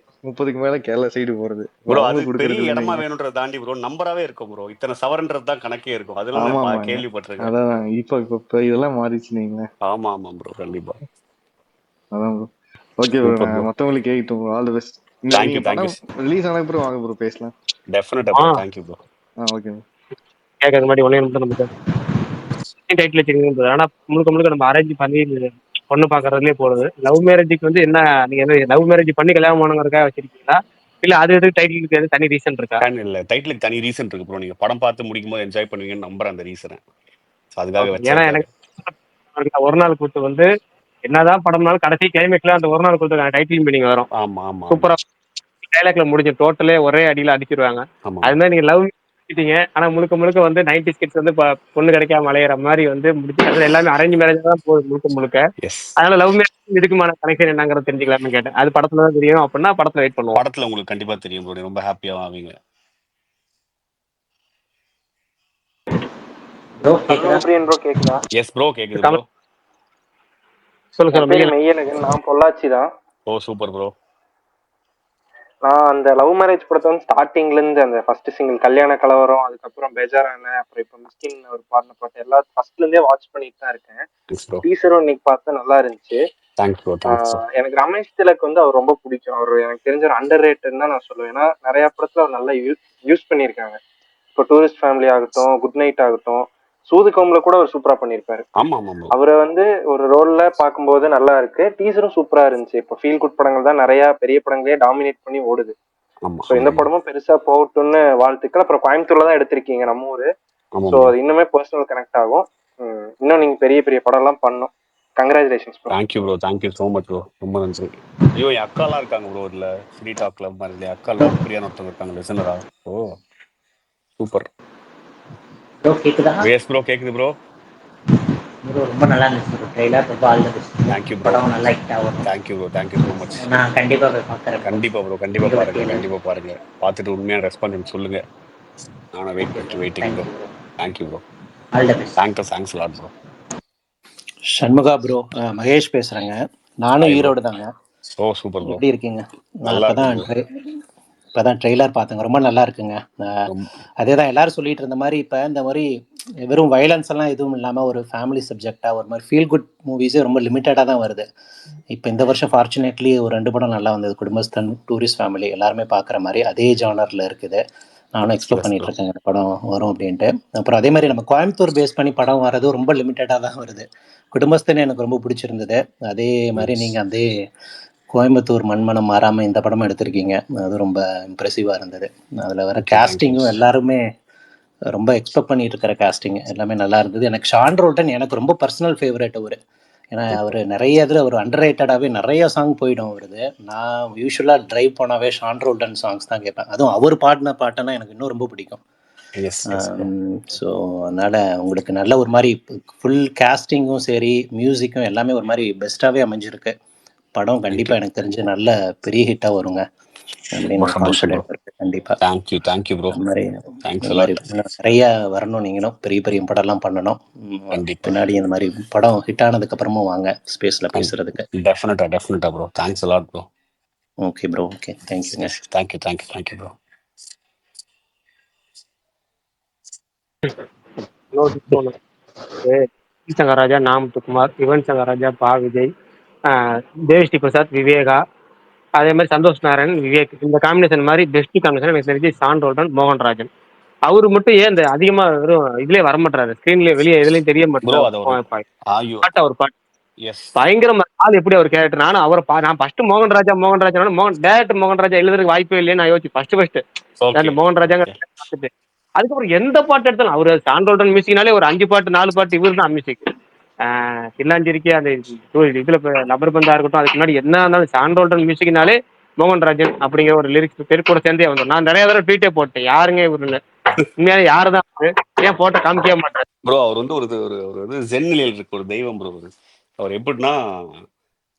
30க்கு மேல கேரளா சைடு போறது. ப்ரோ அது அவங்க கொடுக்கறது பெரிய இடமா இல்லைங்க. வேணும்ன்றத தாண்டி ப்ரோ நம்பராவே இருக்கும் ப்ரோ. இத்தனை சவரன்றது தான் கணக்கே இருக்கும். அதெல்லாம் ஆமா நான் ஆமாங்க. கேள்விப்பட்டிருக்கேன். அதான் இப்ப இதெல்லாம் மாறிச்சு நீங்க. ஆமா ஆமா ப்ரோ கண்டிப்பா. அதான் ப்ரோ. ஓகே ப்ரோ, சூப்பர் நான் ப்ரோ. மத்தவங்களுக்கு கேட்கட்டும். All the best. இந்த தேங்க்யூ நீங்க தேங்க்யூ படம் ரிலீஸ் ஆன அப்புறம் வாங்க ப்ரோ, பேசலாம். டெஃபினட்டா bro. Thank you bro. Okay bro. கேட்கறது மாதிரி ஒன்னே மட்டும் நமக்கு டைட்டில் வச்சுருக்கீங்க. ஆனா முழுக்க முழுக்க நம்ம அரேஞ்ச் பண்ணி பொண்ணு பாக்குறதுலயே போடுது. லவ் மேரேஜுக்கு வந்து என்ன, நீங்க லவ் மேரேஜ் பண்ணி கல்யாணம் பண்ணுங்கிறதுக்காக வச்சிருக்கீங்களா, இல்ல அது எதுக்கு டைட்டிலுக்கு எது தனி ரீசன் இருக்கா? இல்ல டைட்டிலுக்கு தனி ரீசன் இருக்கு ப்ரோ. நீங்க படம் பார்த்து முடிக்கும் போது என்ஜாய் பண்ணுவீங்கன்னு நம்புறேன் அந்த ரீசனை. அதுக்காக ஏன்னா வச்சிருக்காரு. எனக்கு ஒரு நாள் கூத்து வந்து என்னதான் படம்னாலும் கடைசி கிளைமேக்ஸ்ல அந்த ஒரு நாள் கூத்து டைட்டில் மீனிங் வரும். ஆமா ஆமா சூப்பரா டைலாக்ல முடிஞ்ச டோட்டலே ஒரே அடியில அடிச்சிருவாங்க. அது மாதிரி நீங்க லவ் பண்ணிட்டீங்க, ஆனா முழுக்க முழுக்க வந்து 90s கிட்ஸ் வந்து பொண்ணு கிடைக்காம அலையிற மாதிரி வந்து முடிச்சு அதுல எல்லாமே அரேஞ்ச் மேரேஜ் தான் போகுது முழுக்க முழுக்க. அதனால லவ் மேரேஜ் இதுக்குமான கனெக்ஷன் என்னங்கிறது தெரிஞ்சுக்கலாம்னு கேட்டேன். அது படத்துல தான் தெரியும் அப்படின்னா படத்துல வெயிட் பண்ணுவோம். படத்துல உங்களுக்கு கண்டிப்பா தெரியும் ப்ரோ. ரொம்ப ஹாப்பியா ஆவீங்க. ப்ரோ கேக்குதா? எஸ் ப்ரோ கேக்குது ப்ரோ. சொல்லுங்க. மெய்யழகன், நான் பொள்ளாச்சி தான். ஓ சூப்பர் ப்ரோ. நான் அந்த லவ் மேரேஜ் படத்தை வந்து ஸ்டார்டிங்ல இருந்து அந்த ஃபர்ஸ்ட் சிங்கிள் கல்யாண கலவரம், அதுக்கப்புறம் பெஜாரான, அப்புறம் இப்போ மிஸ்கின் ஒரு பாடின பாட்டு எல்லாம் ஃபர்ஸ்ட்ல இருந்தே வாட்ச் பண்ணிட்டு தான் இருக்கேன். டீசரும் இன்னைக்கு பார்த்தா நல்லா இருந்துச்சு. எனக்கு ரமேஷ் திலக் வந்து அவர் ரொம்ப பிடிக்கும். அவர் எனக்கு தெரிஞ்ச ஒரு அண்டர் ரேட்டட்னு தான் நான் சொல்லுவேன். ஏன்னா நிறைய படத்துல அவர் நல்லா யூஸ் பண்ணியிருக்காங்க. இப்போ டூரிஸ்ட் ஃபேமிலி ஆகட்டும், குட் நைட் ஆகட்டும், சூதுகோம்ல கூட அவர் சூப்பரா பண்ணியிருப்பாரு. அவரை வந்து ஒரு ரோல்ல பார்க்கும்போது நல்லா இருக்கு. டீசரும் சூப்பரா இருந்துச்சு. இப்போ ஃபீல் குட் படங்கள் தான் நிறைய பெரிய படங்களே டாமினேட் பண்ணி ஓடுது. ஸோ இந்த படமும் பெருசா போகட்டும்னு வாழ்த்துக்கள். அப்புறம் கோயம்புத்தூர்ல தான் எடுத்திருக்கீங்க, நம்ம ஊரு. ஸோ அது இன்னுமே பர்சனல் கனெக்ட் ஆகும். இன்னும் நீங்க பெரிய பெரிய படம் எல்லாம் பண்ணும். Congratulations bro. Thank you bro. Thank you so much bro. ரொம்ப நன்றி. ஐயோ என் அக்காலாம் இருக்காங்க ப்ரோ இதுல. ஃப்ரீ டாக் கிளப் மாதிரி அக்கா லோக்பிரியான்னு ஒருத்தவங்க இருக்காங்க லிசனரா. ஓ சூப்பர் ப்ரோ கேக்குதா? எஸ் ப்ரோ கேக்குது ப்ரோ. ப்ரோ ரொம்ப நல்லா இருந்துச்சு ப்ரோ. ட்ரெய்லர் ரொம்ப all the best. Thank you bro. படம் நல்லா ஹிட் ஆகும். Thank you bro. Thank you so much. நான் கண்டிப்பா போய் பார்க்கறேன். கண்டிப்பா ப்ரோ. கண்டிப்பா பாருங்க. கண்டிப்பா பாருங்க. பார்த்துட்டு உண்மையான ரெஸ்பான்ஸ் சொல்லுங்க. நானும் waiting bro. Thank you bro. All the best. Thanks lot bro. Shanmuga bro, Mahesh பேசுறேங்க. நானும் ஈரோடு தாங்க. ஓ சூப்பர் ப்ரோ. எப்படி இருக்கீங்க? நல்லா இப்பதான் ட்ரெய்லர் பார்த்தேங்க. ரொம்ப நல்லா இருக்குங்க. அதே தான் எல்லாரும் சொல்லிட்டு இருந்த மாதிரி இப்போ இந்த மாதிரி வெறும் வயலன்ஸ் எல்லாம் எதுவும் இல்லாமல் ஒரு ஃபேமிலி சப்ஜெக்டாக ஒரு மாதிரி ஃபீல் குட் மூவிஸே ரொம்ப லிமிட்டடாக தான் வருது. இப்போ இந்த வருஷம் ஃபார்ச்சுனேட்லி ஒரு 2 படம் நல்லா வந்தது. குடும்பஸ்தன், டூரிஸ்ட் ஃபேமிலி எல்லாருமே பார்க்குற மாதிரி அதே ஜானரில் இருக்குது. நானும் எக்ஸ்பெக்ட் பண்ணிட்டு இருக்கேன் இந்த படம் வரும் அப்படின்ட்டு. அப்புறம் அதே மாதிரி நம்ம கோயம்புத்தூர் பேஸ் பண்ணி படம் வர்றது ரொம்ப லிமிட்டடாக தான் வருது. குடும்பஸ்தன் எனக்கு ரொம்ப பிடிச்சிருந்தது. அதே மாதிரி நீங்கள் அதே கோயம்புத்தூர் மண்மனம் மாறாமல் இந்த படமும் எடுத்திருக்கீங்க. அது ரொம்ப இம்ப்ரெசிவாக இருந்தது. அதில் வர கேஸ்டிங்கும் எல்லாருமே ரொம்ப எக்ஸ்பெக்ட் பண்ணிட்டு இருக்கிற கேஸ்டிங் எல்லாமே நல்லா இருந்தது. எனக்கு ஷான் ரோல்டன் எனக்கு ரொம்ப பர்சனல் ஃபேவரட் அவர். ஏன்னா அவர் நிறைய இதில் அவர் அண்டர் ரேட்டடாகவே நிறைய சாங் போயிடும் அவருது. நான் யூஸ்வலாக ட்ரைவ் போனாவே ஷான் ரோல்டன் சாங்ஸ் தான் கேட்பேன். அதுவும் அவர் பாடின பாட்டுன்னா எனக்கு இன்னும் ரொம்ப பிடிக்கும். ஸோ அதனால் உங்களுக்கு நல்ல ஒரு மாதிரி ஃபுல் கேஸ்டிங்கும் சரி மியூசிக்கும் எல்லாமே ஒரு மாதிரி பெஸ்ட்டாகவே அமைஞ்சிருக்கு. படம் கண்டிப்பாக எனக்கு தெரிஞ்சு நல்ல பெரிய ஹிட்டாக வருங்க அப்படின்னு கான்ஃபிடென்ட் இருக்கு. கண்டிப்பாக தேங்க்யூ ப்ரோ. இந்த மாதிரி நிறைய வரணும். நீங்களும் பெரிய பெரிய படம்லாம் பண்ணணும். பின்னாடி இந்த மாதிரி படம் ஹிட் ஆனதுக்கு அப்புறமும் வாங்க ஸ்பேஸ்ல பேசுறதுக்கு. Definitely bro. Thanks a lot bro. Okay bro. Okay தேங்க்யூங்க. Thank you bro. சங்கராஜா, நாமத்துக்குமார், யுவன் சங்கராஜா, பா விஜய், தேவிஸ்ரீ பிரசாத், விவேகா, அதே மாதிரி சந்தோஷ் நாராயண், விவேக், இந்த காம்பினேஷன் மாதிரி பெஸ்ட் காம்பினேஷன் எனக்கு தெரிஞ்சு ஷான் ரோல்டன், மோகன்ராஜன். அவரு மட்டும் ஏன் இந்த அதிகமா வெறும் இதுலயே வர மாட்டாரு, ஸ்கிரீன்லயே வெளியே எதுலயும் தெரிய மாட்டாரு. அவர் பாட்டு பயங்கரமா ஆள் எப்படி அவர் கேரக்டர். நானும் அவரை நான் ஃபர்ஸ்ட் மோகன்ராஜா டேரக்டர் மோகன்ராஜா எழுதுறதுக்கு வாய்ப்பே இல்லைன்னு நான் யோசிச்சு ஃபர்ஸ்ட் மோகன்ராஜா பார்த்துட்டு அதுக்கப்புறம் எந்த பாட்டு எடுத்தாலும் அவரு ஷான் ரோல்டன் மியூசிக்னாலே ஒரு 5 பாட்டு 4 பாட்டு இவர் தான் மியூசிக். கில்லாஞ்சிரிக்கே அந்த இதுல லப்பர் பந்தா இருக்கட்டும், அதுக்கு முன்னாடி என்ன இருந்தாலும் ஷான் ரோல்டன் மியூசிக்னாலே மோகன்ராஜன் அப்படிங்கிற ஒரு லிரிக்ஸ் பேர் கூட சேர்ந்தே வந்தோம். நான் நிறைய தடவை ட்வீட்டே போட்டேன், யாருங்க இவருன்னு. உண்மையாலே யாருதான் அவரு? ஏன் போட்டோ காமிக்கவே மாட்டாரு? ப்ரோ அவர் வந்து ஒரு ஜென் நிலையில் இருக்கு, ஒரு தெய்வம் ப்ரோ. அவர் எப்படின்னா,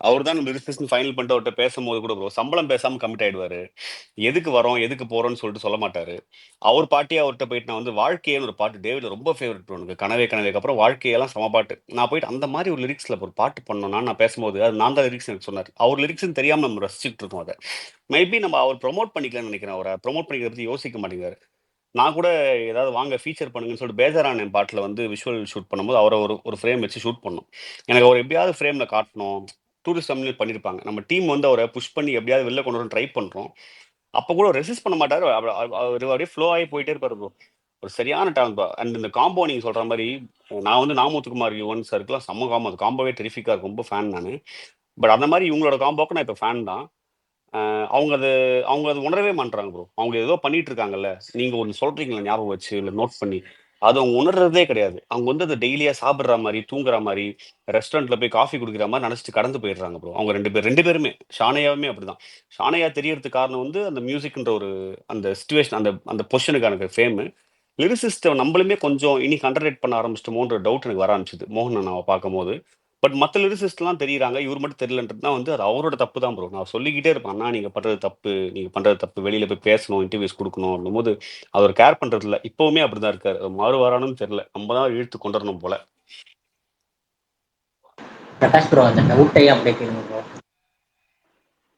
அவர் தான் நம்ம ரிஜிஸ்ட்ரேஷன் ஃபைனல் பண்ணிட்டு அவர்கிட்ட பேசும்போது கூட ப்ரோ சம்பளம் பேசாம கமிட் ஆயிடுவாரு. எதுக்கு வரோம் எதுக்கு போறோம்னு சொல்லிட்டு சொல்ல மாட்டாரு. அவர் பாட்டியே அவர்கிட்ட போயிட்டு நான் வந்து வாழ்க்கையேன்னு ஒரு பாட்டு டேவிட் ரொம்ப ஃபேவரட் ப்ரோ எனக்கு. கனவே கனவேக்கு அப்புறம் வாழ்க்கையெல்லாம் சம பாட்டு. நான் போயிட்டு அந்த மாதிரி ஒரு லிரிக்ஸ்ல ஒரு பாட்டு பண்ணணும் நான் பேசும்போது அது நான் தான் லிரிக்ஸ் எனக்கு சொன்னார். அவர் லிரிக்ஸ்னு தெரியாம நம்ம ரசிச்சுட்டு இருக்கோம் அதை. மேபி நம்ம அவர் ப்ரொமோட் பண்ணிக்கலாம்னு நினைக்கிறேன். அவரை ப்ரொமோட் பண்ணிக்கிறத பத்தி யோசிக்க மாட்டேங்கிறாரு. நான் கூட ஏதாவது வாங்க ஃபீச்சர் பண்ணுங்கன்னு சொல்லிட்டு பேஜாரான என் பாட்டில் வந்து விஷுவல் ஷூட் பண்ணும்போது அவரை ஒரு ஃப்ரேம் வச்சு ஷூட் பண்ணோம். எனக்கு அவர் எப்படியாவது ஃப்ரேமில் காட்டணும். டூரிஸ்ட் கம்பெனி பண்ணியிருப்பாங்க. நம்ம டீம் வந்து அவரை புஷ் பண்ணி எப்படியாவது வெளில கொண்டு வர ட்ரை பண்ணுறோம். அப்போ கூட ரெசிஸ்ட் பண்ண மாட்டார். அவர் அப்படியே ஃப்ளோ ஆகி போயிட்டே இருப்பார் ப்ரோ. ஒரு சரியான டேலண்ட் ப்ரோ. அண்ட் இந்த காம்போ நீங்கள் சொல்கிற மாதிரி நான் வந்து நாமூத்துக்குமார் யுவன் சாருக்குலாம் செம்ம காம்போ. அது காம்போவே டெரிஃபிக்காக இருக்கும். ரொம்ப ஃபேன் நான். பட் அந்த மாதிரி இவங்களோட காம்போக்கு நான் இப்போ ஃபேன் தான். அவங்க அது உணரவே மாட்றாங்க ப்ரோ. அவங்க ஏதோ பண்ணிட்டு இருக்காங்கல்ல, நீங்க ஒண்ணு சொல்றீங்கல்ல ஞாபகம் வச்சு இல்ல நோட் பண்ணி, அது அவங்க உணர்றதே கிடையாது. அவங்க வந்து அத டெய்லியா சாப்பிடுற மாரி, தூங்குற மாரி, ரெஸ்டாரண்ட்ல போய் காஃபி குடிக்கிற மாரி நெனச்சுட்டு கடந்து போயிடுறாங்க ப்ரோ. அவங்க 2 பேருமே. ஷானையாவுமே அப்படிதான். ஷானையா தெரியறதுக்கு காரணம் வந்து அந்த மியூசிக்ன்ற ஒரு அந்த சிச்சுவேஷன் அந்த அந்த பொசிஷனுக்கான ஃபேமு. லிரிசிஸ்ட்ட நம்மளுமே கொஞ்சம் இன்னைக்கு அண்டர்ரேட் பண்ண ஆரம்பிச்சிட்டோமோன்ற டவுட் எனக்கு வர ஆரம்பிச்சது. மோகன் அண்ணாவ பார்க்கும்போது. பட் மத்த லிரிசிஸ்ட்லாம் தெரியிறாங்க. இவரு மட்டும் தெரியலன்றதுனா வந்து அது அவரோட தப்பு தான் ப்ரோ. நான் சொல்லிக்கிட்டே இருப்பேன். அண்ணா நீங்க பண்றது தப்பு. நீங்க பண்றது தப்பு. வெளியில போய் பேசணும், இன்டர்வியூஸ் குடுக்கணும் அப்படிங்கும்போது, அவர் கேர் பண்றது இல்ல. இப்பவுமே அப்படிதான் இருக்காரு. மாறுவாரான்னு தெரியல. நம்ம தான் இழுத்து கொண்டு வரணும் போல. பிரகாஷ் ப்ரோ அந்த டவுட்டை அப்படியே கேளுங்க ப்ரோ.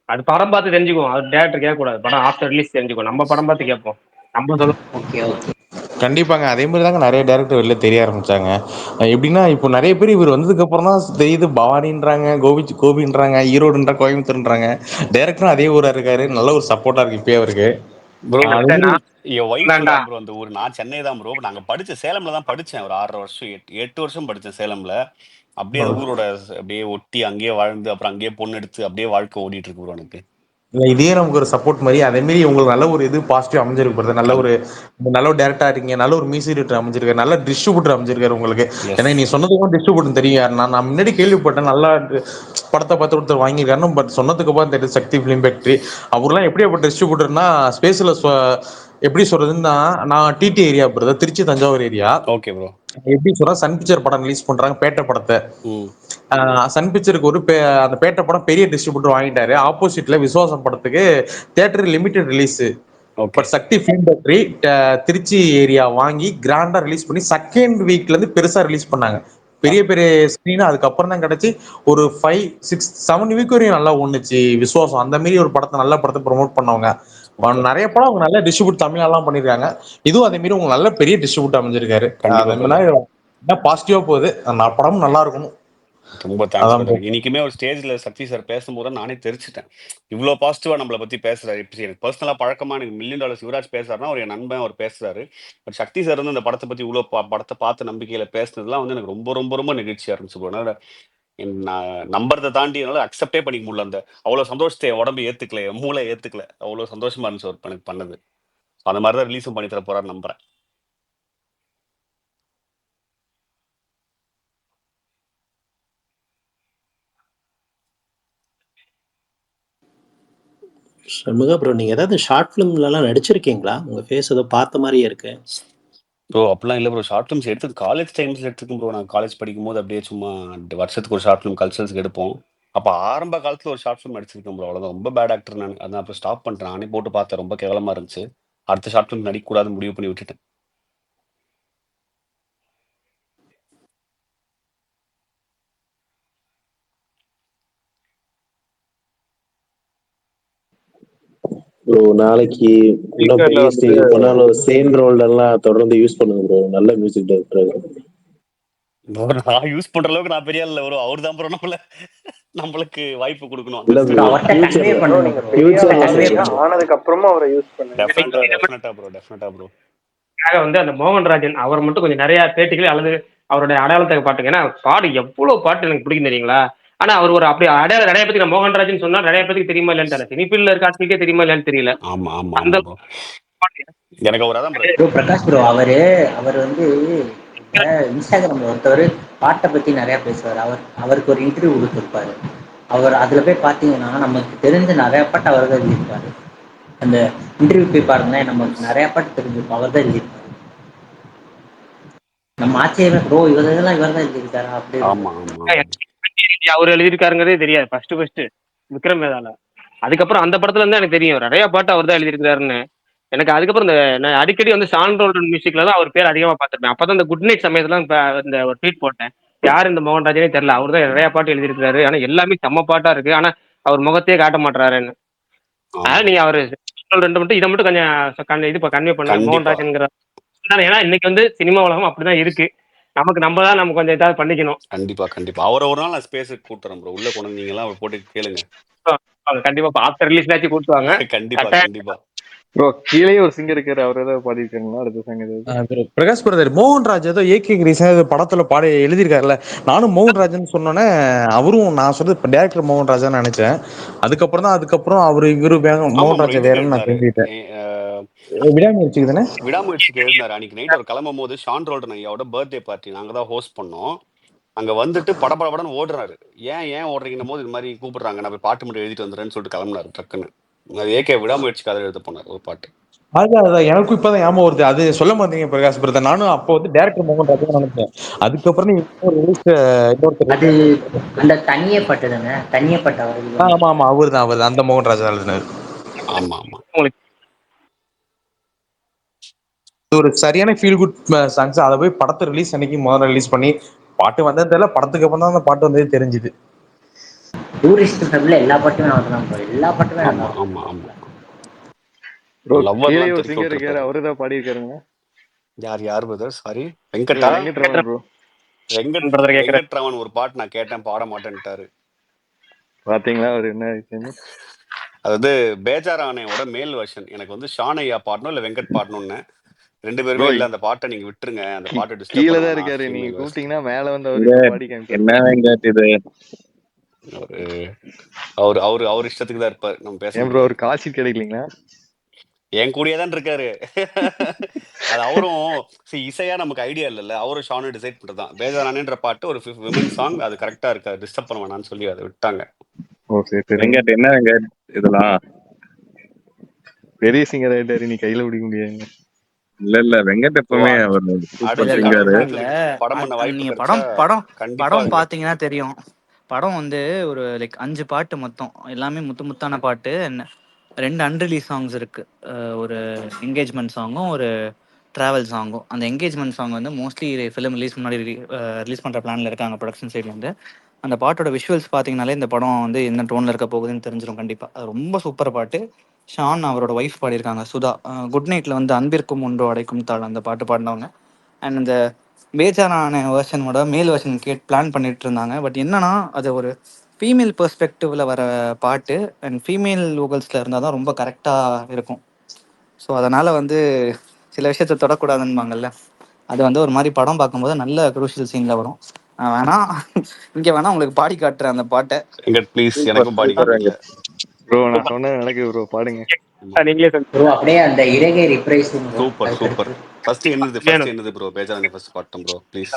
அது படம் பார்த்து தெரிஞ்சுக்குவோம். அது டேரக்டர் கேட்கக்கூடாது. படம் ஆஃப்டர் ரிலீஸ் தெரிஞ்சுக்குவோம். நம்ம படம் பார்த்து கேட்போம். நம்ம சொல்ல ஓகே ஓகே. கண்டிப்பாங்க. அதே மாதிரி தாங்க நிறைய டேரக்டர் வெளில தெரிய ஆரம்பிச்சாங்க. எப்படின்னா இப்போ நிறைய பேர் இவர் வந்ததுக்கு அப்புறம் தான் தெரியுது. பவானின்றாங்க, கோபின்றாங்க, ஈரோடுன்ற கோயம்புத்தூர்ன்றாங்க. டேரக்டரும் அதே ஊரா இருக்காரு. நல்ல ஒரு சப்போர்ட்டா இருக்கு இப்பயே அவருக்கு. ப்ரோ அதே மாதிரி என் ஒய்ஃப் தான் ப்ரோ அந்த ஊர். நான் சென்னை தான் ப்ரோ. நாங்க படிச்ச சேலம்ல தான் படிச்சேன். ஒரு 6 வருஷம் 8 வருஷம் படிச்சேன் சேலம்ல. அப்படியே அந்த ஊரோட அப்படியே ஒட்டி அங்கேயே வாழ்ந்து அப்புறம் அங்கேயே பொண்ணு எடுத்து அப்படியே வாழ்க்கை ஓடிட்டு இருக்கு ப்ரோ எனக்கு. இல்லை இதே நமக்கு ஒரு சப்போர்ட் மாதிரி அதே மாதிரி உங்களுக்கு நல்ல ஒரு இது பாசிட்டிவ் அமைஞ்சிருக்கு brother. நல்ல ஒரு டேரக்டா இருக்கீங்க. நல்ல ஒரு மியூசிக் டைரக்டர் அமைஞ்சிருக்காரு. நல்ல டிஸ்ட்ரிபியூட்டர் அமைஞ்சிருக்காரு உங்களுக்கு. ஏன்னா நீ சொன்னதுக்கும் டிஸ்ட்ரிபியூட்டர் தெரியும் யார். நான் முன்னாடி கேள்விப்பட்டேன் நல்லா படத்தை பார்த்து ஒருத்தர் வாங்கியிருக்காருன்னு. பட் சொன்னதுக்கு அப்புறம் தெரியுது சக்தி ஃபிலிம் ஃபேக்டரி. அவர்லாம் எப்படியாப்பட்ட டிஸ்ட்ரிபியூட்டர்னா ஸ்பேஸ்ல எப்படி சொல்றதுன்னா நான் TT area brother, Trichy Thanjavur area. Okay bro. எப்படி சொல்றா சன் பிக்சர் படம் ரிலீஸ் பண்றாங்க பேட்டை படத்தை. சன் பிக்சருக்கு அந்த பேட்டை படம் பெரிய டிஸ்ட்ரிபியூட்டர் வாங்கிட்டாரு. ஆப்போசிட்ல விசுவாசம் படத்துக்கு theatre limited release. But Sakthi film factory Trichy area வாங்கி கிராண்டா ரிலீஸ் பண்ணி செகண்ட் வீக்ல இருந்து பெருசா ரிலீஸ் பண்ணாங்க. பெரிய பெரிய ஸ்கிரீன் அதுக்கப்புறம் தான் கிடைச்சி ஒரு 5, 6, 7 வீக் வரையும் நல்லா ஒண்ணுச்சு விசுவாசம். அந்த மாதிரி ஒரு படத்தை நல்ல படத்தை ப்ரொமோட் பண்ணவங்க. நிறைய படம் அவங்க நல்ல டிஸ்ட்ரிபியூட் தமிழெல்லாம் பண்ணிருக்காங்க. இதுவும் அதே மாதிரி உங்களுக்கு நல்ல பெரிய டிஸ்ட்ரிபியூட் அமைஞ்சிருக்காரு. என்ன பாசிட்டிவா போகுது. அந்த படமும் நல்லா இருக்கணும். ரொம்ப தேங்க்ஸ். இன்னைக்குமே ஒரு ஸ்டேஜ்ல சக்தி சார் பேசும்போது நானே தெரிஞ்சுட்டேன். இவ்வளவு பாசிட்டிவா நம்மளை பத்தி பேசுறாரு. எனக்கு பர்சனலா பழக்கமா எனக்கு $1 மில்லியன் சிவராஜ் பேசுறாருன்னா ஒரு என் நண்பன் அவர் பேசுறாரு. பட் சக்தி சார் வந்து இந்த படத்தை பத்தி இவ்வளவு படத்தை பார்த்து நம்பிக்கையில பேசுனதுலாம் வந்து எனக்கு ரொம்ப ரொம்ப ரொம்ப நெகிழ்ச்சியா இருந்துச்சு. அதனால நம்புறதை தாண்டி என்னால அக்செப்டே பண்ணிக்க முடியல. அந்த அவ்வளவு சந்தோஷத்தை என் உடம்பு ஏத்துக்கல, என் மூளை ஏத்துக்கல. அவ்வளவு சந்தோஷமா இருந்துச்சு அவர் எனக்கு பண்ணது. அந்த மாதிரிதான் ரிலீஸும் பண்ணி தர போறாரு நம்புறேன். சண்முகா ப்ரோ நீங்க ஏதாவது ஷார்ட் ஃபிலிம்லலாம் நடிச்சிருக்கீங்களா? உங்க ஃபேஸ் ஏதோ பார்த்த மாதிரியே இருக்கு. ப்ரோ அப்படிலாம் இல்லை ப்ரோ. ஷார்ட் ஃபிலிம்ஸ் எடுத்தது காலேஜ் டைம்ஸ்ல எடுத்துக்கும் ப்ரோ. நான் காலேஜ் படிக்கும்போது அப்படியே சும்மா வருஷத்துக்கு ஒரு ஷார்ட் ஃபிலிம் கல்ச்சர்ஸ்க்கு எடுப்போம். அப்போ ஆரம்ப காலத்துல ஒரு ஷார்ட் ஃபிலிம் நடிச்சிருக்கேன் ப்ரோ. அவ்வளோதான். ரொம்ப பேட் ஆக்டர் நான். அதான் அப்புறம் ஸ்டாப் பண்ணிட்டேன். நானே போட்டு பார்த்தேன். ரொம்ப கேவலமா இருந்துச்சு. அடுத்த ஷார்ட் ஃபிலிம் நடிக்கக்கூடாதுன்னு முடிவு பண்ணி விட்டுட்டேன். ப்ரோ நாளைக்கு இன்னும் பெரிய ஸ்டேஜ் போனாலும் சேம் ரோல் எல்லாம் தொடர்ந்து யூஸ் பண்ணுங்க ப்ரோ. நல்ல மியூசிக் டைரக்டர். நான் யூஸ் பண்ற அளவுக்கு நான் பெரிய இல்ல ப்ரோ. அவர் தான் ப்ரோ நம்மளுக்கு வாய்ப்பு கொடுக்கணும். ஆனதுக்கு அப்புறமா அவரை யூஸ் பண்ணுங்க. டெஃபினட்டா ப்ரோ. வந்து அந்த மோகன்ராஜன் அவர் மட்டும் கொஞ்சம் நிறைய பேட்டிகள் அல்லது அவருடைய அடையாளத்தை பாட்டுங்க. ஏன்னா பாடு எவ்வளவு பாட்டு எனக்கு பிடிக்கும் தெரியுங்களா. ஆனா அவர் ஒரு அப்படி அடையாளம் நிறைய பேருக்கு மோகன்ராஜன் சொன்னா நிறைய பேருக்கு தெரியுமா இல்லைன்னு சினிஃபீல்ட்ல இருக்க ஆட்களுக்கே தெரியுமா இல்லைன்னு தெரியல. ஆமா ஆமா அந்த எனக்கு ஒரு அதான் ப்ரோ பிரகாஷ் ப்ரோ அவர் வந்து இன்ஸ்டாகிராம்ல ஒருத்தவர் பாட்டை பத்தி நிறைய பேசுவார். அவருக்கு ஒரு இன்டர்வியூ கொடுத்துருப்பாரு. அவர் அதுல போய் பாத்தீங்கன்னா நமக்கு தெரிஞ்ச நிறைய பாட்டு அவர் தான் எழுதியிருப்பாரு. அந்த இன்டர்வியூ போய் பாருங்க நமக்கு நிறைய பாட்டு தெரிஞ்சிருக்கும். அவர் தான் எழுதியிருப்பாரு. ஆச்சரியமே ப்ரோ இவர் இதெல்லாம் இவர் தான் எழுதியிருக்காரா அப்படி ஆமா இருந்தது. ஆமா அவர் எழுதியிருக்காருங்கிறதே தெரியாது ஃபர்ஸ்ட் விக்ரம் வேதாள. அதுக்கப்புறம் அந்த படத்துல இருந்து எனக்கு தெரியும் நிறைய பாட்டு அவர் தான் எழுதியிருக்காருன்னு. எனக்கு அதுக்கப்புறம் இந்த நான் அடிக்கடி வந்து ஷான் ரோல்டன் மியூசிக்ல தான் அவர் பேர் அதிகமா பார்த்திருப்பேன். அப்பதான் இந்த குட் நைட் சமயத்துல இந்த ஒரு ட்வீட் போட்டேன். யார் இந்த மோகன்ராஜனே தெரியல, அவர் தான் நிறைய பாட்டு எழுதியிருக்காரு, ஆனா எல்லாமே செம்ம பாட்டா இருக்கு, ஆனா அவர் முகத்தையே காட்ட மாட்டாருன்னு. அதனால நீங்க அவரு ரெண்டு மட்டும் இதை மட்டும் கொஞ்சம் இது கன்வே பண்ணுங்க கண்டிப்பா மோகன்ராஜன்ங்கிற. ஏன்னா இன்னைக்கு வந்து சினிமா உலகம் அப்படிதான் இருக்கு. நம்ம தான் நம்ம கொஞ்சம் ஏதாவது பண்ணிக்கணும். கண்டிப்பா கண்டிப்பா அவரை ஒரு நாள் நான் ஸ்பேஸுக்கு கூட்டுறேன் ப்ரோ. உள்ள கொண்டு வந்தீங்களா அவர் போட்டு கேளுங்க. கண்டிப்பா ஆஃப்டர் ரிலீஸ் ஆச்சு கூட்டுவாங்க. கண்டிப்பா கண்டிப்பா ப்ரோ கீழே ஒரு சிங்கர் இருக்காரு, அவர் ஏதாவது பாடிருக்காங்களா அடுத்த சாங் ஏதாவது? பிரகாஷ் பிரதர் மோகன்ராஜ் ஏதோ ஏகே ரீசன் படத்துல பாடி எழுதியிருக்காருல்ல. நானும் மோகன்ராஜன் சொன்னோன்னே அவரும் நான் சொல்றது டேரக்டர் மோகன்ராஜன் நினைச்சேன். அதுக்கப்புறம் அவரு இவரு மோகன்ராஜ் வேறன்னு நான் தெரிஞ்சுக்கிட்டேன். விடாமுயற்சிக்கு தானே விடாமுயற்சிக்கு எழுதினாரு. அன்னைக்கு நைட் அவர் கிளம்பும் போது ஷான் ரோல்டன் ஐயாவோட பர்த்டே பார்ட்டி நாங்க தான் ஹோஸ்ட் பண்ணோம். அங்க வந்துட்டு படபடன்னு ஓடுறாரு. ஏன் ஓடுறீங்கன்னும் போது இது மாதிரி கூப்பிடுறாங்க, நான் போய் பாட்டு மட்டும் எழுதிட்டு வந்துடுறேன்னு சொல்லிட்டு கிளம்புனாரு டக்குன்னு. ஏகே விடாமுயற்சிக்கு அதை எழுத போனார் ஒரு பாட்டு. அதான் எனக்கும் இப்பதான் ஞாபகம் வருது. அது சொல்ல மாட்டீங்க பிரகாஷ் பிரதர். நானும் அப்போ வந்து டேரக்டர் மோகன்ராஜன் நினைச்சேன். அதுக்கப்புறம் அது அந்த தனியே பட்டு தானே தனியே பட்டு அவர். ஆமா அவர் தான் அந்த மோகன்ராஜன் எழுதினாரு. ஆமா ஆமா ஒரு சரியான ஃபீல் குட் சாங்ஸ். அதை போய் படத்தை ரிலீஸ் அன்னைக்கு முதல்ல ரிலீஸ் பண்ணி பாட்டு வந்தது தெரியல, படத்துக்கு அப்புறம் தான் அந்த பாட்டு வந்தது தெரிஞ்சுது. டூரிஸ்ட் ஃபேமிலில எல்லா பாட்டுமே நான் எல்லா பாட்டுமே ஆமா ஆமா ஆமா ப்ரோ லவ்வர் கீழே எல்லாம் ஒரு தெறிக்க சிங்கர் இருக்காரு, விட்டுருக்காரு. அவரு தான் பாடியிருக்காருங்க. யார் brother? Sorry Venkata Venkatraman bro. Venkatraman ஒரு பாட்டு நான் கேட்டேன், பாட மாட்டேன்ட்டாரு. பாத்தீங்களா அவர் என்ன விஷயம்? அதாவது பேஜாரானையோட மேல் வெர்ஷன் எனக்கு வந்து ஷான் ஐயா பாடணும் இல்ல வெங்கட் பாடணும்னு ரெண்டு பேருமே இல்ல. அந்த பாட்டை நீங்க விட்டுருங்க, அந்த பாட்டை டிஸ்டர்ப் கீழே தான் பண்ண இருக்காரு, நீங்க வேணாம். கூப்பிட்டீங்கன்னா மேல வந்து அவரு பாடி அவர் இஷ்டத்துக்கு தான் இருப்பாரு, நம்ம பேச ப்ரோ. அவர் காசு கிடைக்கலீங்களா? என் கூடயே தான் இருக்காரு. அது அவரும் இசையா நமக்கு ஐடியா இல்லைல்ல, அவரும் ஷானும் டிசைட் பண்றதுதான். பேஜாரானேன்ற பாட்டு ஒரு விமன் சாங், அது கரெக்டா இருக்காது, டிஸ்டர்ப் பண்ண வேணாம்னு சொல்லி அதை விட்டாங்க. வெங்கட் என்ன வெங்கட் இதெல்லாம் பெரிய சிங்கர் ஆயிட்டாரு, நீ கையில பிடிக்க முடியாது. இல்ல வெங்கட் எப்பவுமே அவர் அடுத்த படம் பண்ண வாய்ப்பு நீங்க கிடைச்சா படம் பாத்தீங்கன்னா தெரியும். படம் வந்து ஒரு லைக் 5 பாட்டு மொத்தம், எல்லாமே முத்தான பாட்டு. 2 அன்ரிலீஸ் சாங்ஸ் இருக்கு. ஒரு என்கேஜ்மெண்ட் சாங்கும் ஒரு ட்ராவல் சாங்கும். அந்த என்கேஜ்மெண்ட் சாங் வந்து மோஸ்ட்லி ஃபிலிம் ரிலீஸ் முன்னாடி ரிலீஸ் பண்ணுற பிளானில் இருக்காங்க ப்ரொடக்ஷன் சைட்லேருந்து. அந்த பாட்டோட விஷுவல்ஸ் பார்த்தீங்கனாலே இந்த படம் வந்து என்ன டோனில் இருக்க போகுதுன்னு தெரிஞ்சிடும் கண்டிப்பாக. அது ரொம்ப சூப்பர் பாட்டு. ஷான் அவரோட ஒய்ஃப் பாடியிருக்காங்க சுதா. குட் நைட்டில் வந்து அன்பிற்கும் ஒன்றோ அடைக்கும் தாள் அந்த பாட்டு பாடினவங்க. அண்ட் இந்த பேஜாரான வெர்ஷனோட மேல் வெர்ஷன் பிளான் பண்ணிட்டு இருந்தாங்க. பட் என்னன்னா அது ஒரு ஃபீமேல் பெர்ஸ்பெக்டிவ்ல வர பாட்டு அண்ட் ஃபீமேல் வோகல்ஸில் இருந்தால் தான் ரொம்ப கரெக்டாக இருக்கும். ஸோ அதனால் வந்து சில விஷயத்த தொடக்கூடாதுன்னுவாங்கல்ல, அது வந்து ஒரு மாதிரி படம் பார்க்கும்போது நல்ல குரூஷியல் சீனில் வரும். வேணா இங்கே வேணா உங்களுக்கு பாடி காட்டுறேன் அந்த பாட்டை. ப்ளீஸ் எனக்கும் பாடி காட்டுங்க ப்ரோ. நான் சொன்னது நடக்குது ப்ரோ, பாடுங்க. நீங்களே ப்ரோ அப்படியே அந்த இறகை ரிப்ரைஸ். சூப்பர். ஃபர்ஸ்ட் என்னது ப்ரோ? பேஜாரானே ஃபர்ஸ்ட் பாட்டும் ப்ரோ ப்ளீஸ்.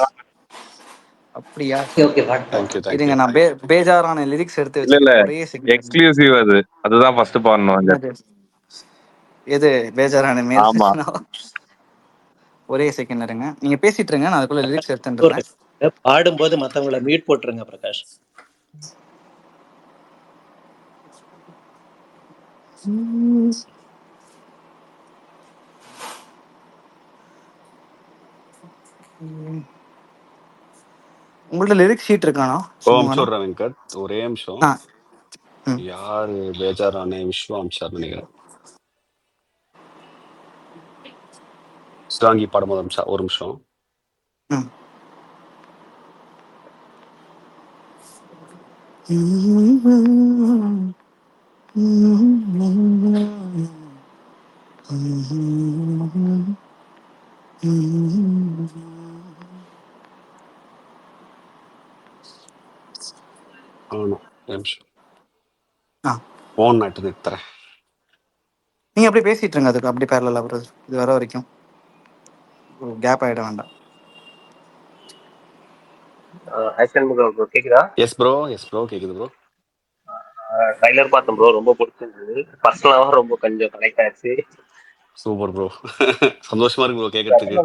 அப்படியா? ஓகே இதுங்க நான் பேஜாரான லிரிக்ஸ் எடுத்து வச்சிருக்கேன். ஒரே எக்ஸ்க்ளூசிவ் அதுதான் ஃபர்ஸ்ட் பாடணும். எது பேஜாரான மேல்? ஒரே செகண்ட் இருங்க, நீங்க பேசிட்டு இருங்க, நான் அதுக்குள்ள லிரிக்ஸ் எடுத்துறேன். பாடும்போது மத்தவங்கள மியூட் போட்டுருங்க பிரகாஷ். உங்கள்ட்ட லிரிக்ஸ் ஷீட் இருக்கானா? சொல்றேன் வெங்கட், ஒரே நிமிஷம். யாரு பேஜாரானே? விஸ்வாம்சார் நினைக்கிறேன். ஸ்ட்ராங்கி பாடும்போது ஒரு நிமிஷம். போன் நட்டு நிறுத்துறேன். நீங்க அப்படியே பேசிட்டு இருங்க, அதுக்கு அப்படியே பேரலா வருது. இது வர வரைக்கும் கேப் ஆயிட வேண்டாம். கேக்குதா? எஸ் ப்ரோ கேக்குது ப்ரோ. ட்ரைலர் பார்த்தேன் ப்ரோ, ரொம்ப பிடிச்சிருந்தது. பர்சனலாவும் ரொம்ப கொஞ்சம் கனெக்ட் ஆச்சு. Super bro. சந்தோஷமா இருக்கு ப்ரோ கேட்கறதுக்கு.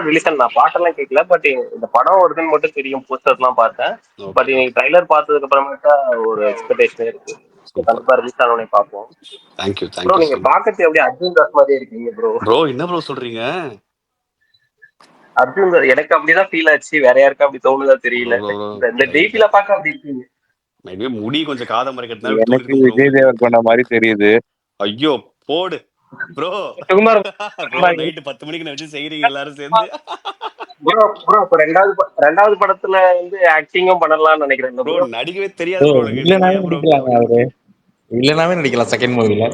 ரிலீஸ் நான் பாட்டெல்லாம் கேட்கல, பட் இந்த படம் வருதுன்னு மட்டும் தெரியும், போஸ்டர்லாம் பார்த்தேன். பட் ஓகே நீங்க ட்ரைலர் பார்த்ததுக்கு அப்புறமேட்டா ஒரு எக்ஸ்பெக்டேஷன் இருக்கு. So, super. கண்டிப்பா ரிலீஸ் ஆனோடனே பார்ப்போம். தேங்க்யூ ப்ரோ தேங்க்யூ நீங்க ஸோ மச். பாக்கறது எப்படி அர்ஜுன் தாஸ் மாதிரியே இருக்கீங்க ப்ரோ. ப்ரோ என்ன ப்ரோ சொல்றீங்க? அர்ஜுன் தாஸ் எனக்கு அப்படிதான் ஃபீல் ஆச்சு, வேற யாருக்கா அப்படி தோணுதா ப்ரோ தெரியல. ப்ரோ ப்ரோ இந்த டிபில பார்க்க அப்படி இருக்கீங்க. மேபி முடி கொஞ்சம் காதை மறைக்கிறதுனால இப்படி எனக்கு தோணிருக்கும் ப்ரோ விஜய் உங்களுக்கு. தேவர்கொண்டா மாதிரி தெரியுது. ஐயோ போடு ப்ரோ. சுகுமார் ப்ரோ நைட்டு 10 மணிக்கு நான் வச்சு செய்றீங்க எல்லாரும் சேர்ந்து. ப்ரோ ப்ரோ இப்ப ரெண்டாவது படத்துல வந்து ஆக்டிங்கும் பண்ணலாம்னு நினைக்கிறேன் ப்ரோ ப்ரோ. நடிக்கவே தெரியாது ப்ரோ எனக்கு. நீங்க இல்லைனாவே ஏன் ப்ரோ அப்படி நடிக்கலாங்க அவரு, இல்லைனாவே நடிக்கலாம் செகண்ட் மூவில.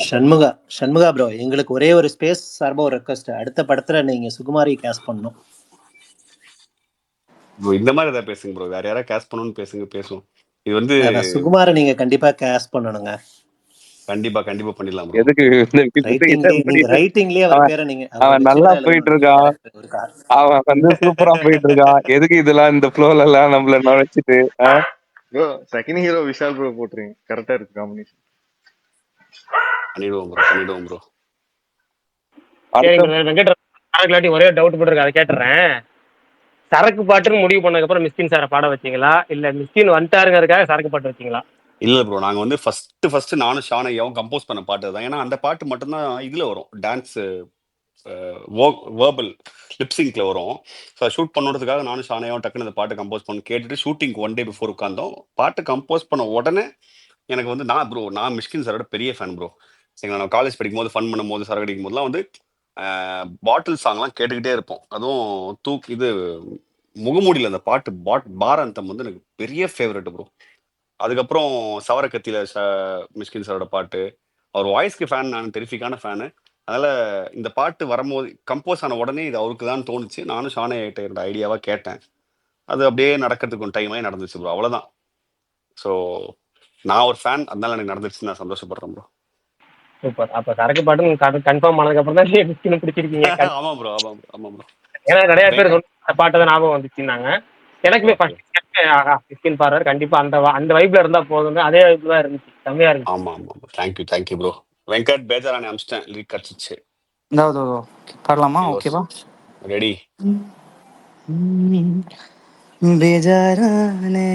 ஷண்முகா ஷண்முகா ப்ரோ, எங்களுக்கு ஒரே ஒரு ஸ்பேஸ் சார்பாக ஒரு ரெக்வஸ்ட். அடுத்த படத்தில் நீங்கள் சுகுமாரி கேஸ்ட் பண்ணணும். ப்ரோ இந்த மாதிரி ஏதாவது பேசுங்க ப்ரோ. வேற யாராவது கேஸ் பண்ணணும்னு பேசுங்க, பேசுவோம். இது வந்து சுகுமாரை நீங்கள் கண்டிப்பாக கேஸ்ட் பண்ணணுங்க. கண்டிப்பா கண்டிப்பா பண்ணிடலாம் ப்ரோ. எதுக்கு ரைட்டிங்லேயே அவர் பேரை அவன் நல்லா போயிட்டு இருக்கான், அவன் வந்து சூப்பரா போயிட்டு இருக்கான். எதுக்கு இதெல்லாம் இந்த ஃப்ளோல எல்லாம் நம்மள நுழைச்சிட்டு? Bro second hero Vishal bro போட்டுருங்க, கரெக்டா இருக்கு காம்பினேஷன். பண்ணிடுவோம் ப்ரோ, பண்ணிடுவோம் ப்ரோ. வெங்கட் ஒரே டவுட் போட்டுருக்கு, அதை கேட்டுறேன். சரக்கு பாட்டுன்னு முடிவு பண்ணதுக்கு அப்புறம் மிஸ்கின் சாரை பாட வச்சீங்களா, இல்ல மிஸ்கின் வந்துட்டாருங்கிறதுக்காக சரக்கு பாட்டு வச்சீங்களா? இல்ல ப்ரோ, நாங்க வந்து ஃபர்ஸ்ட் நானும் ஷான் ஐயாவும் கம்போஸ் பண்ண பாட்டு தான். ஏன்னா அந்த பாட்டு மட்டும்தான் இதுல வரும், டான்ஸ் வேர்பல் லிப்சிங்க்ல வரும். ஸோ ஷூட் பண்ணுறதுக்காக நானும் ஷான் ஐயாவும் டக்குன்னு அந்த பாட்டு கம்போஸ் பண்ணி கேட்டுட்டு ஷூட்டிங் 1 டே பிஃபோர் உட்காந்தோம். பாட்டு கம்போஸ் பண்ண உடனே எனக்கு வந்து நான் மிஷ்கின் சாரோட பெரிய ஃபேன் ப்ரோ. சரிங்களா, நான் காலேஜ் படிக்கும் போது ஃபன் பண்ணும்போது சரக்கு அடிக்கும் போதுலாம் வந்து பாட்டில் சாங்லாம் கேட்டுக்கிட்டே இருப்போம். அதுவும் இது முகமூடியில் அந்த பாட்டு பாரந்தம் வந்து எனக்கு பெரிய ஃபேவரட் ப்ரோ. அதுக்கப்புறம் சவரக்கத்தியில மிஷ்கின் சாரோட பாட்டு, அவர் வாய்ஸ்க்கு ஃபேன், நான் டெரிஃபிக்கான ஃபேனு. அதனால இந்த பாட்டு வரும்போது கம்போஸ் ஆன உடனே இது அவருக்கு தான் தோணுச்சு. நானும் ஷானே கிட்ட என்னோட ஐடியாவா கேட்டேன். அது அப்படியே நடக்கிறதுக்கு ஒரு டைமே நடந்துச்சு ப்ரோ, அவ்வளோதான். ஸோ நான் ஒரு ஃபேன், அதனால எனக்கு நடந்துருச்சு, நான் சந்தோஷப்படுறேன் ப்ரோ. சூப்பர். அப்ப சரக்கு பாட்டு கன்ஃபார்ம் ஆனதுக்கு அப்புறம் தான் நீங்க மிஸ்கின் பிடிச்சிருக்கீங்க. ஆமா ப்ரோ, ஆமா ப்ரோ. ஏன்னா நிறைய பேர் அந்த பாட்டு தான் ஞாபகம் வந்துச்சுன்னாங்க. எனக்குமே ஃபர்ஸ்ட் மிஸ்கின் பாடுறாரு, கண்டிப்பா அந்த வைப்ல இருந்தா போதுங்க. அதே வைப்ல தான் இருந்துச்சு, செம்மையா இருந்துச்சு. ஆமா ஆமா, தேங்க்யூ ப்ரோ. வெங்கட் பேஜாரானே அமிச்சிட்டேன், லிரிக் கிடச்சிச்சு. பாடலாமா? ஓகேவா? ரெடி. பேஜாரானே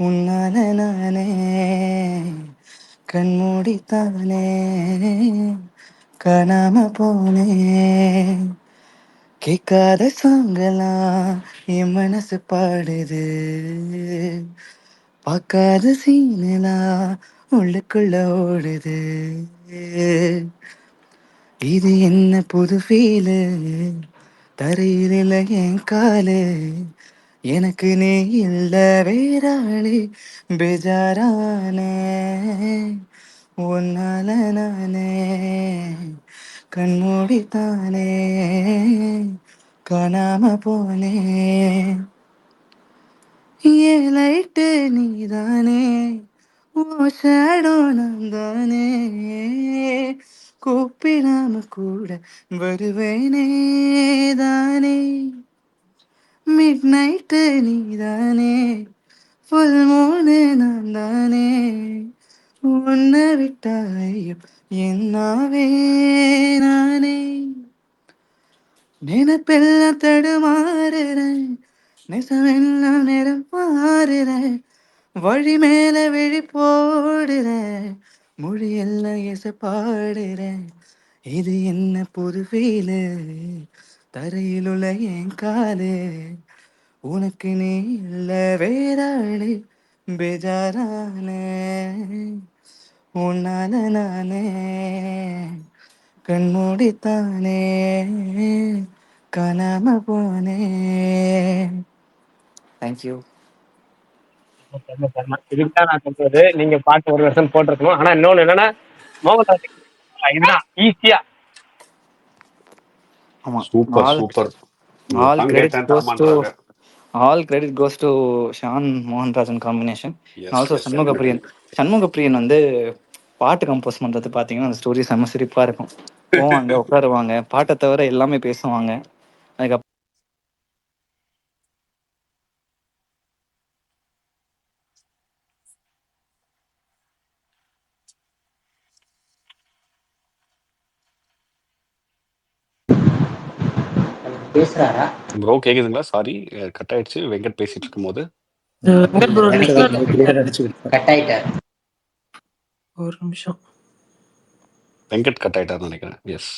உன்னால நானே கண்மூடித்தானே காணாம போனே, கேட்காத சாங்கெல்லாம் என் மனசு பாடுது, பார்க்காத சீனெல்லாம் உள்ளுக்குள்ள ஓடுது. இது என்ன புது ஃபீலு, தரையில என் காலு, எனக்கு நீ இல்ல வேறாளி, பேஜாரானே உன்னால நானே கண்மூடித்தானே காணாம போனே, ஏன் லைட்டு நீதானே, ஓ ஷேடோ நான் தானே, கூப்பிடாம கூட வருவேனே தானே, மிட் நைட்டு நீதானே, ஃபுல் மூணு நான் தானே, உன்னை விட்டாயும் என்னாவே நானே, நினைப்பெல்லாம் தடுமாறுறேன், நெசமெல்லாம் நிறம் மாறுறேன், வழி மேல விழி போடுறேன், மொழியெல்லாம் எச பாடுறேன். இது என்ன புது ஃபீலு, தரையில் உள்ள என் காலு, உனக்கு நீ இல்ல வேறாளு, பேஜாரானே உன்னால நானே கண்மூடித்தானே காணாம போனே. தேங்க்யூ. இதுதான் நான் சொல்றது, நீங்க பாட்டு ஒரு வருஷம் போட்டிருக்கணும். ஆனா இன்னொன்னு என்னன்னா, மோகன் இதுதான் ஈஸியா. ஆமா, சூப்பர் ஆல் சூப்பர். ஆல் தான் கிரெடிட் கேட்டேன் கோஸ் டு தரமான்றாங்க. Shan Mohanrajan combination, yes also S Shanmugapriyan. Definitely. Shanmugapriyan வந்து பாட்டு கம்போஸ் பண்றது பாத்தீங்கன்னா அந்த ஸ்டோரி செம்ம சிரிப்பா இருக்கும். போவாங்க, உட்காருவாங்க, பாட்டை தவிர எல்லாமே பேசுவாங்க. அதுக்கப்புறம் பேசுறாரா? ப்ரோ கேக்குதுங்களா? சாரி கட் ஆயிடுச்சு வெங்கட் பேசிட்டு இருக்கும்போது. வெங்கட் ப்ரோ வெங்கட் நெட்ல கட் ஆயிட்டார். ஒரு நிமிஷம். வெங்கட் கட் ஆயிட்டாருன்னு நினைக்கிறேன். எஸ்.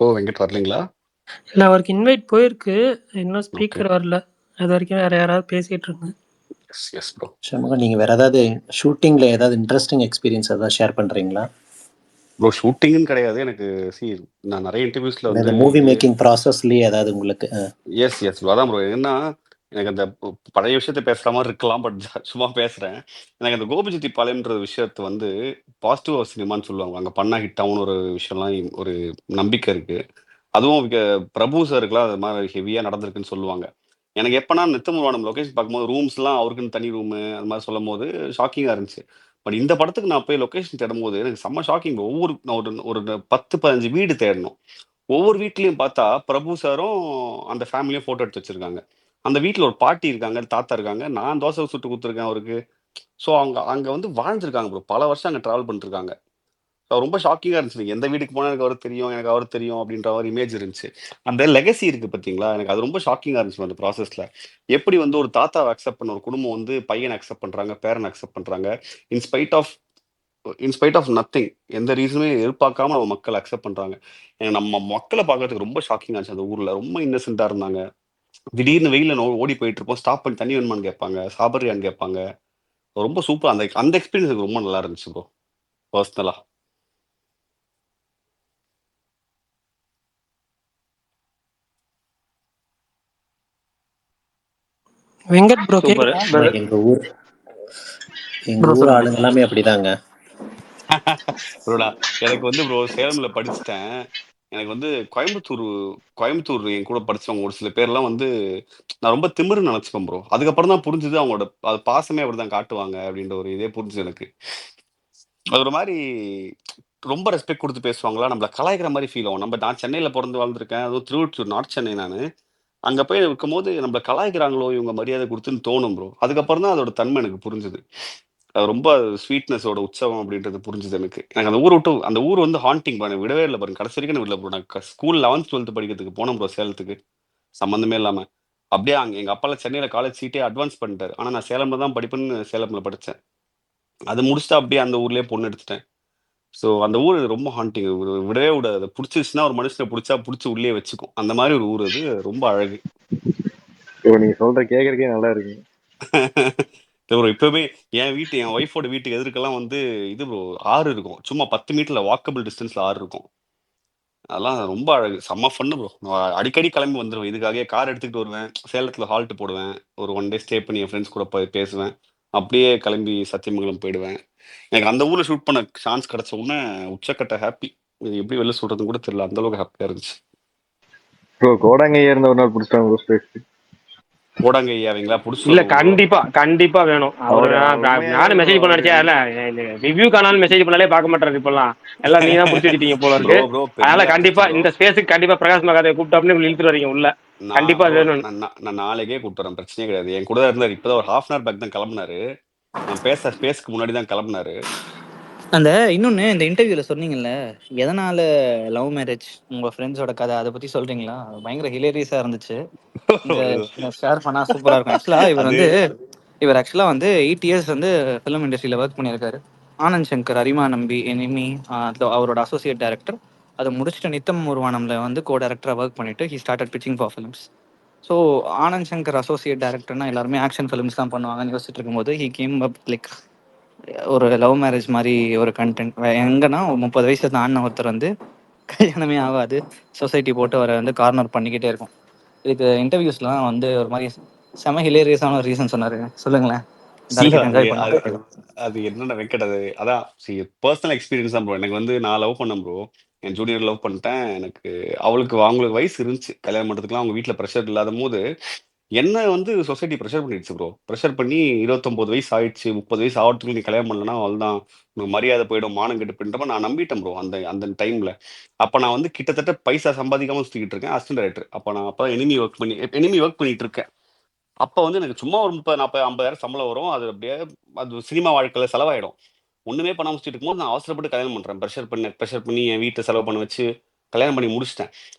ஓ வெங்கட் வரலீங்களா? இல்ல அவருக்கு இன்வைட் போயிருக்கு. இன்னும் ஓகே. ஸ்பீக்கர் வரல. அது வரைக்கும் வேற யாராவது பேசிட்டு இருங்க. S S bro. சண்முகம், நீங்கள் வேறு ஏதாவது ஷூட்டிங்கில் ஏதாவது இன்ட்ரெஸ்டிங் எக்ஸ்பீரியன்ஸ் ஏதாவது ஷேர் பண்ணுறீங்களா? ப்ரோ ஷூட்டிங்னு கிடையாது எனக்கு. நான் நிறைய இன்டர்வியூஸ்ல இல்லை வந்து இந்த மூவி மேக்கிங் ப்ராசஸ்லேயே ஏதாவது உங்களுக்கு எஸ் எஸ் ப்ரோ. அதான் ப்ரோ என்ன எனக்கு அந்த பழைய விஷயத்த பேசுற மாதிரி இருக்கலாம், பட் சும்மா பேசுறேன். எனக்கு அந்த கோபிச்செட்டிப்பாளையம்ன்ற விஷயத்த வந்து பாசிட்டிவ் சினிமான்னு சொல்லுவாங்க. அங்கே பண்ணா ஹிட் ஆகும்னு ஒரு விஷயம்லாம் ஒரு நம்பிக்கை இருக்கு. அதுவும் பிரபு சாருக்குலாம் அது மாதிரி ஹெவியாக நடந்திருக்குன்னு சொல்லுவாங்க. எனக்கு எப்போனா நித்தமுருவானம் லொக்கேஷன் பார்க்கும்போது ரூம்ஸ்லாம் அவருக்குன்னு தனி ரூமு அது மாதிரி சொல்லும் போது ஷாக்கிங்காக இருந்துச்சு. பட் இந்த படத்துக்கு நான் போய் லொக்கேஷன் தேடும்போது எனக்கு செம்ம ஷாக்கிங். நான் ஒரு 10-15 வீடு தேடணும். ஒவ்வொரு வீட்லயும் பார்த்தா பிரபு சாரும் அந்த ஃபேமிலியும் ஃபோட்டோ எடுத்து வச்சிருக்காங்க. அந்த வீட்ல ஒரு பாட்டி இருக்காங்க, தாத்தா இருக்காங்க. நான் தோசை சுட்டு குடுத்துருக்கேன் அவருக்கு. ஸோ அவங்க அங்க வந்து வாழ்ந்திருக்காங்க ப்ரோ. பல வருஷம் அங்க டிராவல் பண்ணிருக்காங்க. ரொம்ப ஷாக்கிங்கா இருந்துச்சு. நீங்க எந்த வீட்டுக்கு போனா எனக்கு அவர தெரியும், எனக்கு அவர தெரியும் அப்படின்ற ஒரு இமேஜ் இருந்துச்சு. அந்த லெகசி இருக்கு பார்த்தீங்களா? எனக்கு அது ரொம்ப ஷாக்கிங்கா இருந்துச்சு அந்த ப்ராசஸ்ல. எப்படி வந்து ஒரு தாத்தாவ அக்செப்ட் பண்ண ஒரு குடும்பம் வந்து பையன அக்செப்ட் பண்றாங்க, பேரன அக்செப்ட் பண்றாங்க. In spite of in spite of nothing. எந்த ரீசனுமே எதிர்பார்க்காம நம்ம மக்கள் அக்செப்ட் பண்றாங்க. நம்ம மக்கள பார்க்கறதுக்கு ரொம்ப ஷாக்கிங்கா இருந்துச்சு அந்த ஊர்ல. ரொம்ப இன்னசென்ட்டா இருந்தாங்க. திடீர்னு வெயில்ல ஓடி போயிட்டு இருப்போம். ஸ்டாப் பண்ணி தண்ணி வேணுமான்னு கேட்பாங்க. சாப்பிடுறியான்னு கேட்பாங்க. ரொம்ப சூப்பரா அந்த அந்த எக்ஸ்பீரியன்ஸ் எனக்கு ரொம்ப நல்லா இருந்துச்சு ப்ரோ. பர்சனலா. வெங்கட் ப்ரோ சூப்பர் கேக்குதா? எங்கள் ஊர் ஆளுங்க எல்லாமே அப்படிதாங்க. ப்ரோடா எனக்கு வந்து ப்ரோ சேலம்ல படிச்சுட்டேன். எனக்கு வந்து கோயம்புத்தூர் என் கூட படிச்சவங்க ஒரு சில பேர்லாம் வந்து நான் ரொம்ப திமிருன்னு நினைச்சுப்பேன் ப்ரோ. அதுக்கப்புறம் தான் புரிஞ்சுது அவங்களோட அது பாசமே அப்படிதான் காட்டுவாங்க அப்படின்ற ஒரு இதே புரிஞ்சுது எனக்கு. அது ஒரு மாதிரி ரொம்ப ரெஸ்பெக்ட் கொடுத்து பேசுவாங்களா, நம்மள கலாய்க்கிற மாதிரி ஃபீல் ஆகும். நான் சென்னையில பிறந்து வாழ்ந்திருக்கேன். அதுவும் திருவொற்றியூர் நார்த் சென்னை நான். அங்க போய் இருக்கும்போது நம்மள கலாய்க்கிறாங்களோ இவங்க மரியாதை கொடுத்துன்னு தோணும் ப்ரோ. அதுக்கப்புறம் தான் அதோட தன்மை எனக்கு புரிஞ்சுது. அது ரொம்ப ஸ்வீட்னஸோட உற்சவம் அப்படின்றது புரிஞ்சுது எனக்கு. எனக்கு அந்த ஊர் விட்டு அந்த ஊர் வந்து ஹாண்டிங் எனக்கு விடவே இல்லை பாருங்க. கடைசி வரைக்கும் எனக்கு விடல ப்ரோ. நான் ஸ்கூல் 11th 12th படிக்கிறதுக்கு போனேன் ப்ரோ சேலத்துக்கு. சம்மந்தமே இல்லாம. அப்படியே அங்க எங்க அப்பால சென்னையில காலேஜ் சீட்டே அட்வான்ஸ் பண்ணிட்டாரு. ஆனா நான் சேலம்ல தான் படிப்பேன்னு சேலம்ல படிச்சேன். அது முடிச்சுட்டு அப்படியே அந்த ஊர்லயே பொண்ணு எடுத்துட்டேன். ஸோ அந்த ஊர் ரொம்ப ஹாண்டிங். விடவே விடாது. புடிச்சிருச்சுன்னா ஒரு மனுஷனை புடிச்சா புடிச்சு உள்ளே வச்சுக்கும். அந்த மாதிரி ஒரு ஊர் அது. ரொம்ப அழகு. நீங்க சொல்ற கேக்குறதுக்கே நல்லா இருக்கு. ப்ரோ இப்பவே என் ஒய்ஃபோட வீட்டுக்கு எதிர்க்கெல்லாம் வந்து இது ப்ரோ ஆறு இருக்கும். சும்மா 10 மீட்டர்ல வாக்கபிள் டிஸ்டன்ஸ்ல ஆறு இருக்கும். அதெல்லாம் ரொம்ப அழகு. செம்ம ஃபன்னு ப்ரோ. நான் அடிக்கடி கிளம்பி வந்துருவேன். இதுக்காகவே கார் எடுத்துக்கிட்டு வருவேன். சேலத்துல ஹால்ட் போடுவேன். ஒரு 1 டே ஸ்டே பண்ணி என் ஃப்ரெண்ட்ஸ் கூட போய் பேசுவேன். அப்படியே கிளம்பி சத்தியமங்கலம் போயிடுவேன். எனக்கு அந்த ஊர்ல ஷூட் பண்ண சான்ஸ் கிடைச்ச உடனே உச்சக்கட்ட ஹாப்பி. இது எப்படி வெளில சொல்றதுன்னு கூட தெரியல. அந்த அளவுக்கு ஹாப்பியா இருந்துச்சு. ப்ரோ கோடாங்கையா இருந்த ஒரு நாள் பிடிச்சிட்டாங்க ப்ரோ ஸ்பேஸ். கோடாங்க ஐயாவீங்களா புடிச்சு இல்ல வருவோம் ப்ரோ. கண்டிப்பா வேணும் அவரு. நானும் மெசேஜ் பண்ண நினைச்சேன். ரிவ்யூ காணாலும் மெசேஜ் பண்ணாலே பார்க்க மாட்டாரு இப்பெல்லாம். எல்லாம் நீங்க தான் பிடிச்சி வச்சிட்டீங்க போல ப்ரோ இருக்கு. ப்ரோ அதனால பெரிய ஆர்டிஸ்ட் கண்டிப்பா ப்ரோ. இந்த ஸ்பேஸுக்கு கண்டிப்பா பிரகாஷ் மகாதேவ கூப்பிட்டு இழுத்துட்டு வரீங்க உள்ள. நான் கண்டிப்பா ப்ரோ வேணும். நான் நாளைக்கே கூப்பிட்டு வரேன். பிரச்சனையே கிடையாது. என் கூட இருந்தாரு. இப்பதான் ஒரு ஹாஃப் அன் ஹவர் பேக் தான் கிளம்புனாரு. நான் ஸ்பேஸ்க்கு முன்னாடி தான் கிளம்புனாரு. அந்த இன்னொன்னு இந்த இன்டர்வியூல சொன்னீங்கல்ல, எதனால லவ் மேரேஜ் உங்க ஃப்ரெண்ட்ஸோட கதை அதை பத்தி சொல்றீங்களா? அது பயங்கர ஹிலேரியஸா இருந்துச்சு. இங்க ஷேர் பண்ணா சூப்பரா இருக்கும். ஆக்சுவலா அது இவர் ஆக்சுவலா வந்து 8 இயர்ஸ் வந்து ஃபிலிம் இண்டஸ்ட்ரியில ஒர்க் பண்ணியிருக்காரு. ஆனந்த் சங்கர், அரிமா நம்பி, எனிமி, அவரோட அசோசியேட் டைரக்டர். அதை முடிச்சுட்டு நித்தம் உருவானம்ல வந்து கோ டைரக்டரா ஒர்க் பண்ணிட்டு he started pitching for films. So Anand Shankar associate டைரக்டர்னா எல்லாருமே ஆக்ஷன் ஃபிலிம்ஸ் தான் பண்ணுவாங்கன்னு யோசிச்சுட்டு இருக்கும்போது ஹி கேம் அப் லைக் ஒரு லவ் மேரேஜ் மாதிரி ஒரு கண்டென்ட். எங்கன்னா 30 வயசு தாண்டின ஒருத்தர் வந்து கல்யாணமே ஆகாது, சொசைட்டி போட்டு அவரை வந்து கார்னர் பண்ணிக்கிட்டே இருக்கும். இதுக்கு இன்டர்வியூஸ்லாம் வந்து ஒரு மாதிரி செம ஹிலேரியஸான ஒரு ரீசன் சொன்னாரு. சொல்லுங்களேன். இல்ல டேரக்டர் அது என்ஜாய் அது பண்ணுங்க. அது என்னென்ன வெங்கட் அது அதான் பர்சனல் எக்ஸ்பீரியன்ஸ் தான் ப்ரோ. எனக்கு வந்து நான் லவ் பண்ணேன் ப்ரோ. என் ஜூனியர் லவ் பண்ணிட்டேன். அவங்களுக்கு வயசு இருந்துச்சு கல்யாணம் பண்ணுறதுக்குலாம். அவங்க வீட்டில் ப்ரெஷர் இல்லாத போது என்ன வந்து சொசைட்டி ப்ரெஷர் பண்ணிடுச்சு ப்ரோ. ப்ரெஷர் பண்ணி 29 வயசு ஆயிடுச்சு, 30 வயசு ஆவறதுக்குள்ள நீ கல்யாணம் பண்ணலன்னா அவ்வளோதான். உனக்கு மரியாதை போயிடும், மானம் கெட்டு போயிடுன்ற மாரி நான் நம்பிட்டேன் ப்ரோ அந்த அந்த டைம்ல. அப்ப நான் வந்து கிட்டத்தட்ட பைசா சம்பாதிக்காம சுத்திக்கிட்டு இருக்கேன். Assistant director. அப்ப நான் அப்ப எனிமி ஒர்க் பண்ணிட்டு இருக்கேன். அப்ப வந்து எனக்கு சும்மா ஒரு 30, 40, 50,000 சம்பளம் வரும். அது அப்படியே அது சினிமா வாழ்க்கையில செலவாயிடும். ஒண்ணுமே பண்ணாம சுத்திட்டு இருக்கும்போது நான் அவசரப்பட்டு கல்யாணம் பண்றேன். ப்ரெஷர் பண்ணி என் வீட்ல செலவு பண்ண வச்சு கல்யாணம் பண்ணி முடிச்சுட்டேன்.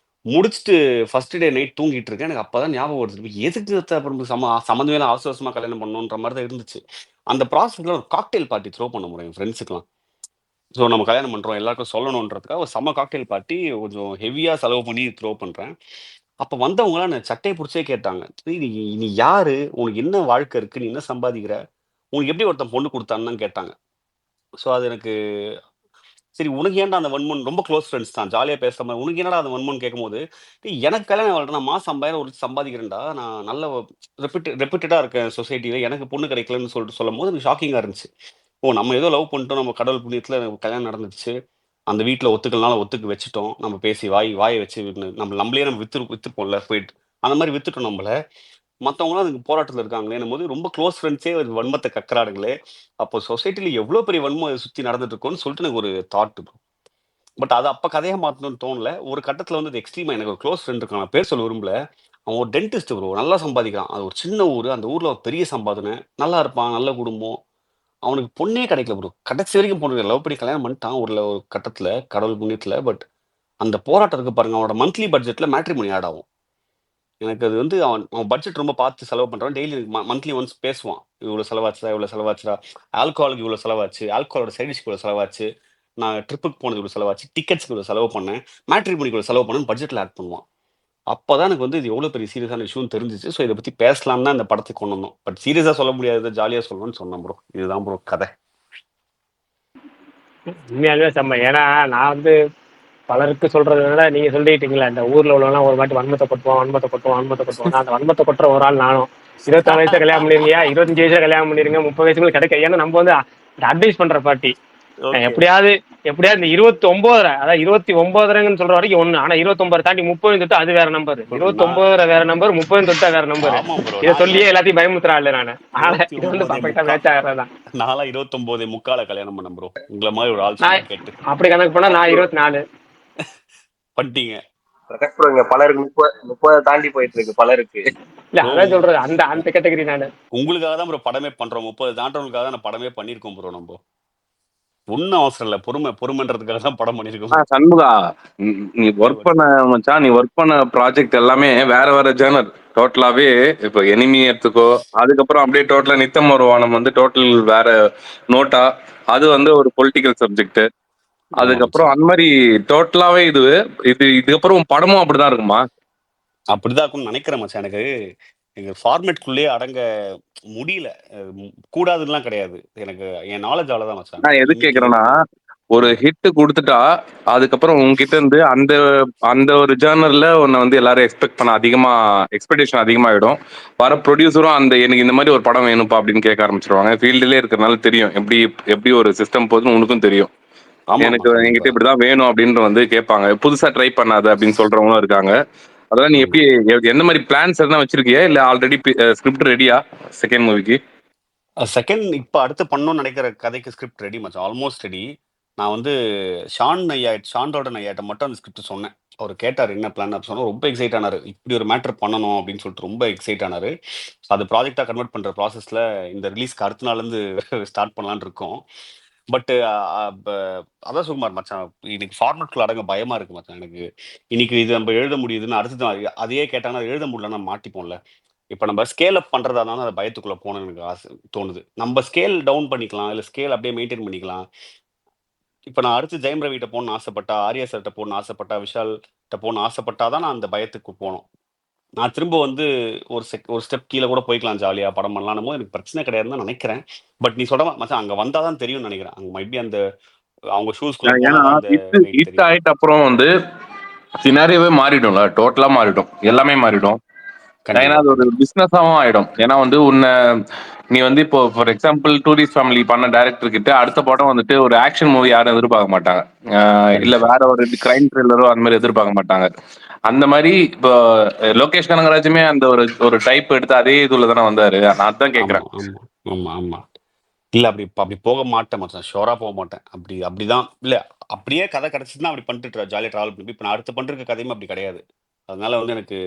முடிச்சுட்டு ஃபர்ஸ்ட் டே நைட் தூங்கிட்டு இருக்கேன். எனக்கு அப்பதான் ஞாபகம் வருது. எதுக்கு அப்புறம் சம்மந்தமே இல்லாம அவசர அவசரமா கல்யாணம் பண்ணணுன்ற மாரி தான் இருந்துச்சு. அந்த ப்ராசஸ்ல ஒரு காக்டெயில் பார்ட்டி த்ரோ பண்ண முடியும் என் ஃப்ரெண்ட்ஸுக்குலாம். ஸோ நம்ம கல்யாணம் பண்றோம் எல்லாருக்கும் சொல்லணுன்றதுக்காக ஒரு செம்ம காக்டெயில் பார்ட்டி கொஞ்சம் ஹெவியா செலவு பண்ணி த்ரோ பண்றேன். அப்ப வந்தவங்கலாம் என்ன சட்டைய புடிச்சே கேட்டாங்க. "நீ நீ யாரு? உனக்கு என்ன வாழ்க்கை இருக்கு? நீ என்ன சம்பாதிக்கிற? உனக்கு எப்படி ஒருத்தன் பொண்ணு குடுத்தான்னு" தான் கேட்டாங்க. ஸோ அது எனக்கு சரி உனக்கு ஏன்டா அந்த வன்மம் ரொம்ப க்ளோஸ் ஃப்ரெண்ட்ஸ் தான். ஜாலியா பேசுற மாரி. உனக்கு என்னடா அந்த வன்மம்ன்னு கேட்கும்போது, "டேய் எனக்கு கல்யாணம் ஆகலடா. நான் மாசம் 50,000 ஒரு சம்பாதிக்கிறேன்டா. நான் நல்ல ரெப்யூட்டடா இருக்கேன் சொசைட்டில. எனக்கு பொண்ணு கிடைக்கலன்னு சொல்லிட்டு சொல்லும்போது எனக்கு ஷாக்கிங்கா இருந்துச்சு. ஓ! நம்ம ஏதோ லவ் பண்ணிட்டோம். நம்ம கடவுள் புண்ணியத்துல கல்யாணம் நடந்துருச்சு. அந்த வீட்ல ஒத்துக்கலனாலும் ஒத்துக்க வச்சுட்டோம். நம்ம பேசி வாய வச்சு நம்மளயே நம்ம வித்துருப்போம்ல போயிட்டு. அந்த மாரி வித்துட்டோம் நம்மள. மத்தவங்கலாம் அதுக்கு போராட்டத்துல இருக்காங்களேன்னும்போது, ரொம்ப க்ளோஸ் ஃப்ரெண்ட்ஸே வன்மத்த கக்குறானுங்களே! அப்போ சொசைட்டில எவ்ளோ பெரிய வன்மம் சுத்தி நடந்துட்டு இருக்கும்னு சொல்லிட்டு எனக்கு ஒரு தாட். பட் அத அப்ப கதையா மாத்தணும்னு தோணல. ஒரு கட்டத்துல வந்து அது எக்ஸ்ட்ரீமா எனக்கு ஒரு க்ளோஸ் ஃப்ரெண்ட் இருக்கான். நான் பேர் சொல்ல விரும்பல. அவன் ஒரு டென்டிஸ்ட் ப்ரோ. நல்லா சம்பாதிக்கிறான். அது ஒரு சின்ன ஊரு. அந்த ஊர்ல ஒரு பெரிய சம்பாதனை. நல்லா இருப்பான். நல்ல குடும்பம். அவனுக்கு பொண்ணே கிடைக்கல ப்ரோ. கடைசி வரைக்கும் பொண்ணு கிடைக்கல. லவ் பண்ணி கல்யாணம் பண்ணிட்டான். ஒரு கட்டத்துல கடவுள் புண்ணியத்துல. பட் அந்த போராட்டம் இருக்கு பாருங்க. அவனோட மந்த்லி பட்ஜெட்ல மேட்ரிமோனி ஆட் ஆகும். எனக்கு அது வந்து அவன் அவன் பட்ஜெட் ரொம்ப பார்த்து செலவு பண்றான். டெய்லி மந்த்லி ஒன்ஸ் பேசுவான். இவ்வளோ செலவாச்சுடா, இவ்வளோ செலவாச்சுடா. ஆல்கஹாலுக்கு இவ்வளோ செலவாச்சு. ஆல்கஹாலோட சைட் டிஷ்க்கு இவ்வளோ செலவாச்சு. நான் ட்ரிப்புக்கு போனது இவ்வளோ செலவாச்சு. டிக்கெட்ஸ்க்கு இவ்வளோ செலவு பண்ணேன். மேட்ரிமோனிக்கு இவ்வளோ செலவு பண்ணேன்னு பட்ஜெட்ல ஆட் பண்ணுவான். அப்பதான் எனக்கு வந்து இது எவ்வளோ பெரிய சீரியஸான இஷ்யூன்னு தெரிஞ்சுச்சு. ஸோ இத பத்தி பேசலாம்னு தான் இந்த படத்துக்கு கொண்டு வந்தோம். பட் சீரியஸா சொல்ல முடியாதத ஜாலியா சொல்லணும்னு சொன்னேன் ப்ரோ. இதுதான் ப்ரோ கதை. உண்மையாலுமே செம்ம. ஏன்னா நான் வந்து பலருக்கு சொல்றத விட நீங்க சொல்லிட்டீங்களா, இந்த ஊர்ல உள்ளவங்கலாம் ஒரு வாட்டி வன்மத்தை கொட்டுவோம். அந்த வன்மத்தை கொட்டுற ஒரு ஆள் நானும். 24 வயசுல கல்யாணம் பண்ணிருங்கயா, 25 வயசுல கல்யாணம் பண்ணிருங்க, 30 வயசுக்குள்ள கிடைக்க. ஏன்னா நம்ம வந்து அட்வைஸ் பண்ற பார்ட்டி. ஓகே. எப்படியாவது இந்த 29 அதாவது 29ன்னு சொல்ற வரைக்கும் ஒண்ணு. ஆனா 29 தாண்டி 30 தொட்டு அது வேற நம்பர். நான் 29 வேற நம்பர், 30 தொட்டா வேற நம்பர். ஆமா ப்ரோ. இதை நான் சொல்லியே எல்லாத்தையும் பயமுத்துறா இல்ல நானு. ஆனா இது வந்து 29 பர்ஃபெக்டா முக்கா மேட்ச் ஆகிறதான். நான்லாம் 29 முக்கால கல்யாணம் பண்ணேன் ப்ரோ. உங்கள மாதிரி ஒரு ஆள் நான் சொல்ல கேட்டு அப்படி கணக்கு பண்ணா நான் 24. பண்ணிட்டீங்க. பிரகாஷ் ப்ரோ இங்க பலருக்கு 30 தாண்டி போயிட்டு இருக்கு பலருக்கு. இல்ல ப்ரோ அதான் சொல்றது, அந்த கேட்டகரி நானு. உங்களுக்காக தான் ப்ரோ படமே பண்றோம். 30 தாண்டவங்களுக்காக தான் நான் படமே பண்ணியிருக்கோம் ப்ரோ. நம்ம ஒன்றும் அவசரம் இல்லை. பொறுமைன்றதுக்காக தான் படம் பண்ணியிருக்கோம். சண்முகா, நீ ஒர்க் பண்ண மச்சான், நீ ஒர்க் பண்ண ப்ராஜெக்ட் எல்லாமே வேற ஜேர்னர் டோட்டலாவே. இப்போ எனிமி எடுத்துக்கோ, அதுக்கப்புறம் அப்படியே டோட்டலா நித்தம் ஒரு வானம் வந்து டோட்டல் வேற நோட்டா. அது வந்து ஒரு பொலிட்டிக்கல் சப்ஜெக்ட். அதுக்கப்புறம் அந்த மாதிரி டோட்டலாவே இதுக்கப்புறம் படமும் அப்படிதான் இருக்குமா? அப்படிதான் இருக்கும்னு நினைக்கிறேன் மச்சான். எனக்கு எங்க ஃபார்மேட்குள்ளேயே அடங்க முடியல. கூடாதுலாம் கிடையாது. எனக்கு என் நாலேஜ் அவ்வளவுதான் மச்சான். நான் எது கேக்குறேன்னா, ஒரு ஹிட் கொடுத்துட்டா அதுக்கப்புறம் உங்ககிட்ட இருந்து அந்த அந்த ஒரு ஜேர்னல்ல உன்னை வந்து எல்லாரும் எக்ஸ்பெக்டேஷன் அதிகமாயிடும். வர ப்ரொடியூசரும் எனக்கு இந்த மாதிரி ஒரு படம் வேணும்ப்பா அப்படின்னு கேட்க ஆரம்பிச்சிருவாங்க. ஃபீல்டுலேயே இருக்கிறனால தெரியும் எப்படி ஒரு சிஸ்டம் போகுதுன்னு உனக்கும் தெரியும். எனக்கு என்கிட்ட இப்படிதான் வேணும் அப்படின்னு வந்து கேட்பாங்க. புதுசா ட்ரை பண்ணாத அப்படின்னு சொல்றவங்களும் இருக்காங்க. அதெல்லாம் நீ எப்படி என்ன மாதிரி பிளான்ஸ் எதனா வச்சிருக்கியா, இல்ல ஆல்ரெடி ஸ்கிரிப்ட் ரெடியா செகண்ட் மூவிக்கு? செகண்ட் இப்போ அடுத்து பண்ணணும்னு நினைக்கிற கதைக்கு ஸ்கிரிப்ட் ரெடி மச்சான். Almost ready. நான் வந்து ஷான் ரோடன் ஐயாட்ட மட்டும் அந்த ஸ்கிரிப்ட் சொன்னேன். அவர் கேட்டார் என்ன பிளான் அப்படி சொன்னா ரொம்ப எக்ஸைட் ஆனாரு. இப்படி ஒரு மேட்டர் பண்ணணும் அப்படின்னு சொல்லிட்டு ரொம்ப எக்ஸைட் ஆனாரு. அது ப்ராஜெக்டா கன்வெர்ட் பண்ற ப்ராசஸ்ல இந்த ரிலீஸ்க்கு அடுத்த நாள்ல இருந்து ஸ்டார்ட் பண்ணலான்னு இருக்கோம். பட் அதான் சுகுமார் மச்சான், இன்னைக்கு ஃபார்மேட்குள்ள அடங்க பயமா இருக்கு மச்சான். எனக்கு இன்னைக்கு இது நம்ம எழுத முடியுதுன்னு அடுத்து அதையே கேட்டாங்கன்னா எழுத முடியலன்னா மாட்டிப்போம்ல. இப்ப நம்ம ஸ்கேல் அப் பண்றதா இருந்தாலும் அந்த பயத்துக்குள்ள போகணும்னு எனக்கு ஆசை தோணுது. நம்ம ஸ்கேல் டவுன் பண்ணிக்கலாம், இல்ல ஸ்கேல் அப்படியே மெயின்டைன் பண்ணிக்கலாம். இப்ப நான் அடுத்து ஜெயம் ரவிட்ட போகணும்னு ஆசைப்பட்டா, ஆர்யா சார்ட்ட போகணும்னு ஆசைப்பட்டா, விஷால்ட்ட போகணும்னு ஆசைப்பட்டா தான் நான் அந்த பயத்துக்கு போகணும். நான் திரும்ப வந்து ஒரு ஸ்டெப் கீழே கூட போய்க்கலாம், ஜாலியா படம் பண்ணலாம்னும் போது எனக்கு பிரச்சனை கிடையாதுன்னு தான் நினைக்கிறேன். பட் நீ சொல்ற மச்சான் அங்க வந்தாதான் தெரியும்னு நினைக்கிறேன். அங்க மைபி அந்த அவங்க ஷூஸ்குள்ள ஏன்னா போனாதான் அந்த வெயிட் ஹிட் தெரியும். ஆயிட்ட அப்புறம் வந்து சினாரியோவே மாறிடும்ல, டோட்டலா மாறிடும், எல்லாமே மாறிடும். ஏன்னா அது ஒரு பிசினஸாவும் ஆயிடும். ஏன்னா வந்து நீ வந்து இப்போ ஃபார் எக்ஸாம்பிள் டூரிஸ்ட் ஃபேமிலி பண்ண டைரக்டர் கிட்ட அடுத்த படம் வந்துட்டு ஒரு ஆக்ஷன் மூவி யாரும் எதிர்பார்க்க மாட்டாங்க. இல்ல வேற ஒரு கிரைம் த்ரில்லரோ அந்த மாதிரி எதிர்பார்க்க மாட்டாங்க. அந்த மாதிரி இப்போ லோகேஷ் கனகராஜுமே அந்த ஒரு டைப் எடுத்து அதே இதுல தானே வந்தாரு. நான் அதான் ஆமா கேக்குறேன். ஆமா ஆமா ஆமா இல்ல அப்படி போக மாட்டேன் மச்சான், ஷோரா போக மாட்டேன். அப்படிதான் இல்ல, அப்படியே கதை கிடைச்சுன்னா அப்படி பண்ணிட்டு ஜாலியாக ட்ராவல் பண்ணி. இப்போ நான் அடுத்த பண்ற கதையும் அப்படி கிடையாது. அதனால வந்து எனக்கு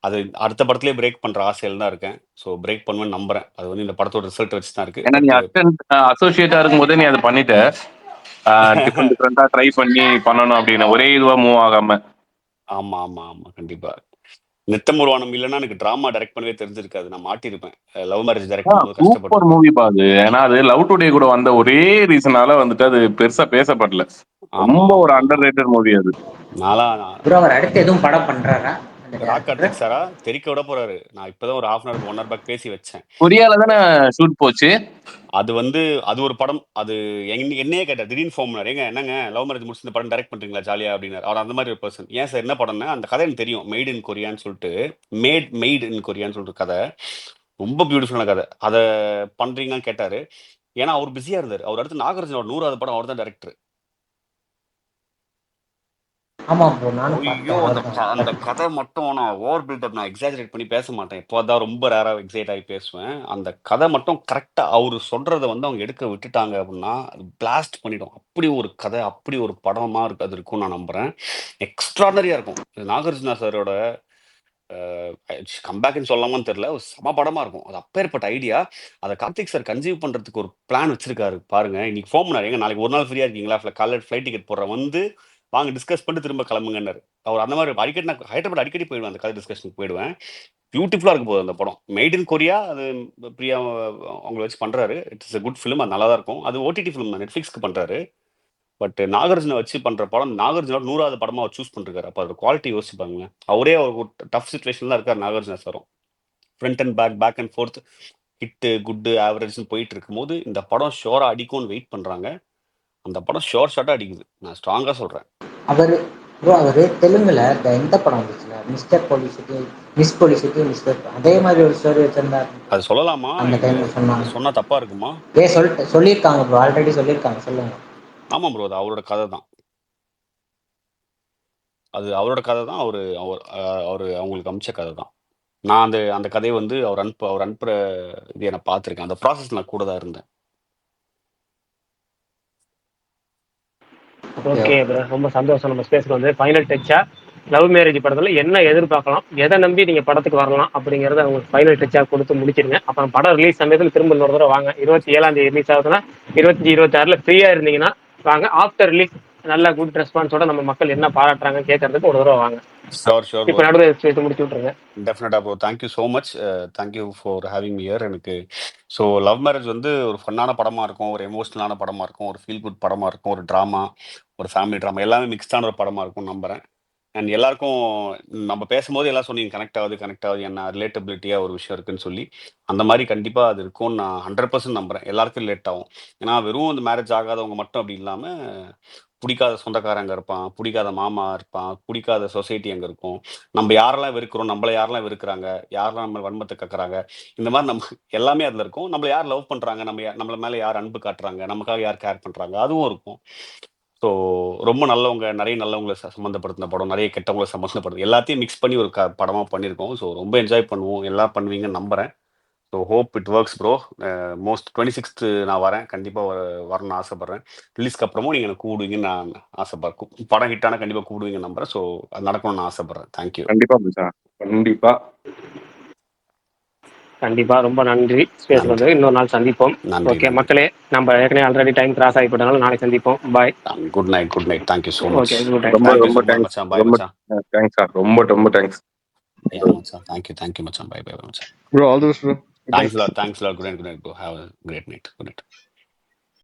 அது அடுத்த படத்துலயே பிரேக் பண்ற ஆசையில தான் இருக்கேன். ஸோ பிரேக் பண்ணுவேன்னு நம்புறேன். அது வந்து இந்த படத்தோட ரிசல்ட் வச்சு தான் இருக்கு. ஏன்னா நீ பட் அசோசியேட்டா இருக்கும் போதே நீ அதை பண்ணிட்ட. டிஃப்ரெண்டா ட்ரை பண்ணி பண்ணணும் அப்படின்னு ஒரே இதுவா மூவ் ஆகாம. ஆமா ஆமா ஆமா கண்டிப்பா. நித்தம் ஒரு வானம் இல்லைன்னா எனக்கு டிராமா டைரக்ட் பண்ணவே தெரிஞ்சிருக்காது, நான் மாட்டிருப்பேன். லவ் மேரேஜ் டைரக்ட் பண்ணும்போது சூப்பர் கஷ்டப்பட்டு. மூவி பாது. ஏன்னா அது லவ் டுடே கூட வந்த ஒரே ரீசனால வந்துட்டு அது பெருசா பேசப்படல. ஆமா ரொம்ப ஒரு ஆமா அண்டர் ரேட்டட் மூவி அது. நான்லாம் ப்ரோ அவர் அடுத்து எதுவும் படம் பண்றாரா அந்த ராக் டேரக்டர்? கார்த்திக் சாரா தெரிக்க விட போறாரு. நான் இப்பதான் ஒரு 1/2 பேக் பேசி வச்சேன். கொரியால தானே ஷூட் போச்சு. அது வந்து அது ஒரு படம். அது என்னையே கேட்டார், திடீர்னு ஃபோன் பண்ணார், என்னங்க லவ் மேரேஜ் முடிச்சு இந்த படம் டைரக்ட் பண்றீங்களா ஜாலியா அப்படின்னாரு. அவர் அந்த மாதிரி ஒரு பர்சன். ஏன் சார் என்ன படம்னா, அந்த கதை எனக்கு தெரியும், மெய்ட் இன் கொரியான்னு சொல்லிட்டு, மெய்ட் இன் கொரியான்னு சொல்லிட்டு கதை, ரொம்ப பியூட்டிஃபுல்லான கதை. அதை பண்றீங்கன்னு கேட்டாரு. ஏன்னா அவர் பிஸியா இருந்தார். அவர் அடுத்து நாகார்ஜுனோட 100வது படம் அவர் தான் டைரக்டர். ஆமா ப்ரோ நானும் ஐயோ பார்த்தேன். அந்த கதை மட்டும் நான் ஓவர் பில்டப், நான் எக்ஸாஜரேட் பண்ணி பேச மாட்டேன். எப்போதான் ரொம்ப ரேரா எக்ஸைட் ஆகி பேசுவேன். அந்த கதை மட்டும் கரெக்டா அவரு சொல்றதை வந்து அவங்க எடுக்க விட்டுட்டாங்க அப்படின்னா பிளாஸ்ட் பண்ணிடும். அப்படி ஒரு கதை, அப்படி ஒரு படமா இருக்கு அது இருக்கும் நான் நம்புறேன். எக்ஸ்ட்ராடனரியா இருக்கும். இது நாகார்ஜுனா சாரோட கம்பேக்னு சொல்லாமான்னு தெரியல, ஒரு சம படமா இருக்கும். அது அப்பேற்பட்ட ஐடியா. அதை கார்த்திக் சார் கன்சீவ் பண்றதுக்கு ஒரு பிளான் வச்சிருக்காரு பாருங்க. இன்னைக்கு ஃபோன் பண்ணாரு, எங்க நாளைக்கு ஒரு நாள் ஃப்ரீயா இருக்கீங்களா, காலையில் ஃபிளைட் டிக்கெட் போடுறேன், வந்து வாங்க டிஸ்கஸ் பண்ணிட்டு திரும்ப கிளம்புங்கன்னாரு. அவர் அந்த மாதிரி அடிக்கடி, நான் ஹைதராபாத் அடிக்கடி போயிடுவேன், அந்த கதை டிஸ்கஷனுக்கு போயிடுவேன். பியூட்டிஃபுல்லா இருக்க போகுது அந்த படம். மெய்ட் இன் கொரியா, அது பிரியா அவங்கள வச்சு பண்றாரு. இட்ஸ் a குட் ஃபிலிம், அது நல்லா தான் இருக்கும். அது ஓடிடி ஃபிலிம் தான், நெட்ஃபிளிக்ஸ்க்கு பண்றாரு. பட் நாகார்ஜுனை வச்சு பண்ற படம், நாகார்ஜுனோட 100வது படமா அவர் சூஸ் பண்ணிருக்காரு. அப்போ அதோட குவாலிட்டி யோசிப்பாங்க. அவரே ஒரு டஃப் சுச்சுவேஷன் தான் இருக்கார் நாகார்ஜுனா சாரும். Front and back and forth, hit good ஆவரேஜ்னு போயிட்டு இருக்கும்போது இந்த படம் ஷோரா அடிக்கும்னு வெயிட் பண்றாங்க. அந்த படம் ஷார்ட்டா அடிக்குது, நான் ஸ்ட்ராங்கா சொல்றேன். அவர் ப்ரோ அவர் தெலுங்குல இந்த படம் வந்துச்சுல மிஸ்டர் போலிசிட்டி, மிஸ் போலிசிட்டி, மிஸ்டர், அதே மாதிரி ஒரு ஸ்டோரி வச்சிருந்தாரு. அது சொல்லலாமா? அந்த டைம்ல சொன்னாங்க. சொன்னா தப்பா இருக்குமா? சொல்லியிருக்காங்க ப்ரோ, ஆல்ரெடி சொல்லியிருக்காங்க, சொல்லுங்க. ஆமா ப்ரோ, அது அவரோட கதை தான். அது அவரோட கதை தான். அவரு அவங்களுக்கு அமிச்ச கதை தான். நான் அந்த கதையை வந்து அவர் அனுப்புற இது நான் பார்த்துருக்கேன். அந்த ப்ராசஸ் நான் கூட தான் இருந்தேன். ஓகே ப்ரோ, ரொம்ப சந்தோஷம். நம்ம ஸ்பேஸ்க்கு வந்து ஃபைனல் டச்சா லவ் மேரேஜ் படத்துல என்ன எதிர்பார்க்கலாம், எதை நம்பி நீங்க படத்துக்கு வரலாம் அப்படிங்கறத உங்களுக்கு ஃபைனல் டச்சா கொடுத்து முடிச்சிருங்க. அப்புறம் படம் ரிலீஸ் சமயத்தில் திரும்ப இன்னொரு தடவை வாங்க. 27ஆம் தேதி ரிலீஸ் ஆகுதுன்னா 25, 26ல ஃப்ரீயா இருந்தீங்கன்னா வாங்க. ஆஃப்டர் ரிலீஸ் நல்ல குட் ரெஸ்பான்ஸோட நம்ம மக்கள் என்ன பாராட்டுறாங்க கேட்கறதுக்கு ஒரு தடவை வாங்க. ஷோர் இப்போ நடுவில் சேர்த்து முடிச்சு விட்டுருங்க. டெஃபினட்டா bro, thank you so much. Thank you for having me here. எனக்கு ஸோ லவ் மேரேஜ் வந்து ஒரு ஃபன்னான படமா இருக்கும், ஒரு எமோஷனலான படமா இருக்கும், ஒரு ஃபீல் குட் படமா இருக்கும், ஒரு ட்ராமா, ஒரு ஃபேமிலி ட்ராமா, எல்லாமே மிக்ஸ்டான ஒரு படமா இருக்கும் நம்புறேன். அண்ட் எல்லாருக்கும் நம்ம பேசும்போது எல்லாம் சொன்னீங்க கனெக்ட் ஆகுது, என்ன ரிலேட்டபிலிட்டியா ஒரு விஷயம் இருக்குன்னு சொல்லி. அந்த மாதிரி கண்டிப்பா அது இருக்கும்னு நான் 100% நம்புறேன். எல்லாருக்கும் ரிலேட் ஆகும். ஏன்னா வெறும் அந்த மேரேஜ் ஆகாதவங்க மட்டும் அப்படி இல்லாம, பிடிக்காத சொந்தக்காரங்க அங்க இருப்பான், பிடிக்காத மாமா இருப்பான், பிடிக்காத சொசைட்டி அங்க இருக்கும். நம்ம யாரெல்லாம் வெறுக்கிறோம், நம்மள யாரெல்லாம் வெறுக்கிறாங்க, யாரெல்லாம் நம்ம வன்மத்தை கக்குறாங்க, இந்த மாதிரி நம்ம எல்லாமே அதுல இருக்கும். நம்மள யார் லவ் பண்றாங்க, நம்மள மேல யார் அன்பு காட்டுறாங்க, நமக்காக யார் கேர் பண்றாங்க, அதுவும் இருக்கும். ஸோ ரொம்ப நல்லவங்க, நிறைய நல்லவங்களை சம்மந்தப்படுத்தின படம், நிறைய கெட்டவங்களை சம்மந்தப்படுது, எல்லாத்தையும் மிக்ஸ் பண்ணி ஒரு படமா பண்ணியிருக்கோம். ஸோ ரொம்ப என்ஜாய் பண்ணுவோம், எல்லாம் பண்ணுவீங்கன்னு நம்புறேன். So hope it works bro. Most 26th நான் வரேன், கண்டிப்பாக வரணும்னு ஆசைப்பட்றேன். ரிலீஸ்க்கு அப்புறமும் நீங்கள் எனக்கு கூடுவீங்கன்னு நான் ஆசைப்படுறேன். படம் ஹிட்டான கண்டிப்பாக கூடுவீங்கன்னு நம்புறேன். ஸோ அது நடக்கணும்னு நான் ஆசைப்பட்றேன். தேங்க்யூ. கண்டிப்பா மச்சான், கண்டிப்பா கண்டிப்பா ரொம்ப நன்றி. ஸ்பேஸ் வந்து இன்னொரு நாள் சந்திப்போம். ஓகே மக்களே, நம்ம ஏற்கனவே ஆல்ரெடி டைம் கிராஸ் ஆகி போட்டனால நாளைக்கு சந்திப்போம். Bye. Good night. Thank you so much. Okay, good night. ரொம்ப தேங்க்ஸ். பாய் மச்சான். தேங்க்ஸ் சார், ரொம்ப தேங்க்ஸ். மச்சான், தேங்க்யூ மச்சான். பை மச்சான். Bro, all the best bro. Thanks a lot. Good night, bro. Have a great night. Good night.